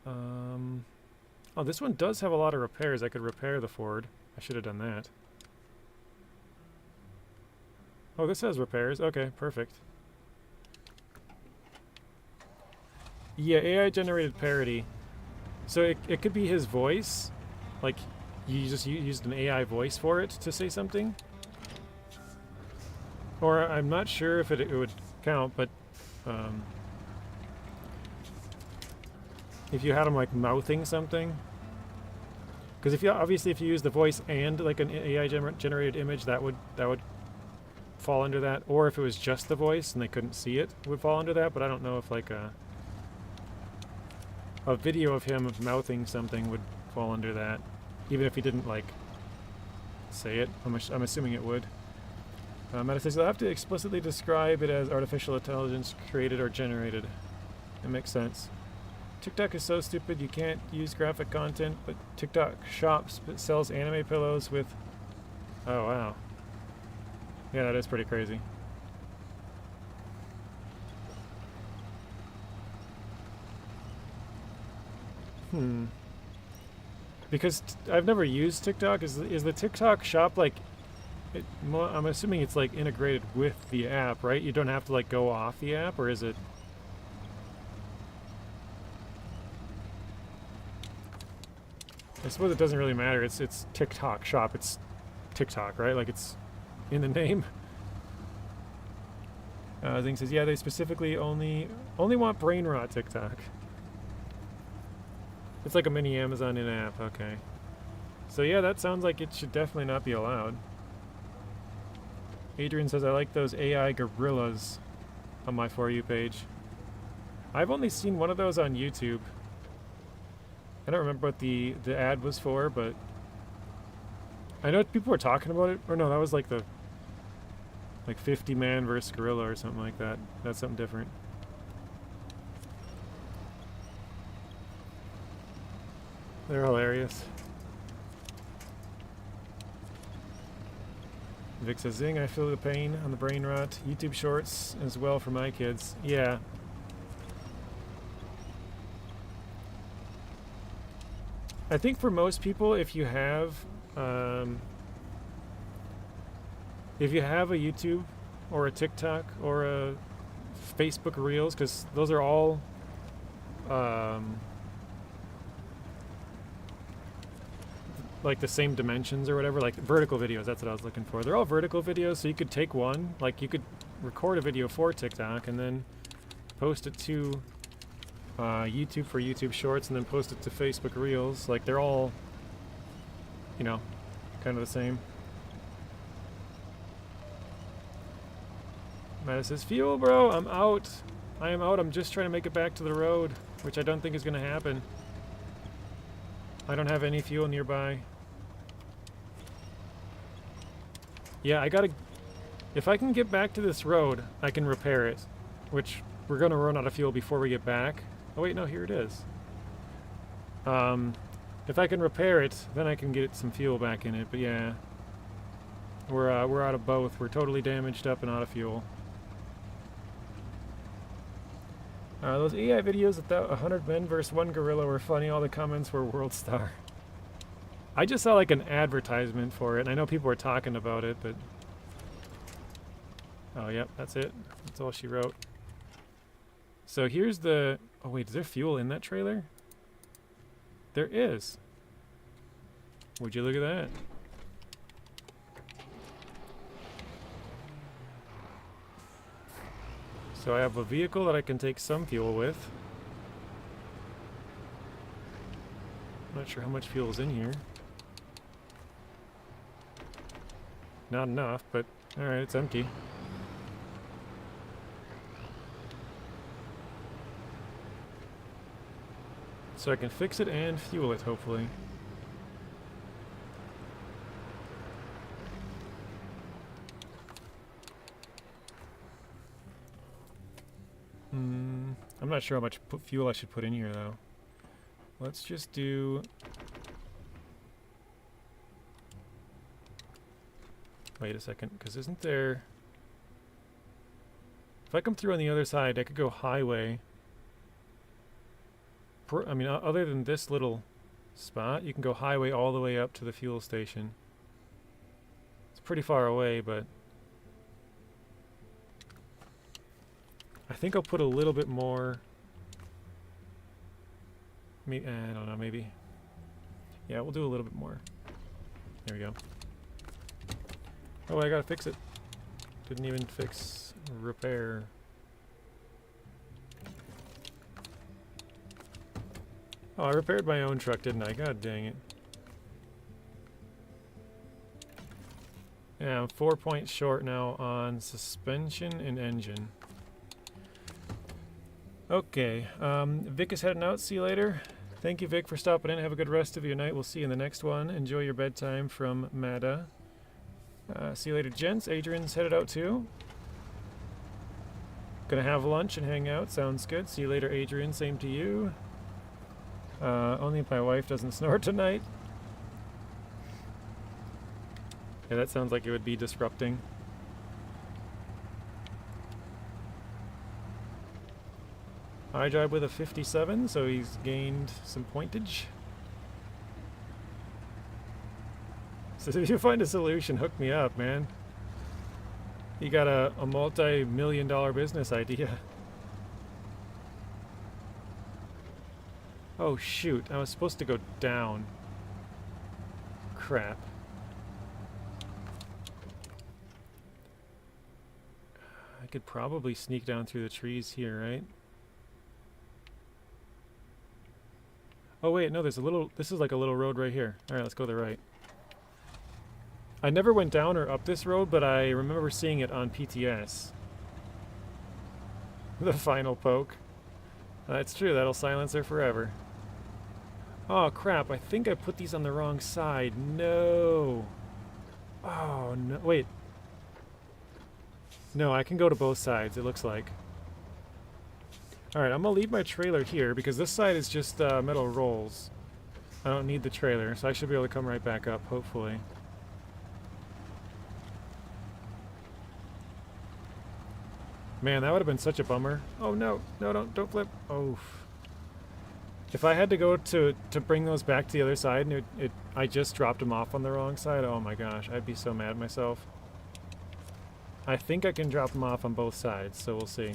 Oh, this one does have a lot of repairs. I could repair the Ford. I should have done that. Oh, this has repairs. Okay, perfect. Yeah, AI generated parody. So it could be his voice. Like, you just used an AI voice for it to say something. Or I'm not sure if it would count, but if you had them like mouthing something. Because if you obviously if you use the voice and like an AI generated image, that would fall under that. Or if it was just the voice and they couldn't see it, would fall under that. But I don't know if like a video of him mouthing something would fall under that, even if he didn't like say it. I'm assuming it would. Meta says, I'll have to explicitly describe it as artificial intelligence created or generated. It makes sense. TikTok is so stupid you can't use graphic content, but TikTok shops but sells anime pillows with... Oh, wow. Yeah, that is pretty crazy. Because I've never used TikTok. Is the TikTok shop like... I'm assuming it's like integrated with the app, right? You don't have to like go off the app, or is it? I suppose it doesn't really matter. It's TikTok shop. It's TikTok, right? Like it's in the name. Zing says, yeah, they specifically only want brain rot TikTok. It's like a mini Amazon in-app. Okay. So yeah, that sounds like it should definitely not be allowed. Adrian says, I like those AI gorillas on my For You page. I've only seen one of those on YouTube. I don't remember what the ad was for, but I know people were talking about it. Or no, that was like the 50 man versus gorilla or something like that. That's something different. They're hilarious. Vic says, zing, I feel the pain on the brain rot. YouTube shorts as well for my kids. Yeah. I think for most people, if you have a YouTube or a TikTok or a Facebook Reels, because those are all like the same dimensions or whatever, like vertical videos, that's what I was looking for. They're all vertical videos, so you could take one, like you could record a video for TikTok and then post it to YouTube for YouTube Shorts and then post it to Facebook Reels. Like they're all, you know, kind of the same. Matt says, fuel bro, I'm out. I am out, I'm just trying to make it back to the road, which I don't think is going to happen. I don't have any fuel nearby. Yeah, I gotta... If I can get back to this road, I can repair it. Which, we're gonna run out of fuel before we get back. Oh wait, no, here it is. If I can repair it, then I can get some fuel back in it, but yeah. We're out of both. We're totally damaged up and out of fuel. Those AI videos without 100 men versus one gorilla were funny. All the comments were world star. I just saw like an advertisement for it, and I know people were talking about it, but... Oh, yep, that's it. That's all she wrote. So here's the... Oh wait, is there fuel in that trailer? There is. Would you look at that? So I have a vehicle that I can take some fuel with. I'm not sure how much fuel is in here. Not enough, but alright, it's empty. So I can fix it and fuel it, hopefully. I'm not sure how much fuel I should put in here, though. Let's just do... Wait a second, because isn't there... If I come through on the other side, I could go highway. I mean, other than this little spot, you can go highway all the way up to the fuel station. It's pretty far away, but... I think I'll put a little bit more... I don't know, maybe. Yeah, we'll do a little bit more. There we go. Oh, I gotta fix it. Didn't even fix repair. Oh, I repaired my own truck, didn't I? God dang it. Yeah, I'm 4 points short now on suspension and engine. Okay, Vic is heading out. See you later. Thank you, Vic, for stopping in. Have a good rest of your night. We'll see you in the next one. Enjoy your bedtime from Mada. See you later, gents. Adrian's headed out too. Gonna have lunch and hang out. Sounds good. See you later, Adrian. Same to you. Only if my wife doesn't snore tonight. Yeah, that sounds like it would be disrupting. I drive with a 57, so he's gained some pointage. So if you find a solution, hook me up, man. You got a multi-million-dollar business idea. Oh shoot, I was supposed to go down. Crap. I could probably sneak down through the trees here, right? Oh wait, no, there's a little, this is like a little road right here. Alright, let's go to the right. I never went down or up this road, but I remember seeing it on PTS. The final poke. That's true, that'll silence her forever. Oh crap, I think I put these on the wrong side. No. Oh no, wait. No, I can go to both sides, it looks like. Alright, I'm gonna leave my trailer here because this side is just metal rolls. I don't need the trailer, so I should be able to come right back up, hopefully. Man, that would have been such a bummer. Oh no, no, don't flip. Oh. If I had to go to bring those back to the other side and I just dropped them off on the wrong side, oh my gosh, I'd be so mad at myself. I think I can drop them off on both sides, so we'll see.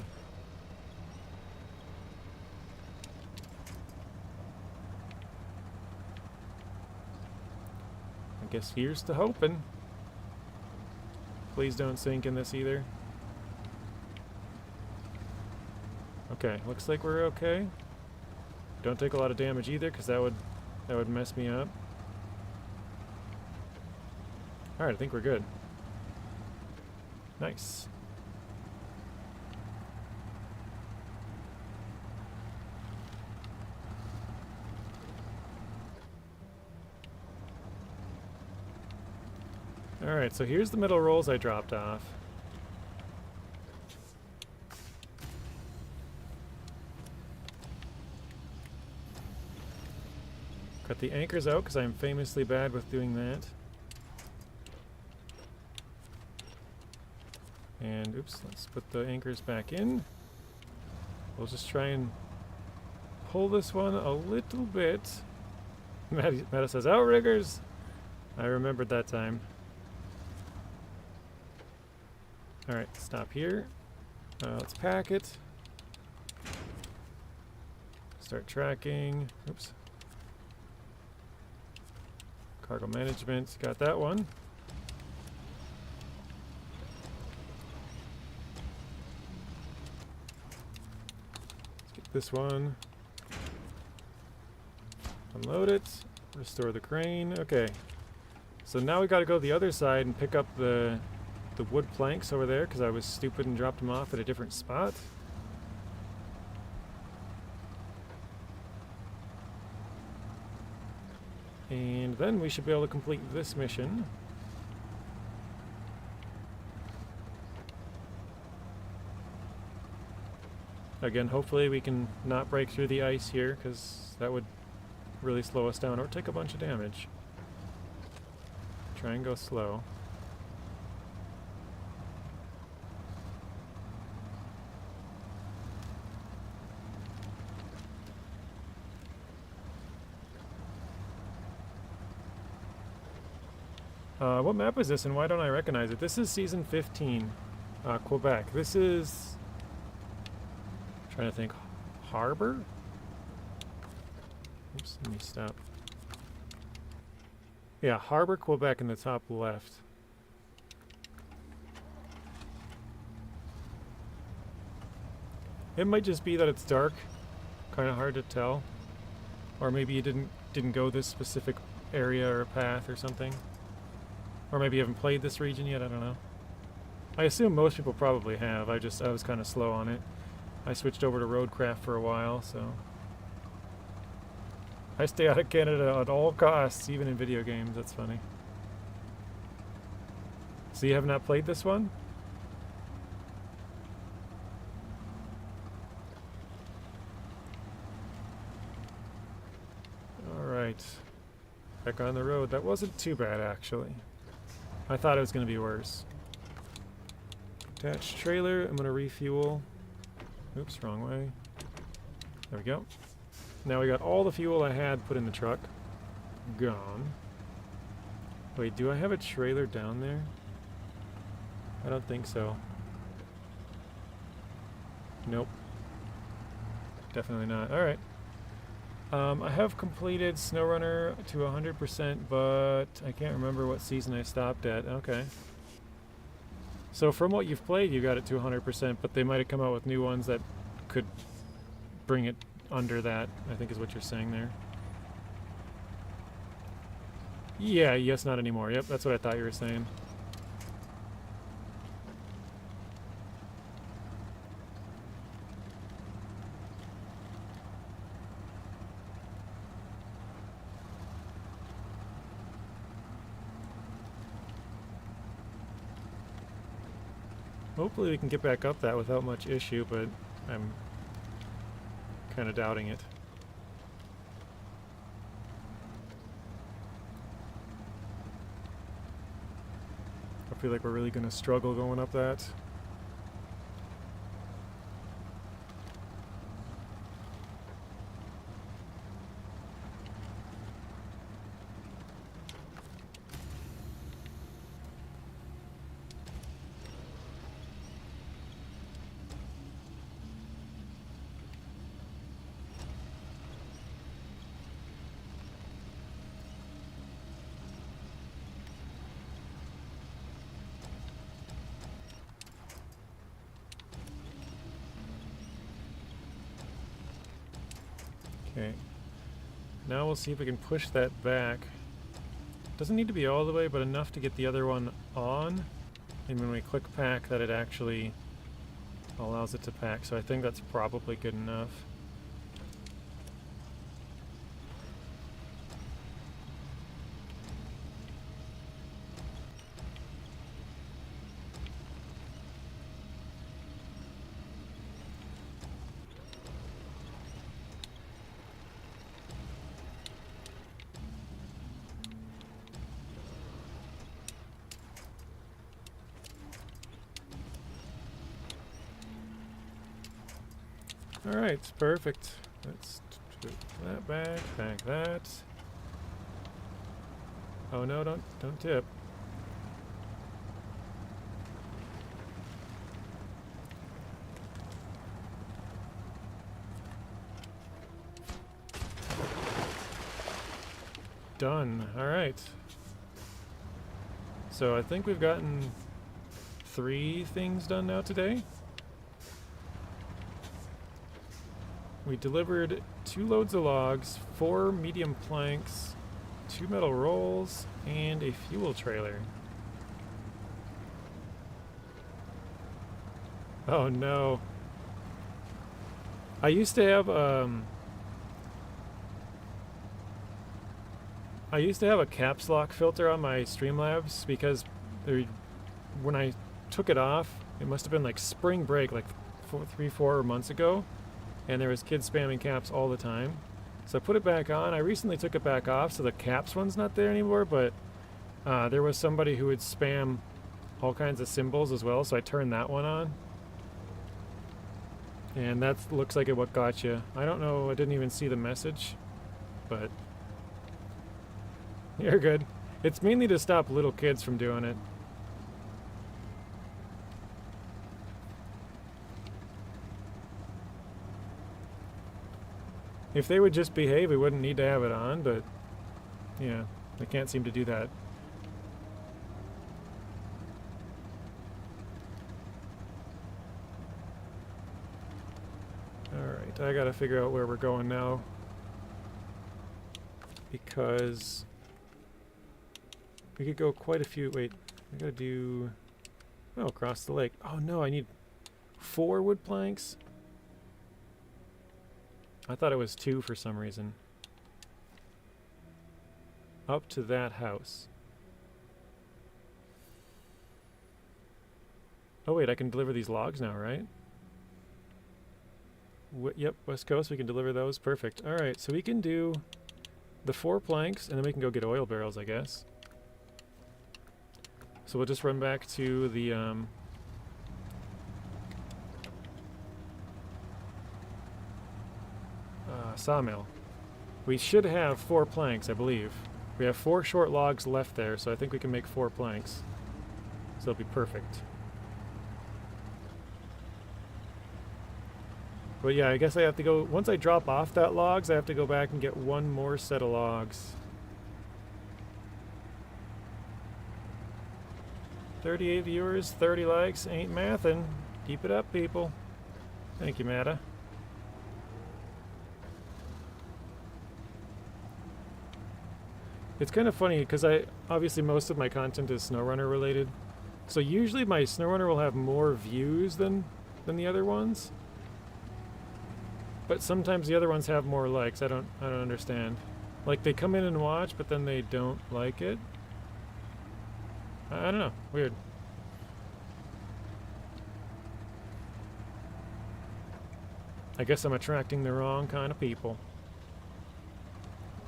I guess here's to hoping. Please don't sink in this either. Okay, looks like we're okay. Don't take a lot of damage either, because that would mess me up. Alright, I think we're good. Nice. Alright, so here's the middle rolls I dropped off. Cut the anchors out because I'm famously bad with doing that. And oops, let's put the anchors back in. We'll just try and pull this one a little bit. Meta says, outriggers! I remembered that time. Alright, stop here. Let's pack it. Start tracking. Oops. Cargo management, got that one. Let's get this one. Unload it. Restore the crane. Okay. So now we gotta go to the other side and pick up the wood planks over there because I was stupid and dropped them off at a different spot. And then we should be able to complete this mission. Again, hopefully we can not break through the ice here because that would really slow us down or take a bunch of damage. Try and go slow. What map is this and why don't I recognize it? This is season 15, Quebec. This is, trying to think, Harbor? Oops, let me stop. Yeah, Harbor, Quebec in the top left. It might just be that it's dark, kind of hard to tell. Or maybe you didn't go this specific area or path or something. Or maybe you haven't played this region yet, I don't know. I assume most people probably have. I was kind of slow on it. I switched over to roadcraft for a while, so I stay out of Canada at all costs, even in video games. That's funny. So you have not played this one? Alright. Back on the road. That wasn't too bad, actually. I thought it was going to be worse. Attached trailer. I'm going to refuel. Oops, wrong way. There we go. Now we got all the fuel I had put in the truck. Gone. Wait, do I have a trailer down there? I don't think so. Nope. Definitely not. Alright. I have completed SnowRunner to 100%, but I can't remember what season I stopped at. Okay. So from what you've played, you got it to 100%, but they might have come out with new ones that could bring it under that, I think is what you're saying there. Yeah, yes, not anymore. Yep, that's what I thought you were saying. Hopefully we can get back up that without much issue, but I'm kind of doubting it. I feel like we're really going to struggle going up that. Okay, now we'll see if we can push that back. Doesn't need to be all the way, but enough to get the other one on. And when we click pack, that it actually allows it to pack. So I think that's probably good enough. Alright, perfect. Let's put that back, pack that. Oh no, don't tip. Done. Alright. So I think we've gotten 3 things done now today. We delivered 2 loads of logs, 4 medium planks, 2 metal rolls, and a fuel trailer. Oh no. I used to have a caps lock filter on my Streamlabs because when I took it off, it must have been like spring break, like 3-4 months ago. And there was kids spamming caps all the time. So I put it back on. I recently took it back off, so the caps one's not there anymore, but there was somebody who would spam all kinds of symbols as well, so I turned that one on. And that looks like what got you. I don't know, I didn't even see the message, but you're good. It's mainly to stop little kids from doing it. If they would just behave, we wouldn't need to have it on, but yeah, they can't seem to do that. Alright, I gotta figure out where we're going now. because we could go quite a few. Wait, I gotta do. Oh, across the lake. Oh no, I need 4 wood planks. I thought it was 2 for some reason. Up to that house. Oh wait, I can deliver these logs now, right? Yep, West Coast, we can deliver those. Perfect. Alright, so we can do the 4 planks, and then we can go get oil barrels, I guess. So we'll just run back to the sawmill. We should have 4 planks, I believe. We have 4 short logs left there, so I think we can make 4 planks. So it'll be perfect. But yeah, I guess I have to go, once I drop off that logs, I have to go back and get 1 more set of logs. 38 viewers, 30 likes, ain't mathin'. Keep it up, people. Thank you, Matta. It's kind of funny because obviously most of my content is SnowRunner related. So usually my SnowRunner will have more views than the other ones. But sometimes the other ones have more likes. I don't understand. Like they come in and watch, but then they don't like it. I don't know. Weird. I guess I'm attracting the wrong kind of people.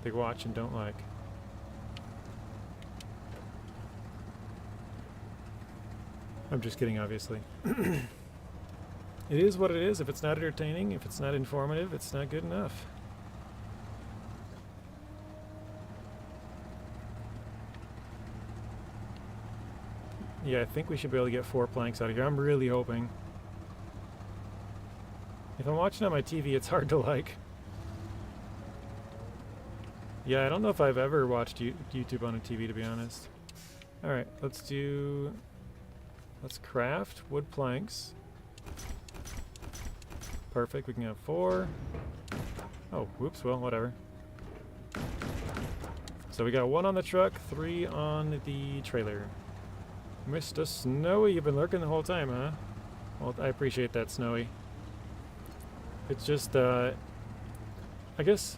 They watch and don't like. I'm just kidding, obviously. It is what it is. If it's not entertaining, if it's not informative, it's not good enough. Yeah, I think we should be able to get 4 planks out of here. I'm really hoping. If I'm watching on my TV, it's hard to like. Yeah, I don't know if I've ever watched YouTube on a TV, to be honest. Alright, let's craft wood planks. Perfect, we can have 4. Oh, whoops, well, whatever. So we got 1 on the truck, 3 on the trailer. Mr. Snowy, you've been lurking the whole time, huh? Well, I appreciate that, Snowy. It's just, I guess,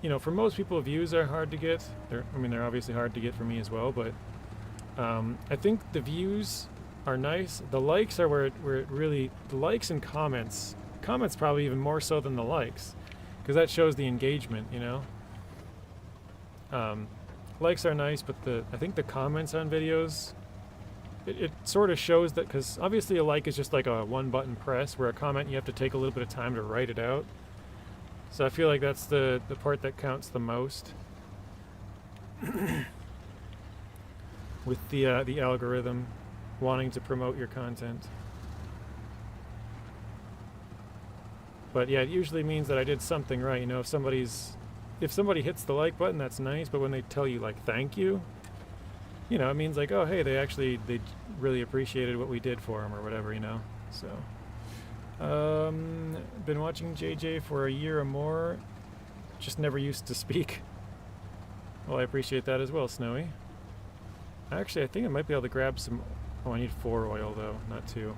you know, for most people, views are hard to get. They're obviously hard to get for me as well, but I think the views are nice. The likes are where it really, the likes and comments probably even more so than the likes, because that shows the engagement, you know. Likes are nice, but I think the comments on videos, it sort of shows that, because obviously a like is just like a 1-button press, where a comment you have to take a little bit of time to write it out. So I feel like that's the part that counts the most with the algorithm wanting to promote your content. But yeah, it usually means that I did something right. You know, if somebody hits the like button, that's nice, but when they tell you like thank you, you know, it means like, oh hey, they really appreciated what we did for them or whatever, you know. So been watching JJ for a year or more, just never used to speak. Well, I appreciate that as well, Snowy. Actually, I think I might be able to grab some. Oh, I need 4 oil though, not 2.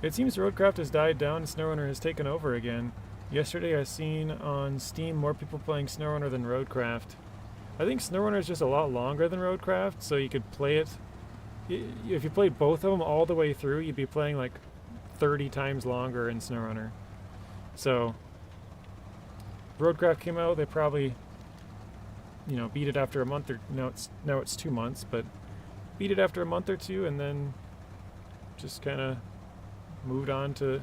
It seems Roadcraft has died down and SnowRunner has taken over again. Yesterday I seen on Steam more people playing SnowRunner than Roadcraft. I think SnowRunner is just a lot longer than Roadcraft, so you could play it. If you played both of them all the way through, you'd be playing like 30 times longer in SnowRunner. So, Roadcraft came out, they probably, you know, beat it after a month, or now it's 2 months, but beat it after a month or 2, and then just kind of moved on to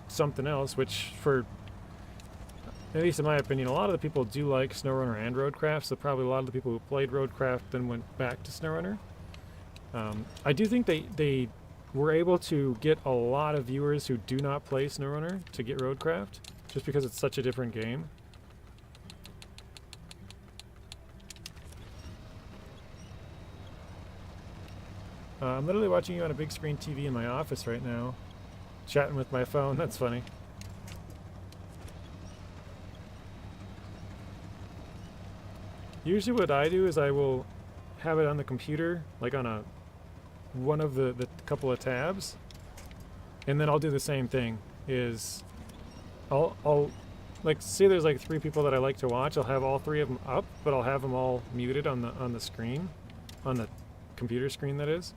something else, which for, at least in my opinion, a lot of the people do like SnowRunner and Roadcraft, so probably a lot of the people who played Roadcraft then went back to SnowRunner. I do think they were able to get a lot of viewers who do not play SnowRunner to get Roadcraft, just because it's such a different game. I'm literally watching you on a big screen TV in my office right now. Chatting with my phone, that's funny. Usually what I do is I will have it on the computer, like on one of the couple of tabs, and then I'll do the same thing. Is I'll like, say there's like 3 people that I like to watch. I'll have all 3 of them up, but I'll have them all muted on the screen, on the computer screen that is,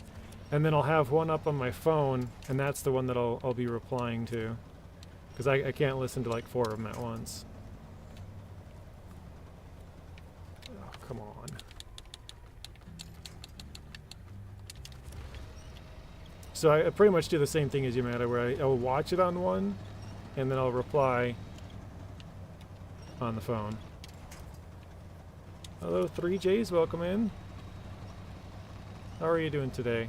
and then I'll have one up on my phone, and that's the one that I'll be replying to, because I can't listen to like 4 of them at once. Oh, come on. So I pretty much do the same thing as you, Matt, where I'll watch it on one, and then I'll reply on the phone. Hello, 3Js, welcome in. How are you doing today?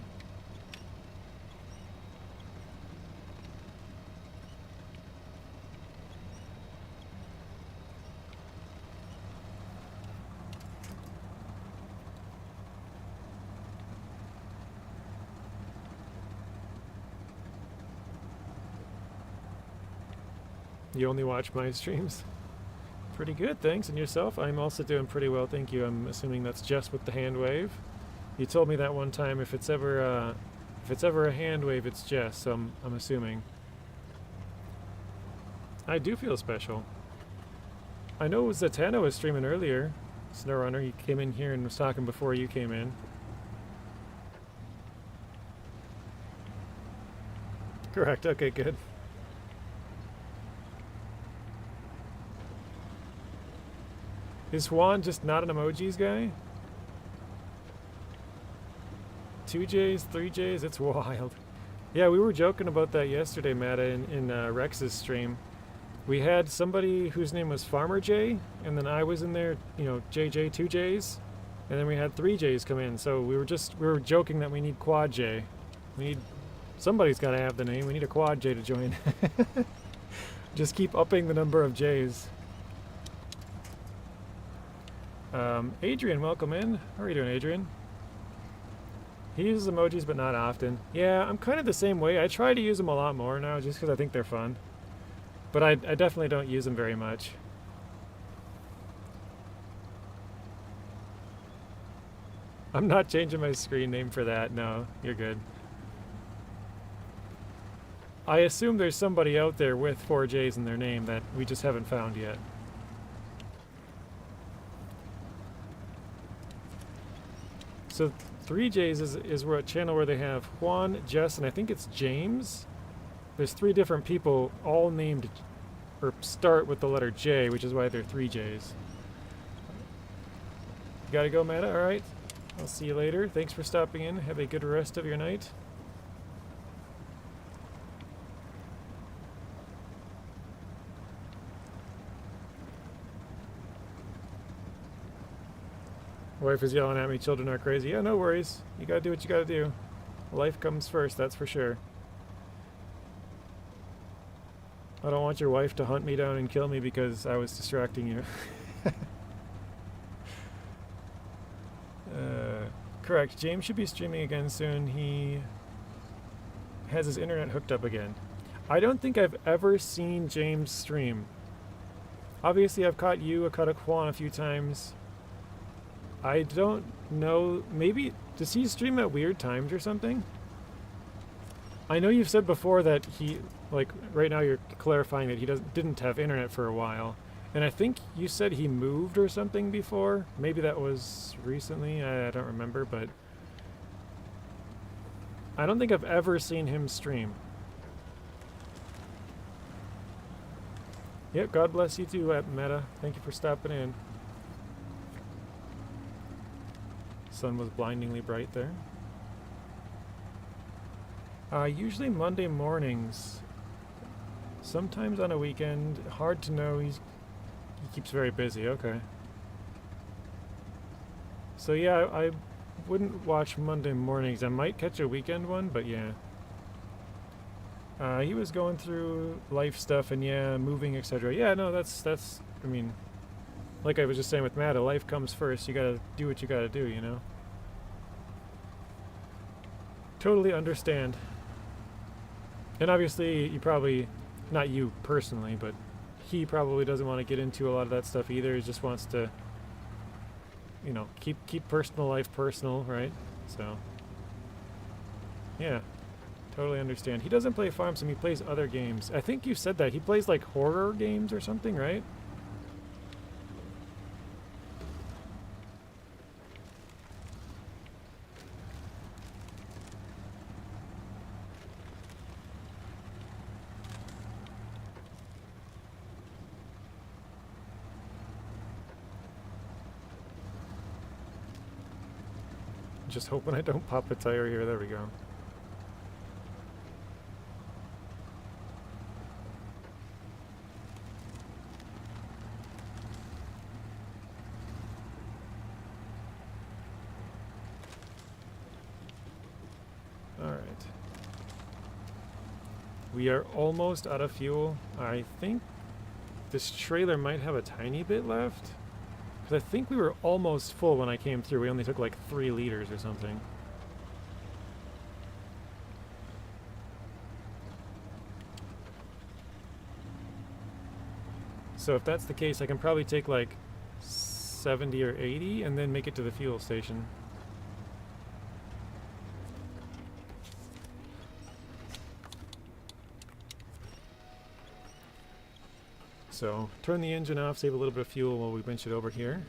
You only watch my streams? Pretty good, thanks. And yourself? I'm also doing pretty well, thank you. I'm assuming that's just with the hand wave. You told me that one time. If it's ever a hand wave, it's Jess. So I'm assuming. I do feel special. I know Zatanna was streaming earlier. SnowRunner, he came in here and was talking before you came in. Correct. Okay, good. Is Juan just not an emojis guy? 2Js, 3Js, it's wild. Yeah, we were joking about that yesterday, Matt, in Rex's stream. We had somebody whose name was Farmer J, and then I was in there, you know, JJ, 2Js, and then we had 3Js come in. So we were joking that we need Quad J. Somebody's got to have the name. We need a Quad J to join. Just keep upping the number of Js. Adrian, welcome in. How are you doing, Adrian? He uses emojis, but not often. Yeah, I'm kind of the same way. I try to use them a lot more now, just because I think they're fun. But I definitely don't use them very much. I'm not changing my screen name for that. No, you're good. I assume there's somebody out there with 4Js in their name that we just haven't found yet. So 3Js is a channel where they have Juan, Jess, and I think it's James. There's 3 different people, all named or start with the letter J, which is why they're 3Js. You gotta go, Meta? Alright. I'll see you later. Thanks for stopping in. Have a good rest of your night. Wife is yelling at me, children are crazy. Yeah, no worries. You gotta do what you gotta do. Life comes first, that's for sure. I don't want your wife to hunt me down and kill me because I was distracting you. Correct. James should be streaming again soon. He has his internet hooked up again. I don't think I've ever seen James stream. Obviously, I've caught Juan a few times. I don't know. Maybe, does he stream at weird times or something? I know you've said before that he, like, right now you're clarifying that he didn't have internet for a while. And I think you said he moved or something before. Maybe that was recently. I don't remember, but I don't think I've ever seen him stream. Yep, God bless you too, Meta. Thank you for stopping in. Sun was blindingly bright there. Usually Monday mornings. Sometimes on a weekend. Hard to know. He keeps very busy. Okay. So yeah, I wouldn't watch Monday mornings. I might catch a weekend one, but yeah. He was going through life stuff and yeah, moving, etc. Yeah, no, that's. I mean, like I was just saying with Matt, life comes first. You gotta do what you gotta do, you know. Totally understand. And obviously, you probably, not you personally, but he probably doesn't want to get into a lot of that stuff either. He just wants to you know, keep personal life personal, right? So, yeah, totally understand. He doesn't play Farm Sim, he plays other games. I think you said that. He plays like horror games or something, right? Just hoping I don't pop a tire here. There we go. Alright. We are almost out of fuel. I think this trailer might have a tiny bit left. Because I think we were almost full when I came through. We only took like 3 liters or something. So if that's the case, I can probably take like 70 or 80 and then make it to the fuel station. So turn the engine off, save a little bit of fuel while we winch it over here.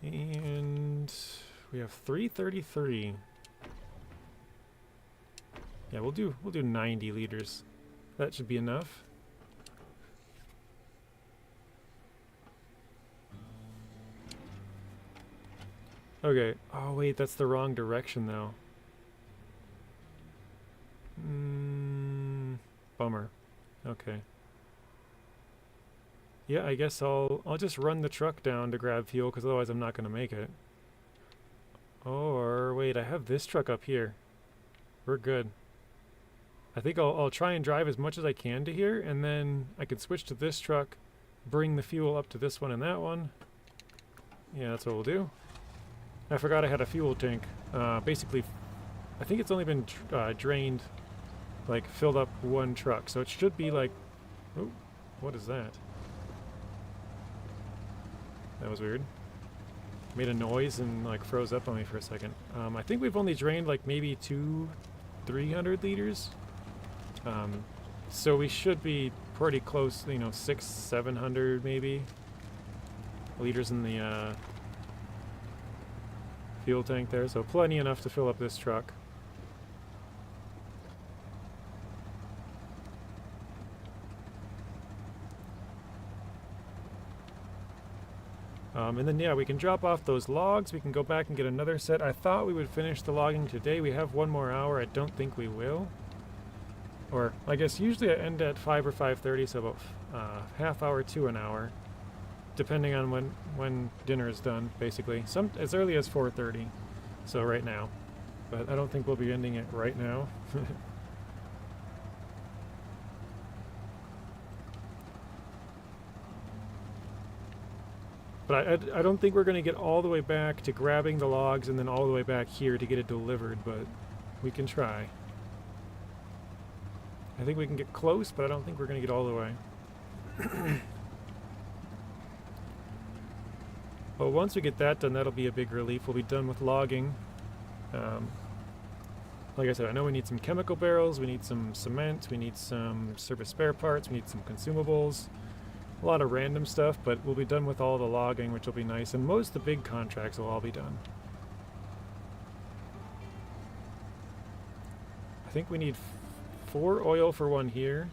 And we have 333. Yeah, we'll do 90 liters. That should be enough. Okay. Oh wait, that's the wrong direction though. Bummer. Okay. Yeah, I guess I'll just run the truck down to grab fuel because otherwise I'm not going to make it. Or wait, I have this truck up here. We're good. I think I'll try and drive as much as I can to here, and then I can switch to this truck, bring the fuel up to this one and that one. Yeah, that's what we'll do. I forgot I had a fuel tank. Basically, I think it's only been drained, like filled up one truck, so it should be like, oh, what is that? That was weird. Made a noise and like froze up on me for a second. I think we've only drained like maybe 300 liters. So we should be pretty close, you know, 700 maybe liters in the fuel tank there. So plenty enough to fill up this truck. And then, yeah, we can drop off those logs. We can go back and get another set. I thought we would finish the logging today. We have 1 more hour. I don't think we will. Or, I guess, usually I end at 5 or 5:30, so about half hour to an hour, depending on when dinner is done, basically. As early as 4:30, so right now. But I don't think we'll be ending it right now. But I don't think we're going to get all the way back to grabbing the logs and then all the way back here to get it delivered, but we can try. I think we can get close, but I don't think we're going to get all the way. But once we get that done, that'll be a big relief. We'll be done with logging. Like I said, I know we need some chemical barrels, we need some cement, we need some service spare parts, we need some consumables. A lot of random stuff, but we'll be done with all the logging, which will be nice, and most of the big contracts will all be done. I think we need 4 oil for one here.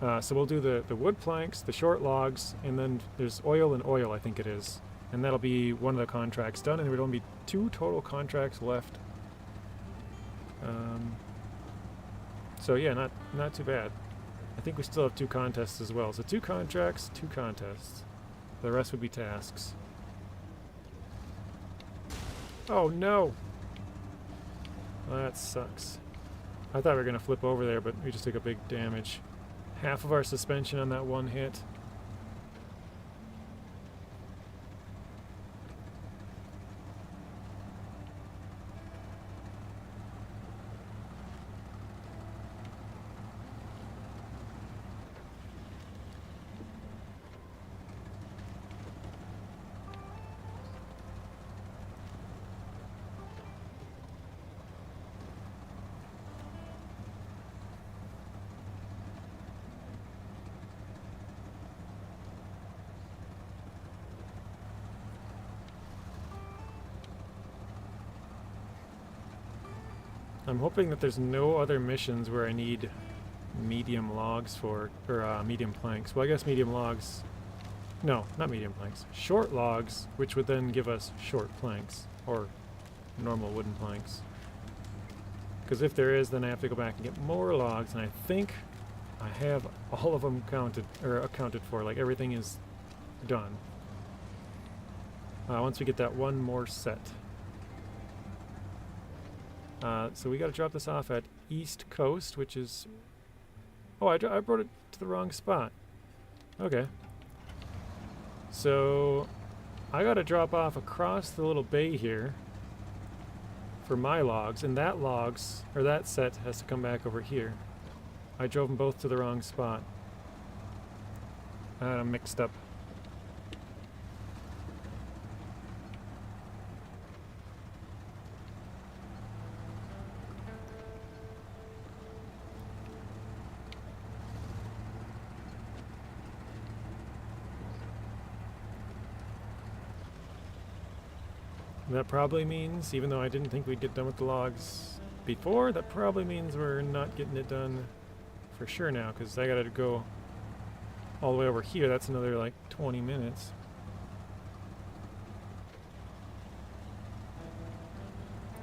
So we'll do the wood planks, the short logs, and then there's oil and oil, I think it is. And that'll be one of the contracts done, and there would only be 2 total contracts left. So yeah, not too bad. I think we still have 2 contests as well. So 2 contracts, 2 contests. The rest would be tasks. Oh no! That sucks. I thought we were going to flip over there, but we just took a big damage. Half of our suspension on that one hit. I'm hoping that there's no other missions where I need medium logs for, or medium planks. Well, I guess medium logs, no, not medium planks. Short logs, which would then give us short planks, or normal wooden planks. Because if there is, then I have to go back and get more logs, and I think I have all of them counted, or accounted for, like everything is done. Once we get that one more set. So we got to drop this off at East Coast, which is... Oh, I brought it to the wrong spot. Okay. So I got to drop off across the little bay here for my logs, and that logs, or that set, has to come back over here. I drove them both to the wrong spot. I'm mixed up. That probably means, even though I didn't think we'd get done with the logs before, that probably means we're not getting it done for sure now, because I gotta go all the way over here. That's another like 20 minutes.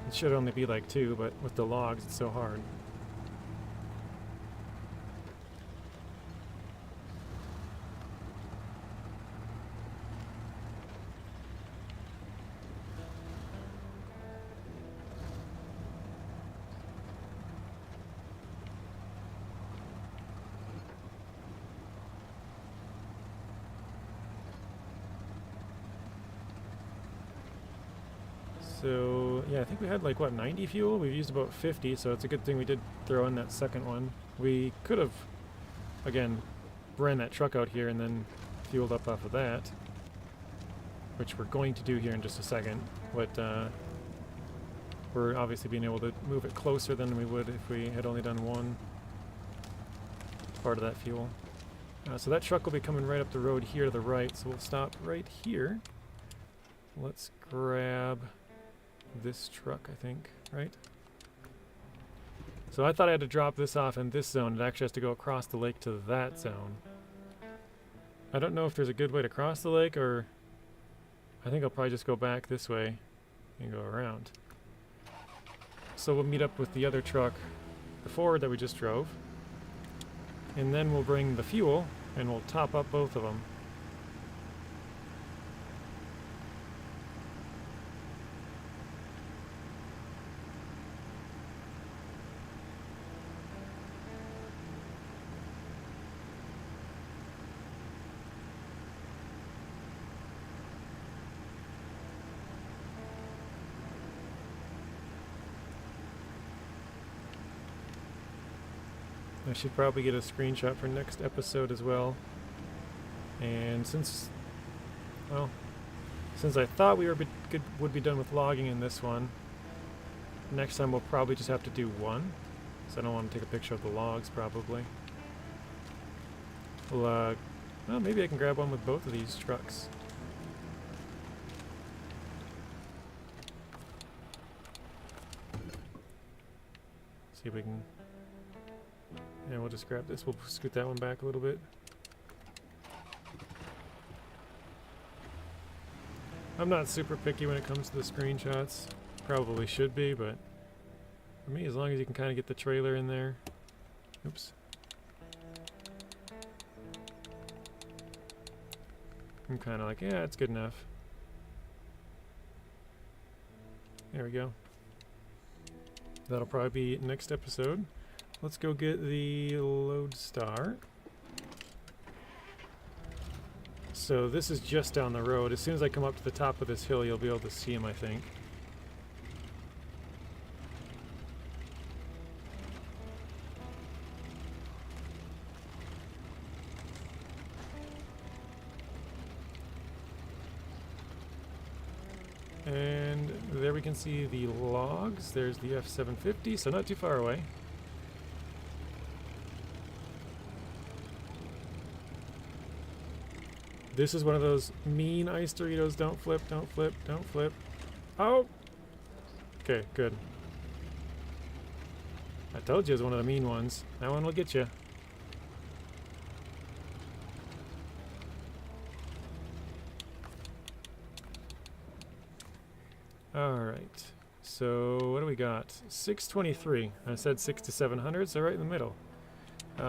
It should only be like 2, but with the logs it's so hard. So, yeah, I think we had like, what, 90 fuel? We've used about 50, so it's a good thing we did throw in that second one. We could have, again, ran that truck out here and then fueled up off of that, which we're going to do here in just a second. But we're obviously being able to move it closer than we would if we had only done one part of that fuel. So that truck will be coming right up the road here to the right, so we'll stop right here. Let's grab this truck, I think, right? So I thought I had to drop this off in this zone. It actually has to go across the lake to that zone. I don't know if there's a good way to cross the lake, or I think I'll probably just go back this way and go around. So we'll meet up with the other truck, the Ford that we just drove, and then we'll bring the fuel and we'll top up both of them. I should probably get a screenshot for next episode as well. And since I thought we would be done with logging in this one, next time we'll probably just have to do one. So I don't want to take a picture of the logs, probably. Well, maybe I can grab one with both of these trucks. See if we can... Yeah, we'll just grab this. We'll scoot that one back a little bit. I'm not super picky when it comes to the screenshots. Probably should be, but for me, as long as you can kind of get the trailer in there. Oops. I'm kind of like, yeah, it's good enough. There we go. That'll probably be next episode. Let's go get the Lodestar. So this is just down the road. As soon as I come up to the top of this hill, you'll be able to see him, I think. And there we can see the logs. There's the F750, so not too far away. This is one of those mean ice Doritos. Don't flip, don't flip, don't flip, don't flip. Oh! Okay, good. I told you it was one of the mean ones. That one will get you. Alright. So, what do we got? 623. I said 6 to 700, so right in the middle.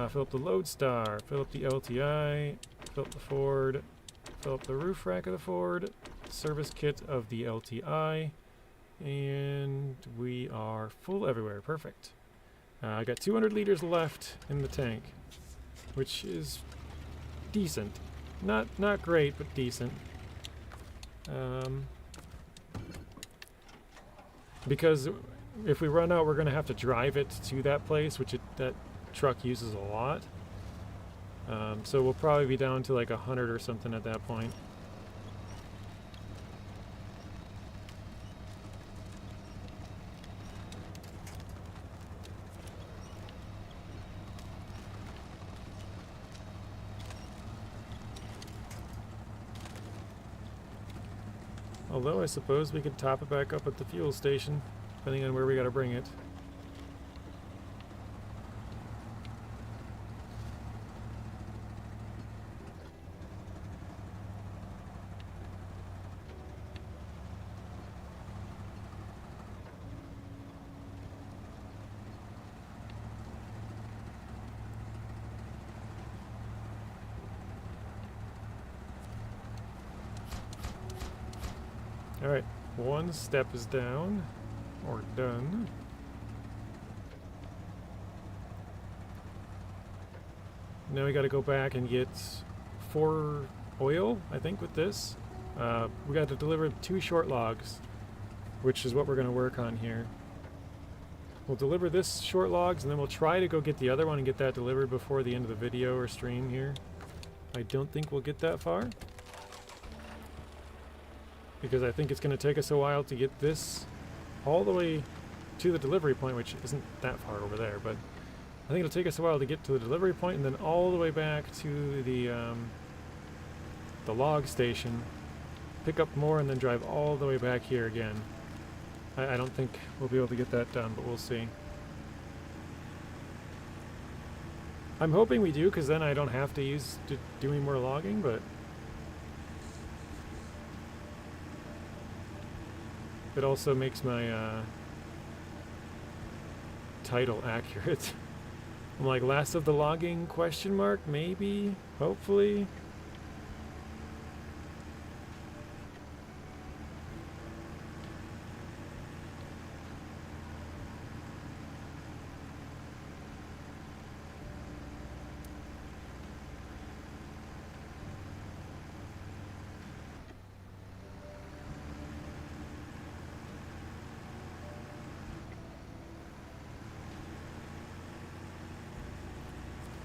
Fill up the Lodestar, fill up the LTI, fill up the Ford, fill up the roof rack of the Ford, service kit of the LTI, and we are full everywhere. Perfect. I got 200 liters left in the tank, which is decent. Not great, but decent. Because if we run out, we're going to have to drive it to that place, which that truck uses a lot. So we'll probably be down to like 100 or something at that point. Although I suppose we could top it back up at the fuel station, depending on where we gotta bring it. Alright, one step is down, or done. Now we gotta go back and get 4 oil, I think, with this. We got to deliver 2 short logs, which is what we're gonna work on here. We'll deliver this short logs, and then we'll try to go get the other one and get that delivered before the end of the video or stream here. I don't think we'll get that far, because I think it's going to take us a while to get this all the way to the delivery point, which isn't that far over there, but I think it'll take us a while to get to the delivery point and then all the way back to the log station, pick up more, and then drive all the way back here again. I don't think we'll be able to get that done, but we'll see. I'm hoping we do, because then I don't have to use doing more logging, but it also makes my title accurate. I'm like, last of the logging, question mark, maybe, hopefully.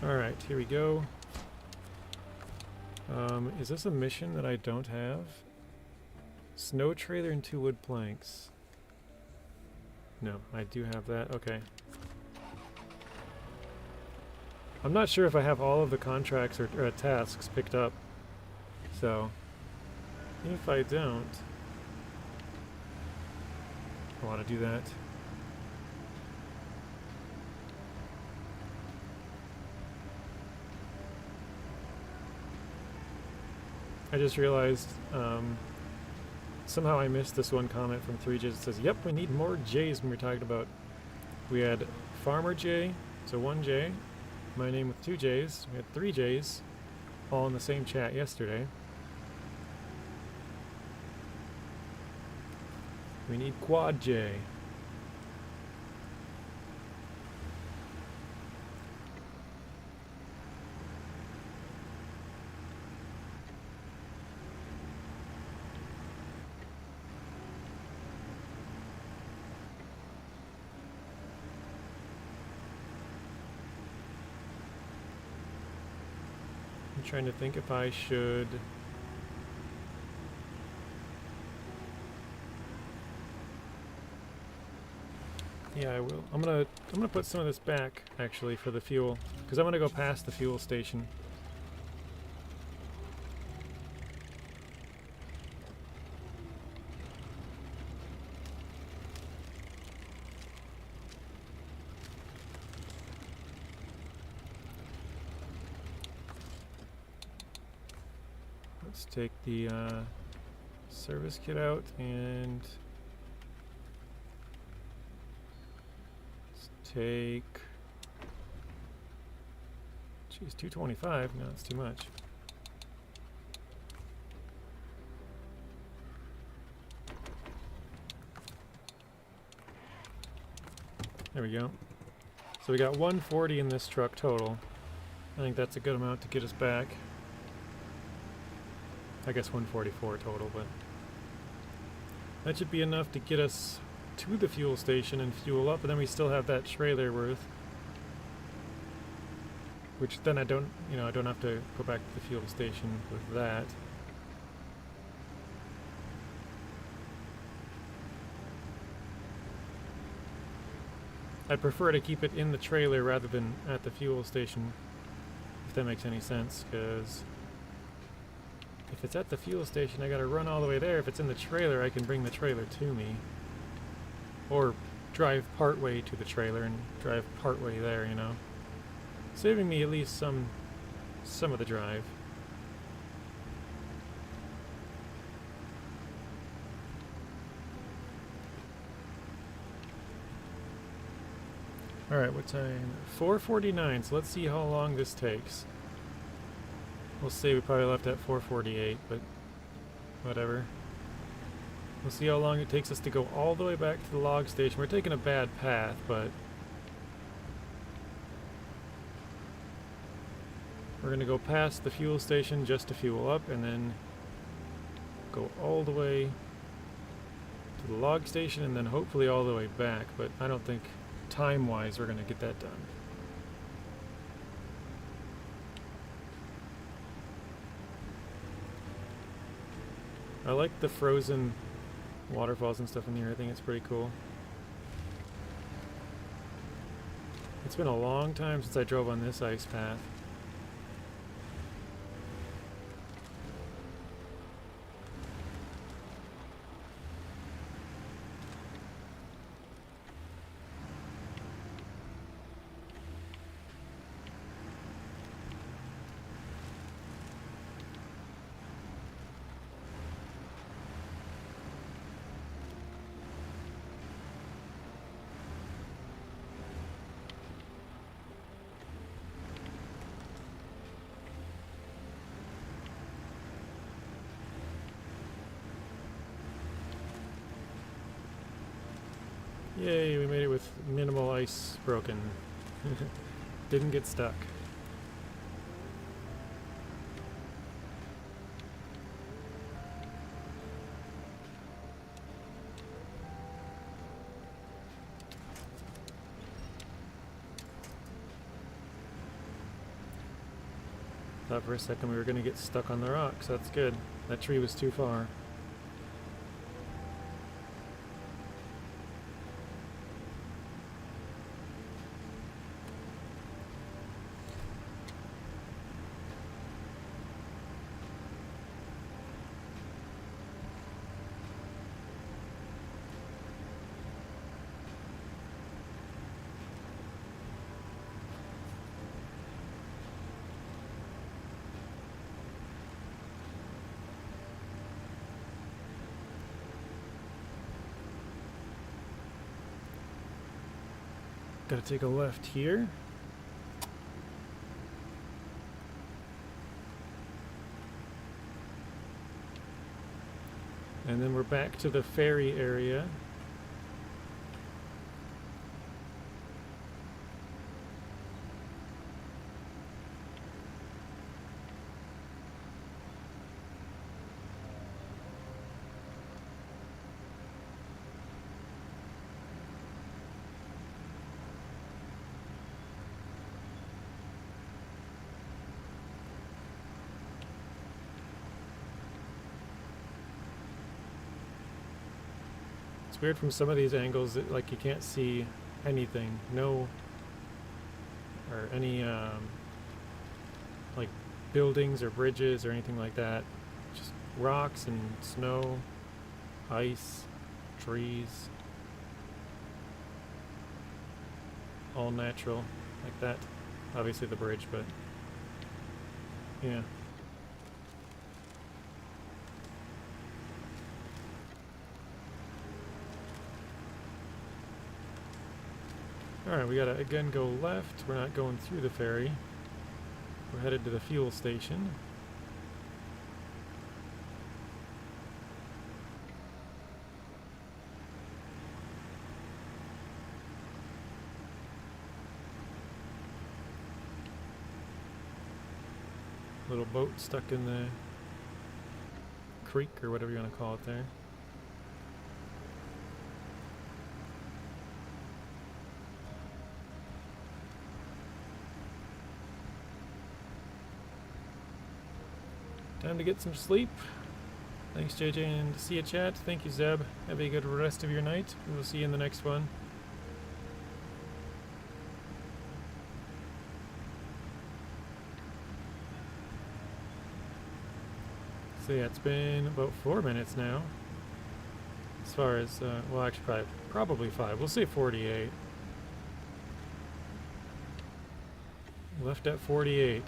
Alright, here we go. Is this a mission that I don't have? Snow trailer and 2 wood planks. No, I do have that. Okay. I'm not sure if I have all of the contracts or tasks picked up. So, if I don't, I want to do that. I just realized somehow I missed this one comment from 3Js. It says, yep, we need more Js when we're talking about. We had Farmer J, so 1 J, my name with 2 Js. We had 3 Js, all in the same chat yesterday. We need Quad J. I'm trying to think if I should yeah, I will. I'm gonna put some of this back actually for the fuel, because I'm gonna go past the fuel station. Let's take the service kit out and let's take, geez, 225. No, it's too much. There we go. So we got 140 in this truck total. I think that's a good amount to get us back. I guess 144 total, but that should be enough to get us to the fuel station and fuel up, and then we still have that trailer worth, which then I don't have to go back to the fuel station with that. I'd prefer to keep it in the trailer rather than at the fuel station, if that makes any sense, because if it's at the fuel station, I gotta run all the way there. If it's in the trailer, I can bring the trailer to me. Or drive part way to the trailer and drive part way there, you know. Saving me at least some of the drive. Alright, what time? 4:49, so let's see how long this takes. We'll say we probably left at 4:48, but whatever. We'll see how long it takes us to go all the way back to the log station. We're taking a bad path, but we're going to go past the fuel station just to fuel up, and then go all the way to the log station, and then hopefully all the way back, but I don't think time-wise we're going to get that done. I like the frozen waterfalls and stuff in here. I think it's pretty cool. It's been a long time since I drove on this ice path. Yay, we made it with minimal ice broken. Didn't get stuck. Thought for a second we were going to get stuck on the rocks. That's good. That tree was too far. Gotta take a left here. And then we're back to the ferry area. It's weird from some of these angles that, like, you can't see anything, or any like buildings or bridges or anything like that. Just rocks and snow, ice, trees, all natural like that. Obviously the bridge, but yeah. Alright, we gotta again go left. We're not going through the ferry. We're headed to the fuel station. Little boat stuck in the creek or whatever you want to call it there. Time to get some sleep. Thanks, JJ, and see you, chat. Thank you, Zeb. Have a good rest of your night. We will see you in the next one. So yeah, it's been about 4 minutes now. As far as, well, actually probably 5. We'll say 48. Left at 48.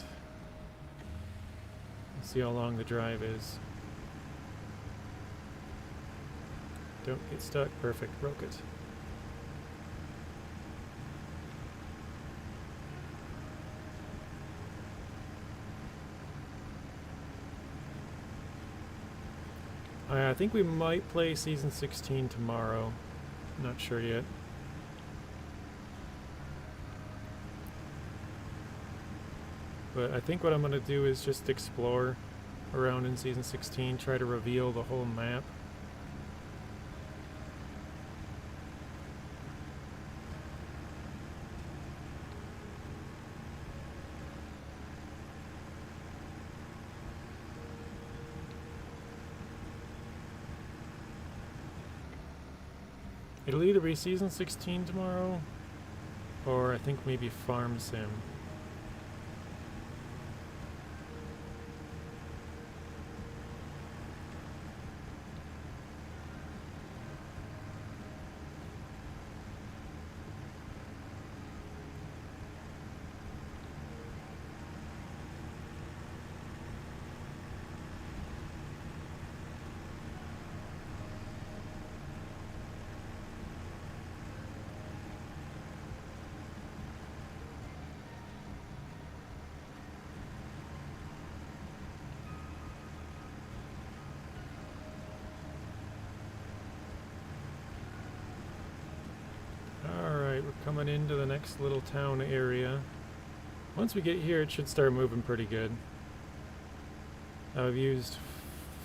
Let's see how long the drive is. Don't get stuck. Perfect. Broke it. I think we might play Season 16 tomorrow. Not sure yet. But I think what I'm going to do is just explore around in Season 16, try to reveal the whole map. It'll either be Season 16 tomorrow, or I think maybe Farm Sim. Coming into the next little town area. Once we get here, it should start moving pretty good. I've used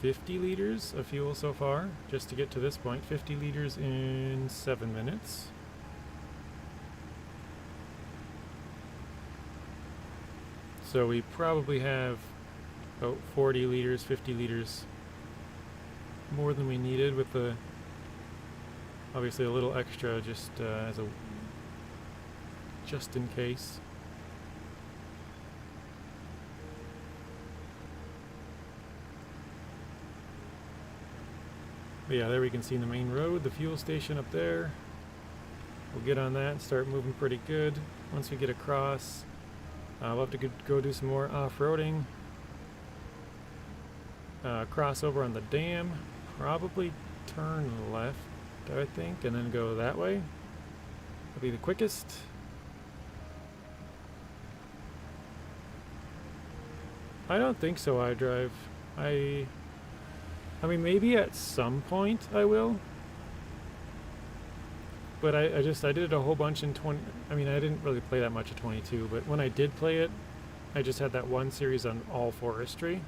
50 liters of fuel so far, just to get to this point. 50 liters in 7 minutes. So we probably have about 40 liters, 50 liters more than we needed, with the obviously a little extra just as a just in case. But yeah, there we can see the main road, the fuel station up there. We'll get on that and start moving pretty good. Once we get across, we'll have to go do some more off-roading. Cross over on the dam, probably turn left, I think, and then go that way. That'll be the quickest. I don't think so, iDrive. I mean, maybe at some point I will. But I did a whole bunch in 20... I mean, I didn't really play that much of 22, but when I did play it, I just had that one series on all forestry.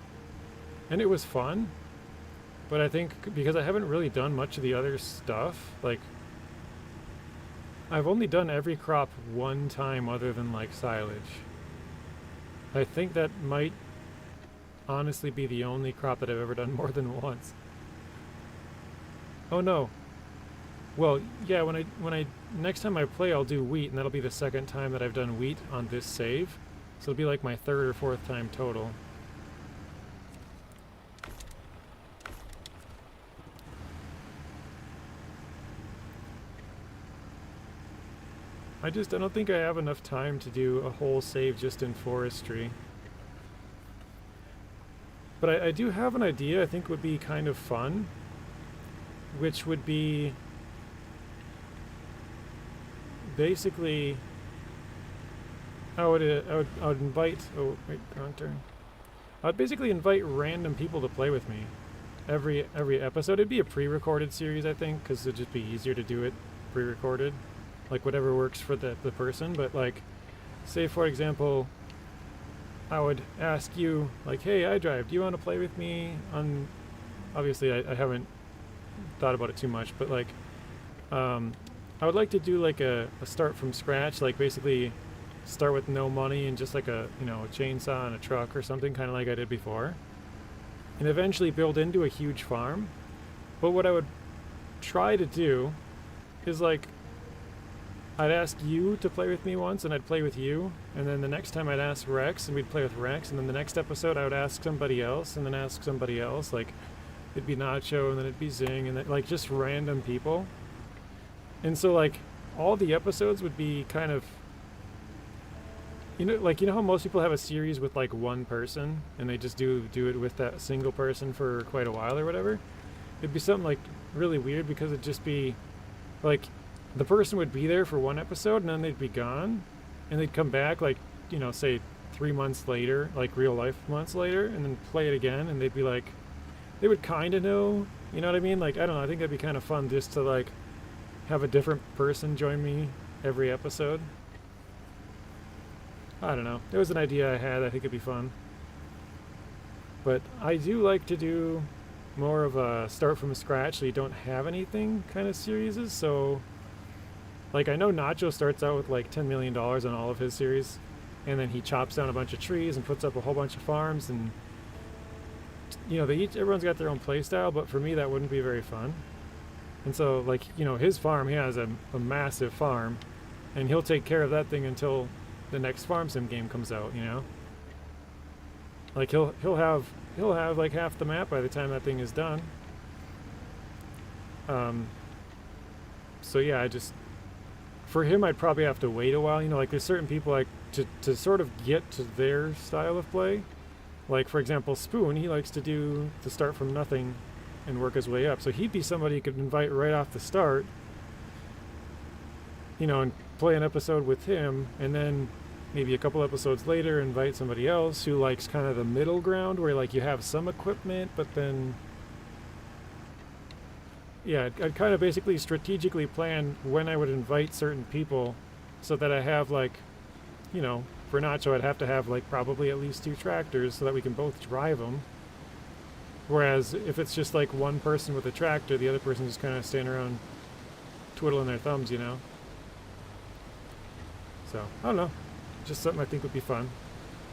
And it was fun. But I think because I haven't really done much of the other stuff, like... I've only done every crop one time other than, like, silage. I think that might honestly be the only crop that I've ever done more than once. Oh no. Well, yeah, when I next time I play, I'll do wheat, and that'll be the second time that I've done wheat on this save. So it'll be like my third or fourth time total. I don't think I have enough time to do a whole save just in forestry. But I do have an idea I think would be kind of fun, which would be basically, I would invite. Oh wait, wrong turn. I would basically invite random people to play with me. Every episode, it'd be a pre-recorded series, I think, because it'd just be easier to do it pre-recorded, like whatever works for the person. But like, say for example, I would ask you like, hey, iDrive, do you want to play with me on? Obviously, I haven't thought about it too much, but like, I would like to do like a start from scratch, like basically start with no money and just like a a chainsaw and a truck or something, kind of like I did before, and eventually build into a huge farm. But what I would try to do is like, I'd ask you to play with me once and I'd play with you, and then the next time I'd ask Rex and we'd play with Rex, and then the next episode I would ask somebody else and then ask somebody else. Like, it'd be Nacho and then it'd be Zing, and then like just random people. And so like all the episodes would be kind of, like, how most people have a series with like one person and they just do it with that single person for quite a while or whatever. It'd be something like really weird, because it'd just be like the person would be there for one episode and then they'd be gone, and they'd come back like, say 3 months later, like real life months later, and then play it again, and they'd be like, they would kind of know, you know what I mean? Like, I don't know, I think that'd be kind of fun just to like have a different person join me every episode. I don't know. It was an idea I had. I think it'd be fun. But I do like to do more of a start from scratch so you don't have anything kind of series. So, like, I know Nacho starts out with like $10 million on all of his series, and then he chops down a bunch of trees and puts up a whole bunch of farms, and everyone's got their own play style, but for me that wouldn't be very fun. And so, like, his farm, he has a massive farm, and he'll take care of that thing until the next farm sim game comes out, Like, he'll have like half the map by the time that thing is done. So yeah, for him I'd probably have to wait a while, like there's certain people like to sort of get to their style of play. Like, for example, Spoon, he likes to start from nothing and work his way up. So he'd be somebody you could invite right off the start, and play an episode with him, and then maybe a couple episodes later invite somebody else who likes kind of the middle ground, where like you have some equipment, but then I'd kind of basically strategically plan when I would invite certain people, so that I have like, for Nacho I'd have to have like probably at least 2 tractors so that we can both drive them. Whereas if it's just like one person with a tractor, the other person just kind of standing around twiddling their thumbs, So, I don't know. Just something I think would be fun.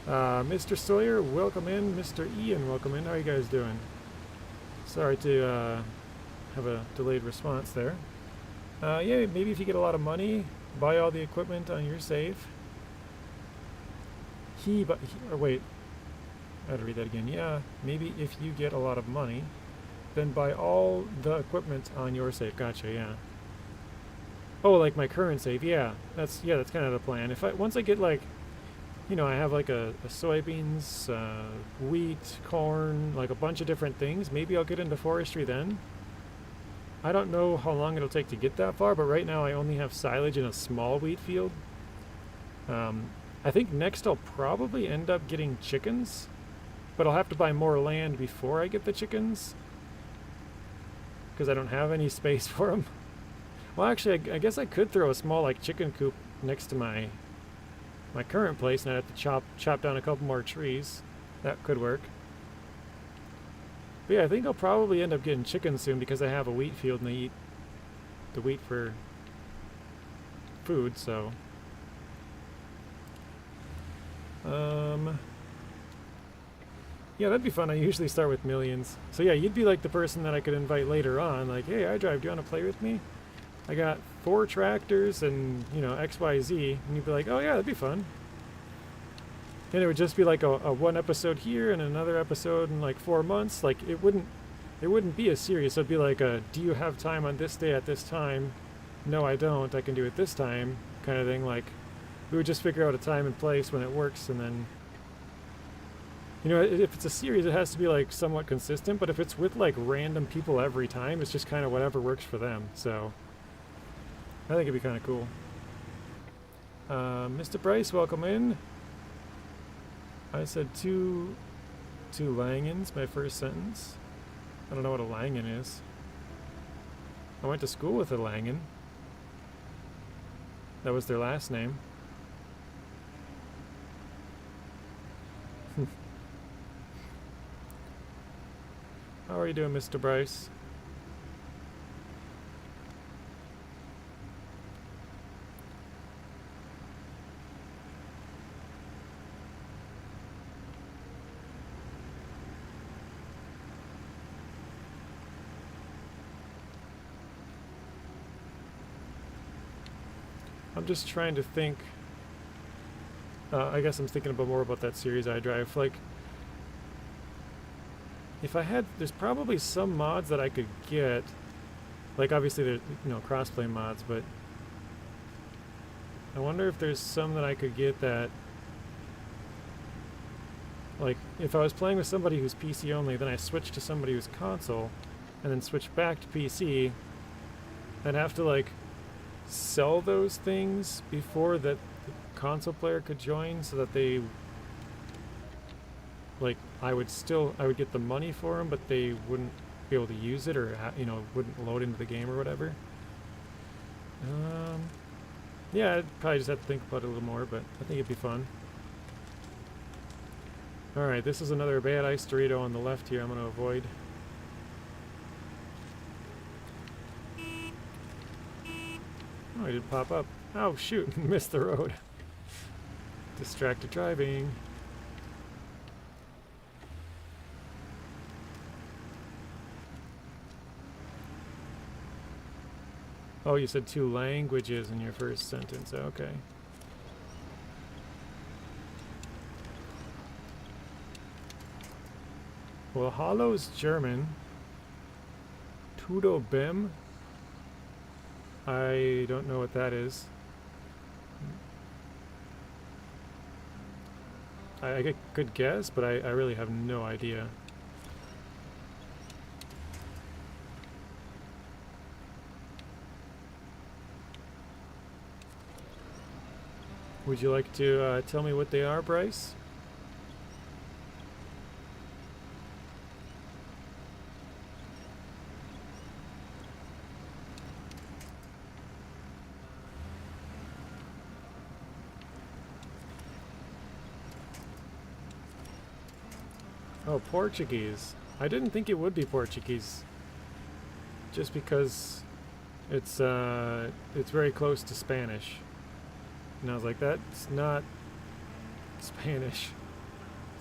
Mr. Sawyer, welcome in. Mr. Ian, welcome in. How are you guys doing? Sorry to have a delayed response there. Yeah, maybe if you get a lot of money, buy all the equipment on your save. Wait, I had to read that again. Yeah, maybe if you get a lot of money, then buy all the equipment on your save. Gotcha, yeah. Oh, like my current save, yeah. That's kind of the plan. Once I get like, I have like a soybeans, wheat, corn, like a bunch of different things. Maybe I'll get into forestry then. I don't know how long it'll take to get that far, but right now I only have silage in a small wheat field. I think next I'll probably end up getting chickens, but I'll have to buy more land before I get the chickens, because I don't have any space for them. Well, actually, I guess I could throw a small like chicken coop next to my current place, and I'd have to chop down a couple more trees. That could work. But yeah, I think I'll probably end up getting chickens soon, because I have a wheat field and they eat the wheat for food, so. Yeah, that'd be fun. I usually start with millions. So yeah, you'd be like the person that I could invite later on, like, hey, iDrive, do you want to play with me? I got 4 tractors and, XYZ, and you'd be like, oh yeah, that'd be fun. And it would just be like a one episode here and another episode in like 4 months. Like, it wouldn't be a series. So it'd be like do you have time on this day at this time? No, I don't. I can do it this time, kind of thing. Like, we would just figure out a time and place when it works, and then, if it's a series, it has to be like somewhat consistent. But if it's with like random people every time, it's just kind of whatever works for them. So I think it'd be kind of cool. Mr. Bryce, welcome in. I said two Langans, my first sentence. I don't know what a Langan is. I went to school with a Langan. That was their last name. How are you doing, Mr. Bryce? I'm just trying to think. I guess I'm thinking more about that series I drive. Like, if I had, there's probably some mods that I could get. Like, obviously there's, crossplay mods, but I wonder if there's some that I could get that, like, if I was playing with somebody who's PC only, then I switch to somebody who's console, and then switch back to PC, I'd have to, like, sell those things before that the console player could join, so that they, like, I would get the money for them, but they wouldn't be able to use it, or wouldn't load into the game or whatever. Yeah, I'd probably just have to think about it a little more, but I think it'd be fun. Alright, this is another bad ice Dorito on the left here I'm going to avoid. Oh, he did pop up. Oh, shoot, missed the road. Distracted driving. Oh, you said 2 languages in your first sentence. Okay. Well, Hollow's German. Tudo Bim. I don't know what that is. I could guess, but I really have no idea. Would you like to tell me what they are, Bryce? Oh, Portuguese. I didn't think it would be Portuguese. Just because it's very close to Spanish. And I was like, that's not Spanish.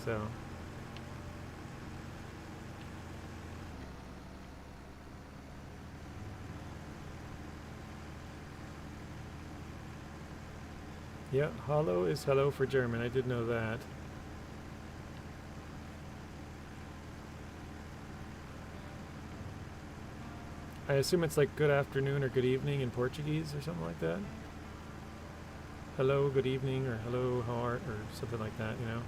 So. Yeah, Hallo is hello for German. I did know that. I assume it's like good afternoon or good evening in Portuguese or something like that. Hello, good evening, or hello, how are, or something like that, you know?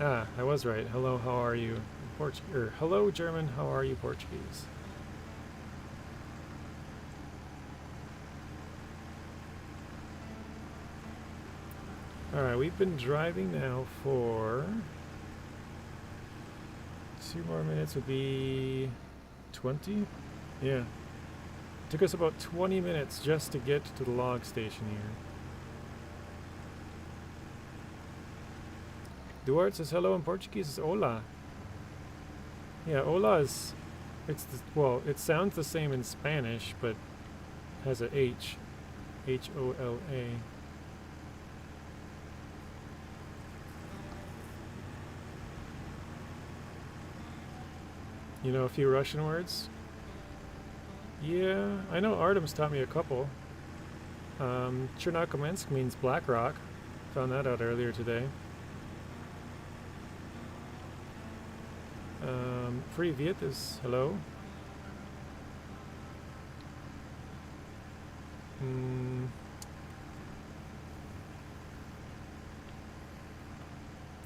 Ah, I was right. Hello, how are you? Or hello, German, how are you, Portuguese? Alright, we've been driving now for 2 more minutes would be 20? Yeah. Took us about 20 minutes just to get to the log station here. Duarte says hello in Portuguese is hola. Yeah, hola is, well, it sounds the same in Spanish, but has a H. H-O-L-A. You know a few Russian words? Yeah, I know Artem's taught me a couple. Chernokomensk means black rock. Found that out earlier today. Free Viet is hello.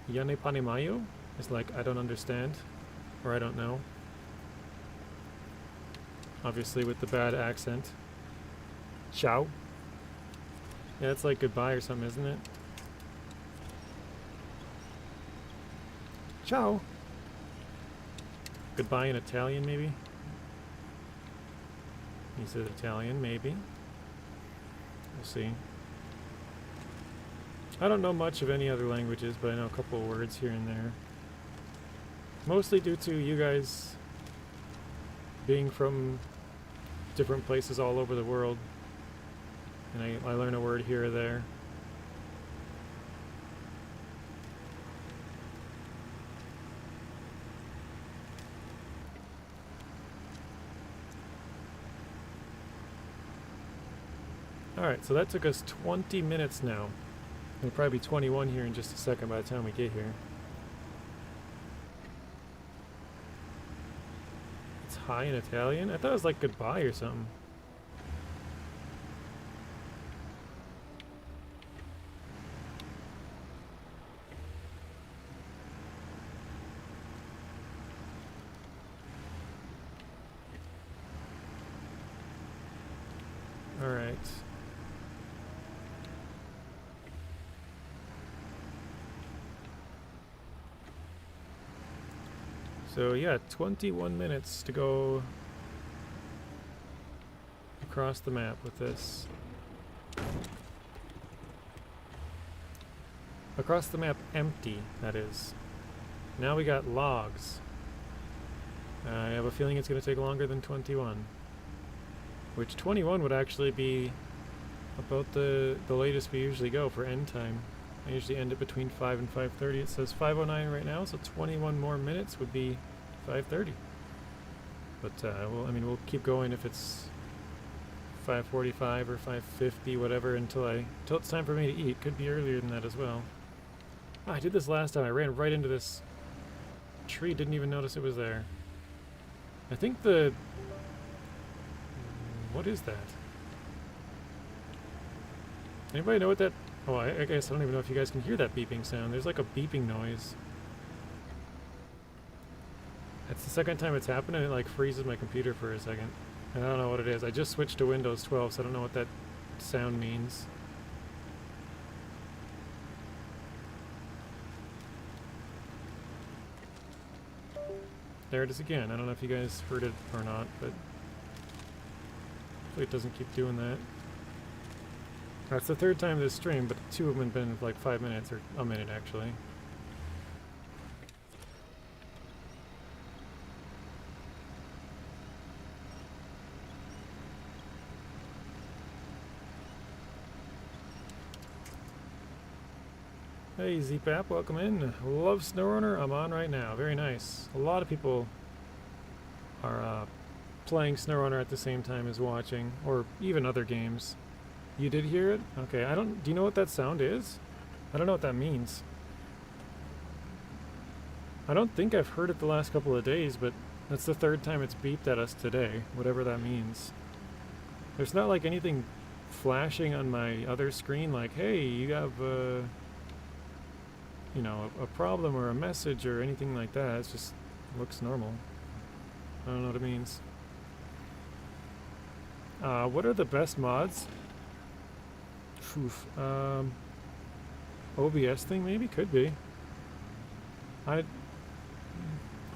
Yane Panimayo? It's like, I don't understand, or I don't know. Obviously with the bad accent. Ciao. Yeah, it's like goodbye or something, isn't it? Ciao. Goodbye in Italian, maybe? He said Italian, maybe. We'll see. I don't know much of any other languages, but I know a couple of words here and there. Mostly due to you guys being from different places all over the world. And I learn a word here or there. Alright, so that took us 20 minutes now. It'll probably be 21 here in just a second by the time we get here. It's hi in Italian? I thought it was like goodbye or something. Alright. So yeah, 21 minutes to go across the map with this. Across the map empty, that is. Now we got logs. I have a feeling it's going to take longer than 21. Which 21 would actually be about the latest we usually go for end time. I usually end it between 5 and 5:30. It says 5:09 right now, so 21 more minutes would be 5:30. But we'll keep going if it's 5:45 or 5:50, whatever, until it's time for me to eat. Could be earlier than that as well. Oh, I did this last time. I ran right into this tree. Didn't even notice it was there. I think what is that? Anybody know what that... Oh, I guess I don't even know if you guys can hear that beeping sound. There's like a beeping noise. It's the second time it's happened and it like freezes my computer for a second. And I don't know what it is. I just switched to Windows 12, so I don't know what that sound means. There it is again. I don't know if you guys heard it or not, but hopefully it doesn't keep doing that. That's the third time this stream, but two of them have been like 5 minutes, or a minute actually. Hey Zpap, welcome in. Love SnowRunner, I'm on right now. Very nice. A lot of people are playing SnowRunner at the same time as watching, or even other games. You did hear it? Okay, do you know what that sound is? I don't know what that means. I don't think I've heard it the last couple of days, but that's the third time it's beeped at us today, whatever that means. There's not like anything flashing on my other screen like, hey, you have you know, a problem or a message or anything like that. It just looks normal. I don't know what it means. What are the best mods? Oof. OBS thing maybe? Could be. I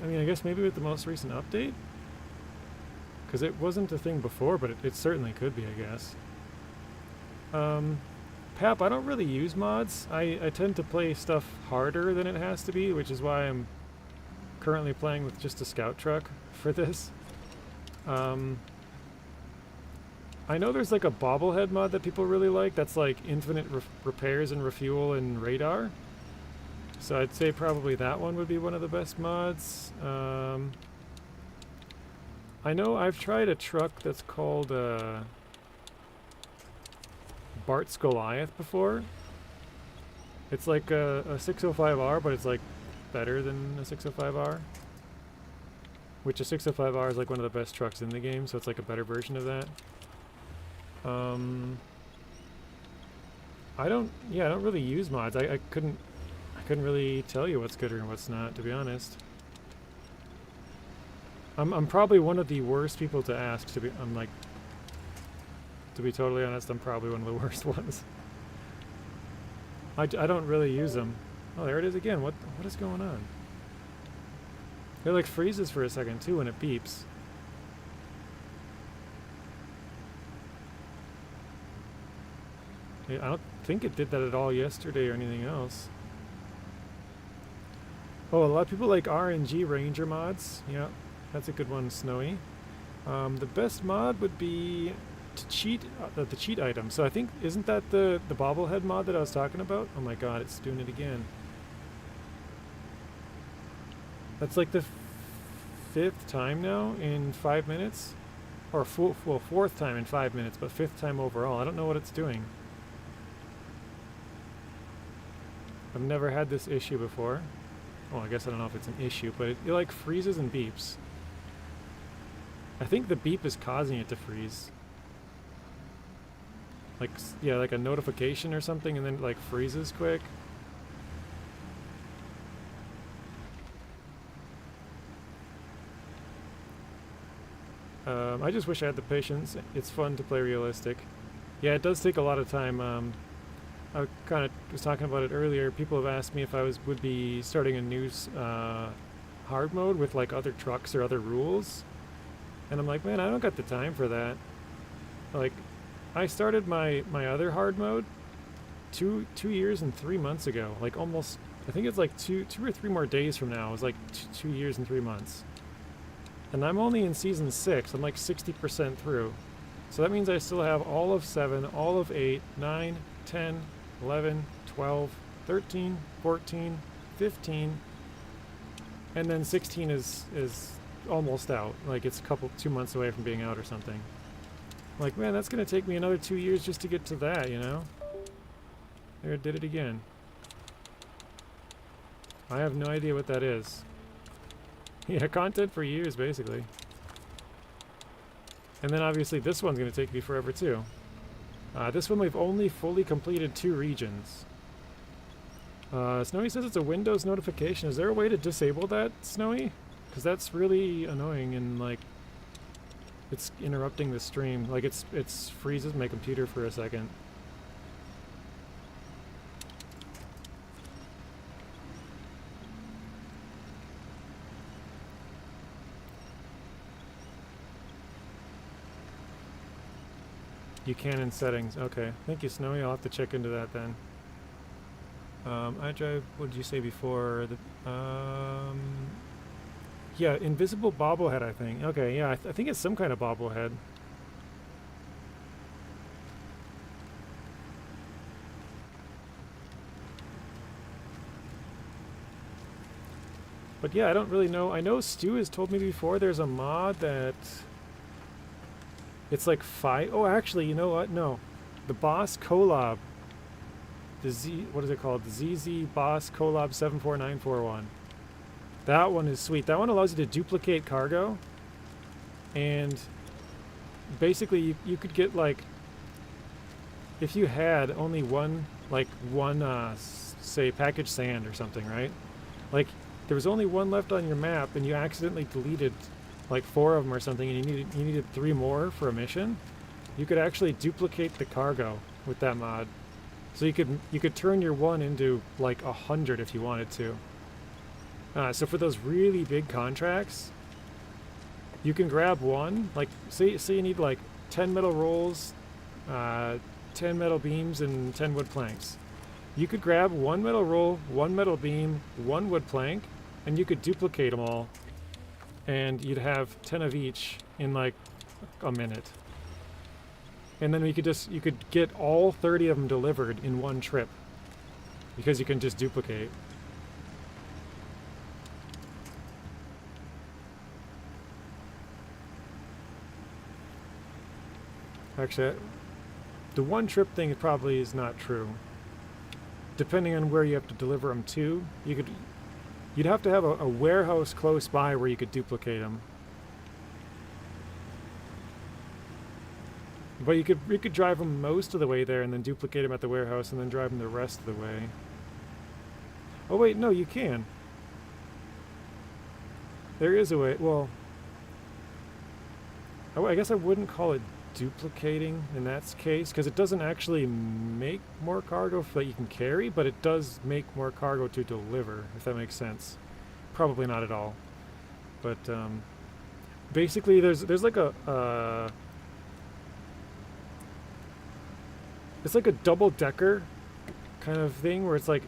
mean, I guess maybe with the most recent update? Because it wasn't a thing before, but it certainly could be, I guess. Pap, I don't really use mods. I tend to play stuff harder than it has to be, which is why I'm currently playing with just a scout truck for this. I know there's like a bobblehead mod that people really like. That's like infinite repairs and refuel and radar. So I'd say probably that one would be one of the best mods. I know I've tried a truck that's called Bart's Goliath before. It's like a 605R, but it's like better than a 605R. Which a 605R is like one of the best trucks in the game, so it's like a better version of that. I don't really use mods. I couldn't couldn't really tell you what's good or what's not, to be honest. I'm probably one of the worst people to ask. To be totally honest, I'm probably one of the worst ones. I don't really use them. Oh, there it is again. What is going on? It like freezes for a second too when it beeps. I don't think it did that at all yesterday or anything else. Oh, a lot of people like RNG Ranger mods. Yeah, that's a good one, Snowy. The best mod would be to cheat the cheat item. So I think, isn't that the bobblehead mod that I was talking about? Oh my god, it's doing it again. That's like the 5th time now in 5 minutes. Or well, 4th time in 5 minutes, but 5th time overall. I don't know what it's doing. I've never had this issue before. Well, I guess I don't know if it's an issue, but it like freezes and beeps. I think the beep is causing it to freeze. Like, yeah, like a notification or something, and then it like freezes quick. I just wish I had the patience. It's fun to play realistic. Yeah, it does take a lot of time. I kind of was talking about it earlier. People have asked me if I would be starting a new hard mode with like other trucks or other rules, and I'm like, man, I don't got the time for that. Like, I started my other hard mode 2 years and 3 months ago. Like almost, I think it's like two or three more days from now. It was like 2 years and 3 months, and I'm only in season 6. I'm like 60% through, so that means I still have all of 7, all of 8, 9, 10, 11, 12, 13, 14, 15, and then 16 is almost out. Like, it's 2 months away from being out or something. Like, man, that's gonna take me another 2 years just to get to that, you know? There, it did it again. I have no idea what that is. Yeah, content for years, basically. And then obviously this one's gonna take me forever too. This one we've only fully completed 2 regions. Snowy says it's a Windows notification. Is there a way to disable that, Snowy? Because that's really annoying, and like, it's interrupting the stream. Like, it's freezes my computer for a second. You can in settings. Okay. Thank you, Snowy. I'll have to check into that then. iDrive, what did you say before? Yeah, invisible bobblehead, I think. Okay, yeah, I think it's some kind of bobblehead. But yeah, I don't really know. I know Stu has told me before there's a mod that... It's like 5... Oh, actually, you know what? No. The Boss Collab. What is it called? The ZZ Boss Collab 74941. That one is sweet. That one allows you to duplicate cargo. And basically, you could get, like... If you had only one, say, package sand or something, right? Like, there was only one left on your map, and you accidentally deleted... like 4 of them or something, and you needed 3 more for a mission, you could actually duplicate the cargo with that mod. So you could turn your 1 into like 100 if you wanted to. So for those really big contracts, you can grab 1, like say you need like 10 metal rolls, 10 metal beams, and 10 wood planks. You could grab 1 metal roll, 1 metal beam, 1 wood plank, and you could duplicate them all. And you'd have 10 of each in like a minute. And then you could get all 30 of them delivered in one trip, because you can just duplicate. Actually, the one trip thing probably is not true. Depending on where you have to deliver them to, you'd have to have a warehouse close by where you could duplicate them. But you could drive them most of the way there and then duplicate them at the warehouse and then drive them the rest of the way. Oh wait, no, you can. There is a way. Well, I guess I wouldn't call it duplicating in that case, because it doesn't actually make more cargo that you can carry, but it does make more cargo to deliver, if that makes sense. Probably not at all. But basically there's like a it's like a double-decker kind of thing where it's like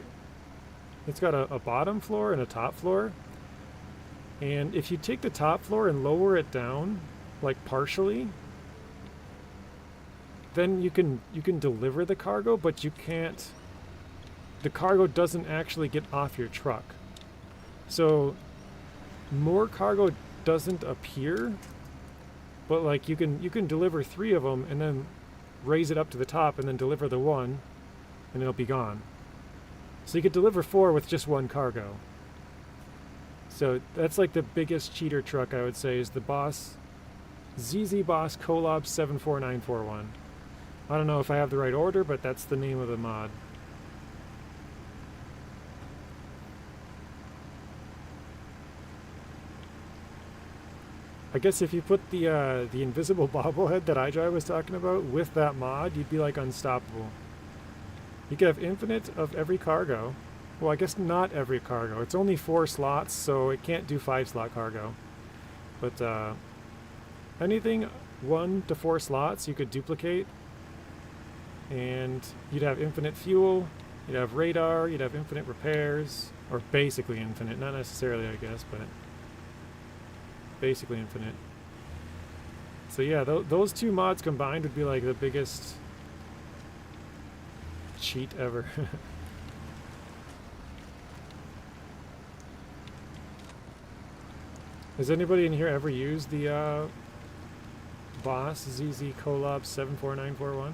it's got a bottom floor and a top floor. And if you take the top floor and lower it down, like partially, then you can deliver the cargo, but you can't. The cargo doesn't actually get off your truck. So more cargo doesn't appear, but like you can deliver 3 of them and then raise it up to the top and then deliver the one, and it'll be gone. So you could deliver 4 with just 1 cargo. So that's like the biggest cheater truck, I would say, is the Boss ZZ Boss Collab 74941. I don't know if I have the right order, but that's the name of the mod. I guess if you put the invisible bobblehead that iDrive was talking about with that mod, you'd be like unstoppable. You could have infinite of every cargo. Well, I guess not every cargo. It's only 4 slots, so it can't do 5-slot cargo. But anything 1 to 4 slots you could duplicate, and you'd have infinite fuel, you'd have radar, you'd have infinite repairs, or basically infinite, not necessarily I guess, but basically infinite. So yeah, those 2 mods combined would be like the biggest cheat ever. Has anybody in here ever used the Boss ZZ Collab 74941?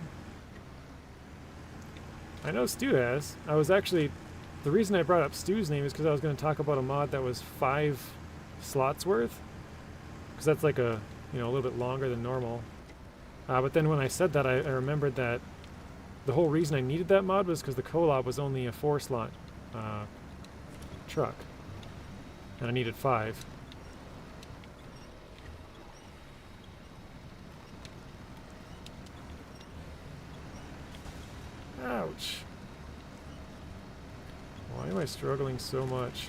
I know Stu has. I was actually, the reason I brought up Stu's name is because I was going to talk about a mod that was 5 slots worth, because that's like a little bit longer than normal. But then when I said that, I remembered that the whole reason I needed that mod was because the Collab was only a 4-slot truck, and I needed 5. Ouch. Why am I struggling so much?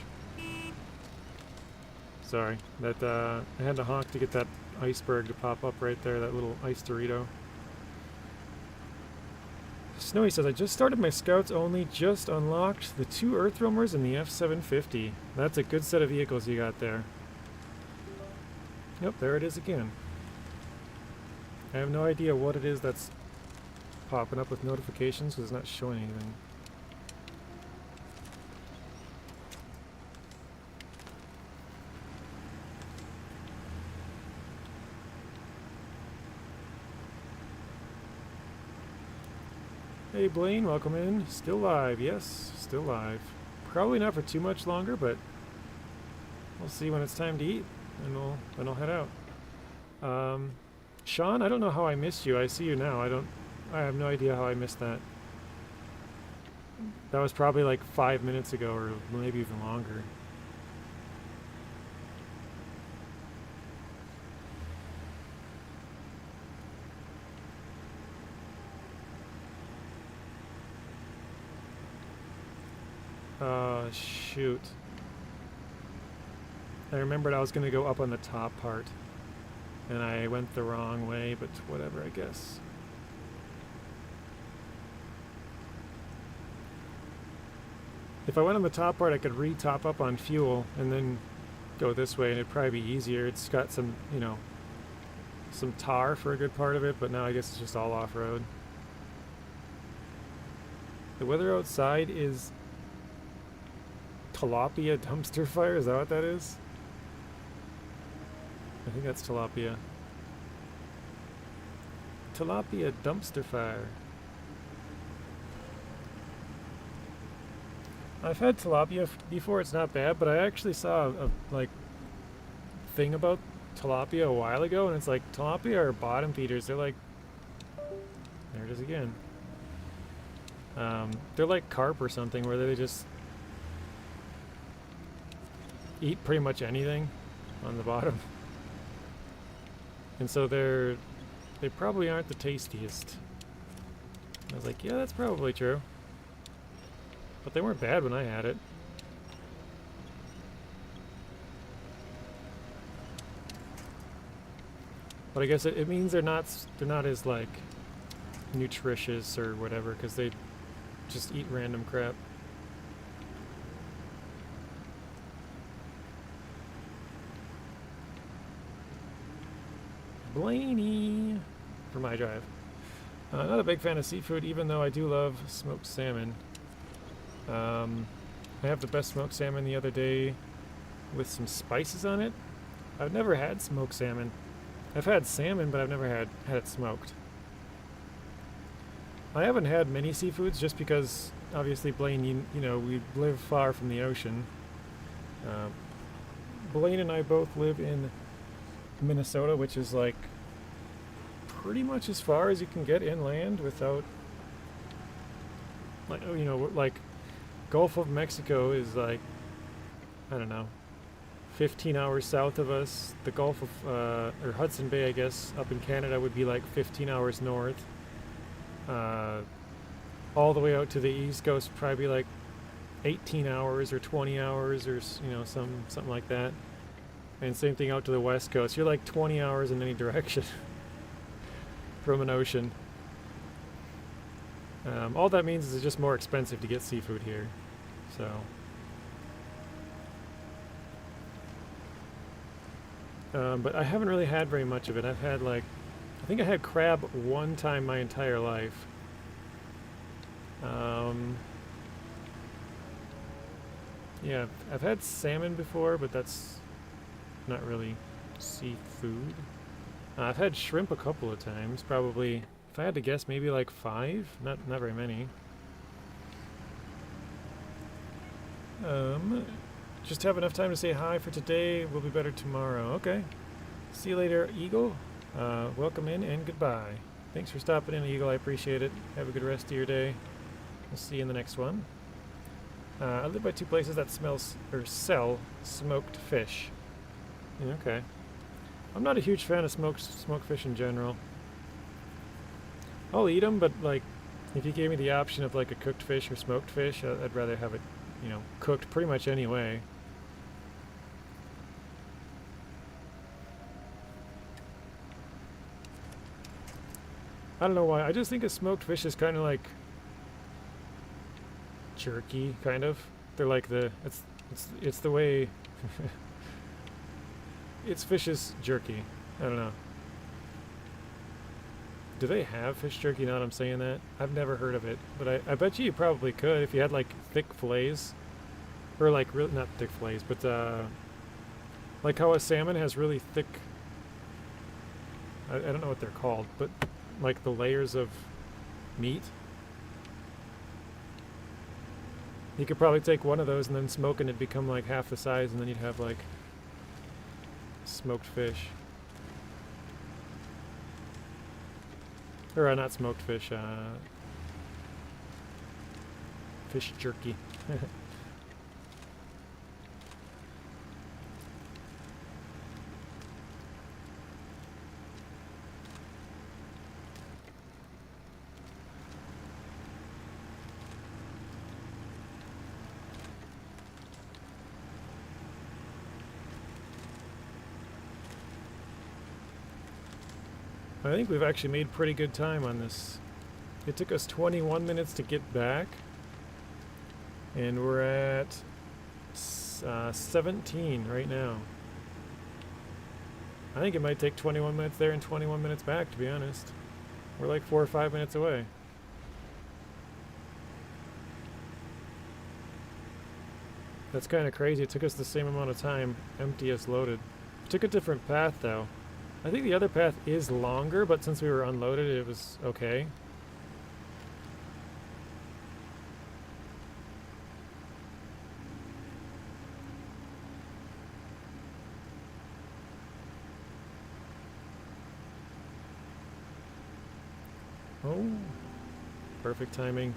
Sorry, that I had to honk to get that iceberg to pop up right there, that little ice Dorito. Snowy says, I just started my scouts only, just unlocked the 2 earth roamers and the F750. That's a good set of vehicles you got there. Yep, there it is again. I have no idea what it is that's popping up with notifications because it's not showing anything. Hey Blaine, welcome in. Still live, yes, still live. Probably not for too much longer, but we'll see when it's time to eat, and then I'll head out. Sean, I don't know how I missed you. I see you now. I have no idea how I missed that. That was probably like 5 minutes ago, or maybe even longer. Shoot. I remembered I was going to go up on the top part, and I went the wrong way, but whatever, I guess. If I went on the top part, I could re-top up on fuel and then go this way, and it'd probably be easier. It's got some, some tar for a good part of it, but now I guess it's just all off-road. The weather outside is tilapia dumpster fire. Is that what that is? I think that's tilapia. Tilapia dumpster fire. I've had tilapia before. It's not bad, but I actually saw a thing about tilapia a while ago, and it's like tilapia are bottom feeders. They're like, there it is again. They're like carp or something, where they just eat pretty much anything on the bottom. And so they probably aren't the tastiest. I was like, yeah, that's probably true. But they weren't bad when I had it. But I guess it means they're not as like nutritious or whatever, because they just eat random crap. Blaney for my drive. Not a big fan of seafood, even though I do love smoked salmon. I have the best smoked salmon the other day with some spices on it. I've never had smoked salmon. I've had salmon, but I've never had it smoked. I haven't had many seafoods just because, obviously, Blaine, you know, we live far from the ocean. Blaine and I both live in Minnesota, which is like pretty much as far as you can get inland without, like, you know, like Gulf of Mexico is like, I don't know, 15 hours south of us. The Gulf of, or Hudson Bay, I guess, up in Canada would be like 15 hours north. All the way out to the East Coast, probably like 18 hours or 20 hours or, you know, something like that. And same thing out to the West Coast. You're like 20 hours in any direction from an ocean. All that means is it's just more expensive to get seafood here. So. But I haven't really had very much of it. I've had like, I think I had crab one time my entire life. Yeah, I've had salmon before, but that's not really seafood. I've had shrimp a couple of times, probably, if I had to guess, maybe like 5, not very many. Just have enough time to say hi for today. We'll be better tomorrow. Okay. See you later, Eagle. Welcome in and goodbye. Thanks for stopping in, Eagle. I appreciate it. Have a good rest of your day. We'll see you in the next one. I live by 2 places that sell smoked fish. Yeah, okay. I'm not a huge fan of smoked fish in general. I'll eat them, but like, if you gave me the option of like a cooked fish or smoked fish, I'd rather have it, you know, cooked pretty much any way. I don't know why. I just think a smoked fish is kind of like jerky, kind of. They're like it's the way it's fish's jerky. I don't know. Do they have fish jerky now that I'm saying that? I've never heard of it, but I bet you probably could if you had like thick fillets, or like really not thick fillets, but like how a salmon has really thick. I don't know what they're called, but like the layers of meat. You could probably take one of those and then smoke and it'd become like half the size, and then you'd have like smoked fish. Or not smoked fish, fish jerky. I think we've actually made pretty good time on this. It took us 21 minutes to get back, and we're at 17 right now. I think it might take 21 minutes there and 21 minutes back, to be honest. We're like 4 or 5 minutes away. That's kind of crazy. It took us the same amount of time, empty as loaded. We took a different path, though. I think the other path is longer, but since we were unloaded, it was okay. Oh, perfect timing.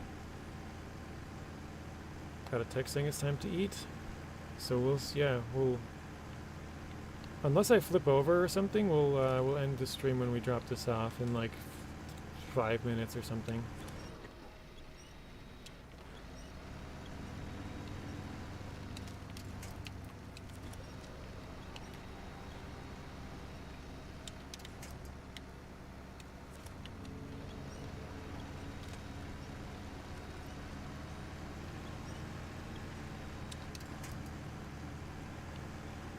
Got a text saying it's time to eat. So we'll unless I flip over or something, we'll end the stream when we drop this off in like 5 minutes or something.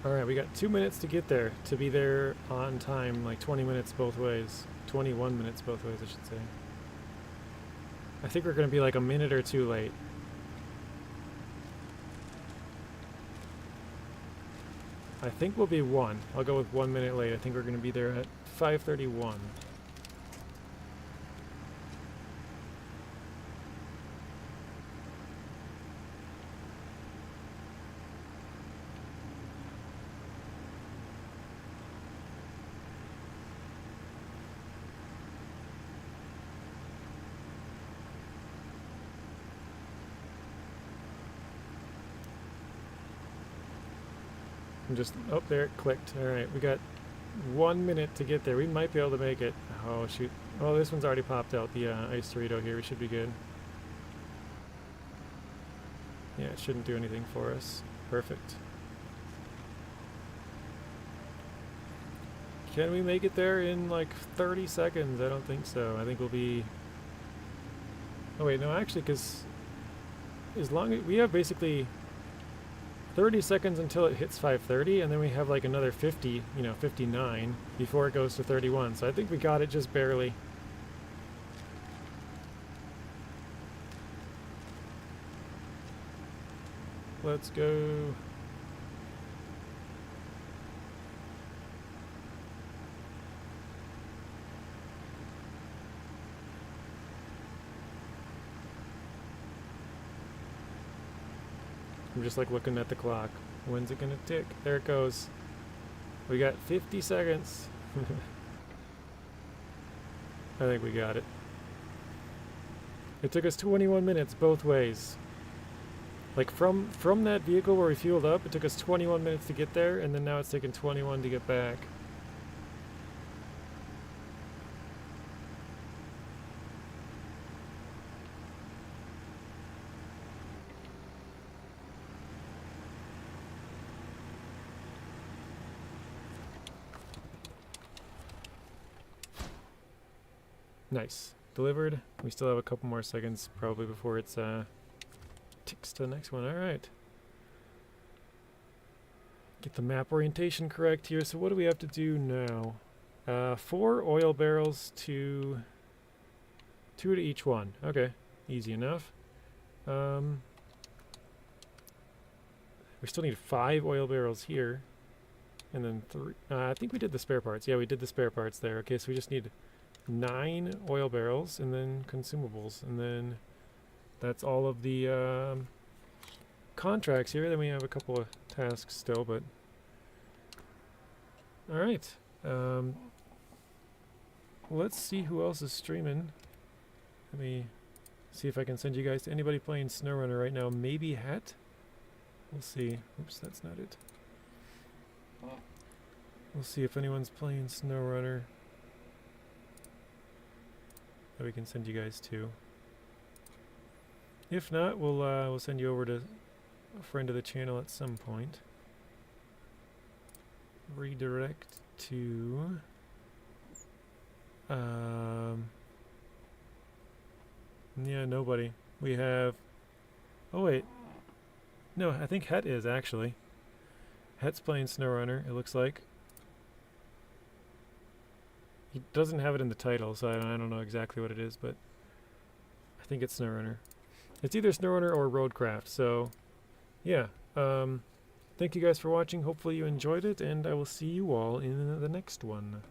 Alright, we got 2 minutes to get there, to be there on time, like 20 minutes both ways. 21 minutes both ways, I should say. I think we're going to be like a minute or two late. I think we'll be 1. I'll go with 1 minute late. I think we're going to be there at 5:31. Just, oh, there it clicked. Alright, we got 1 minute to get there. We might be able to make it. Oh, shoot. Oh, this one's already popped out, the ice Dorito here. We should be good. Yeah, it shouldn't do anything for us. Perfect. Can we make it there in like 30 seconds? I don't think so. I think we'll be... Oh wait, no, actually, because as long as we have basically 30 seconds until it hits 5:30, and then we have like another 50, 59 before it goes to 31. So I think we got it just barely. Let's go. I'm just like looking at the clock. When's it gonna tick? There it goes. We got 50 seconds. I think we got it. It took us 21 minutes both ways. Like from that vehicle where we fueled up, it took us 21 minutes to get there, and then now it's taking 21 to get back. Nice. Delivered. We still have a couple more seconds probably before it's ticks to the next one. Alright. Get the map orientation correct here. So what do we have to do now? 4 oil barrels to 2 to each one. Okay. Easy enough. We still need 5 oil barrels here. And then 3. I think we did the spare parts. Yeah, we did the spare parts there. Okay, so we just need 9 oil barrels and then consumables, and then that's all of the contracts here. Then we have a couple of tasks still, but alright. Let's see who else is streaming. Let me see if I can send you guys to anybody playing SnowRunner right now. Maybe Het? We'll see. Oops, that's not it. We'll see if anyone's playing SnowRunner that we can send you guys to. If not, we'll send you over to a friend of the channel at some point. Redirect to yeah, nobody. We have, oh wait, no, I think Het is actually. Het's playing SnowRunner, it looks like. He doesn't have it in the title, so I don't know exactly what it is, but I think it's SnowRunner. It's either SnowRunner or Roadcraft, so yeah. Thank you guys for watching. Hopefully you enjoyed it, and I will see you all in the next one.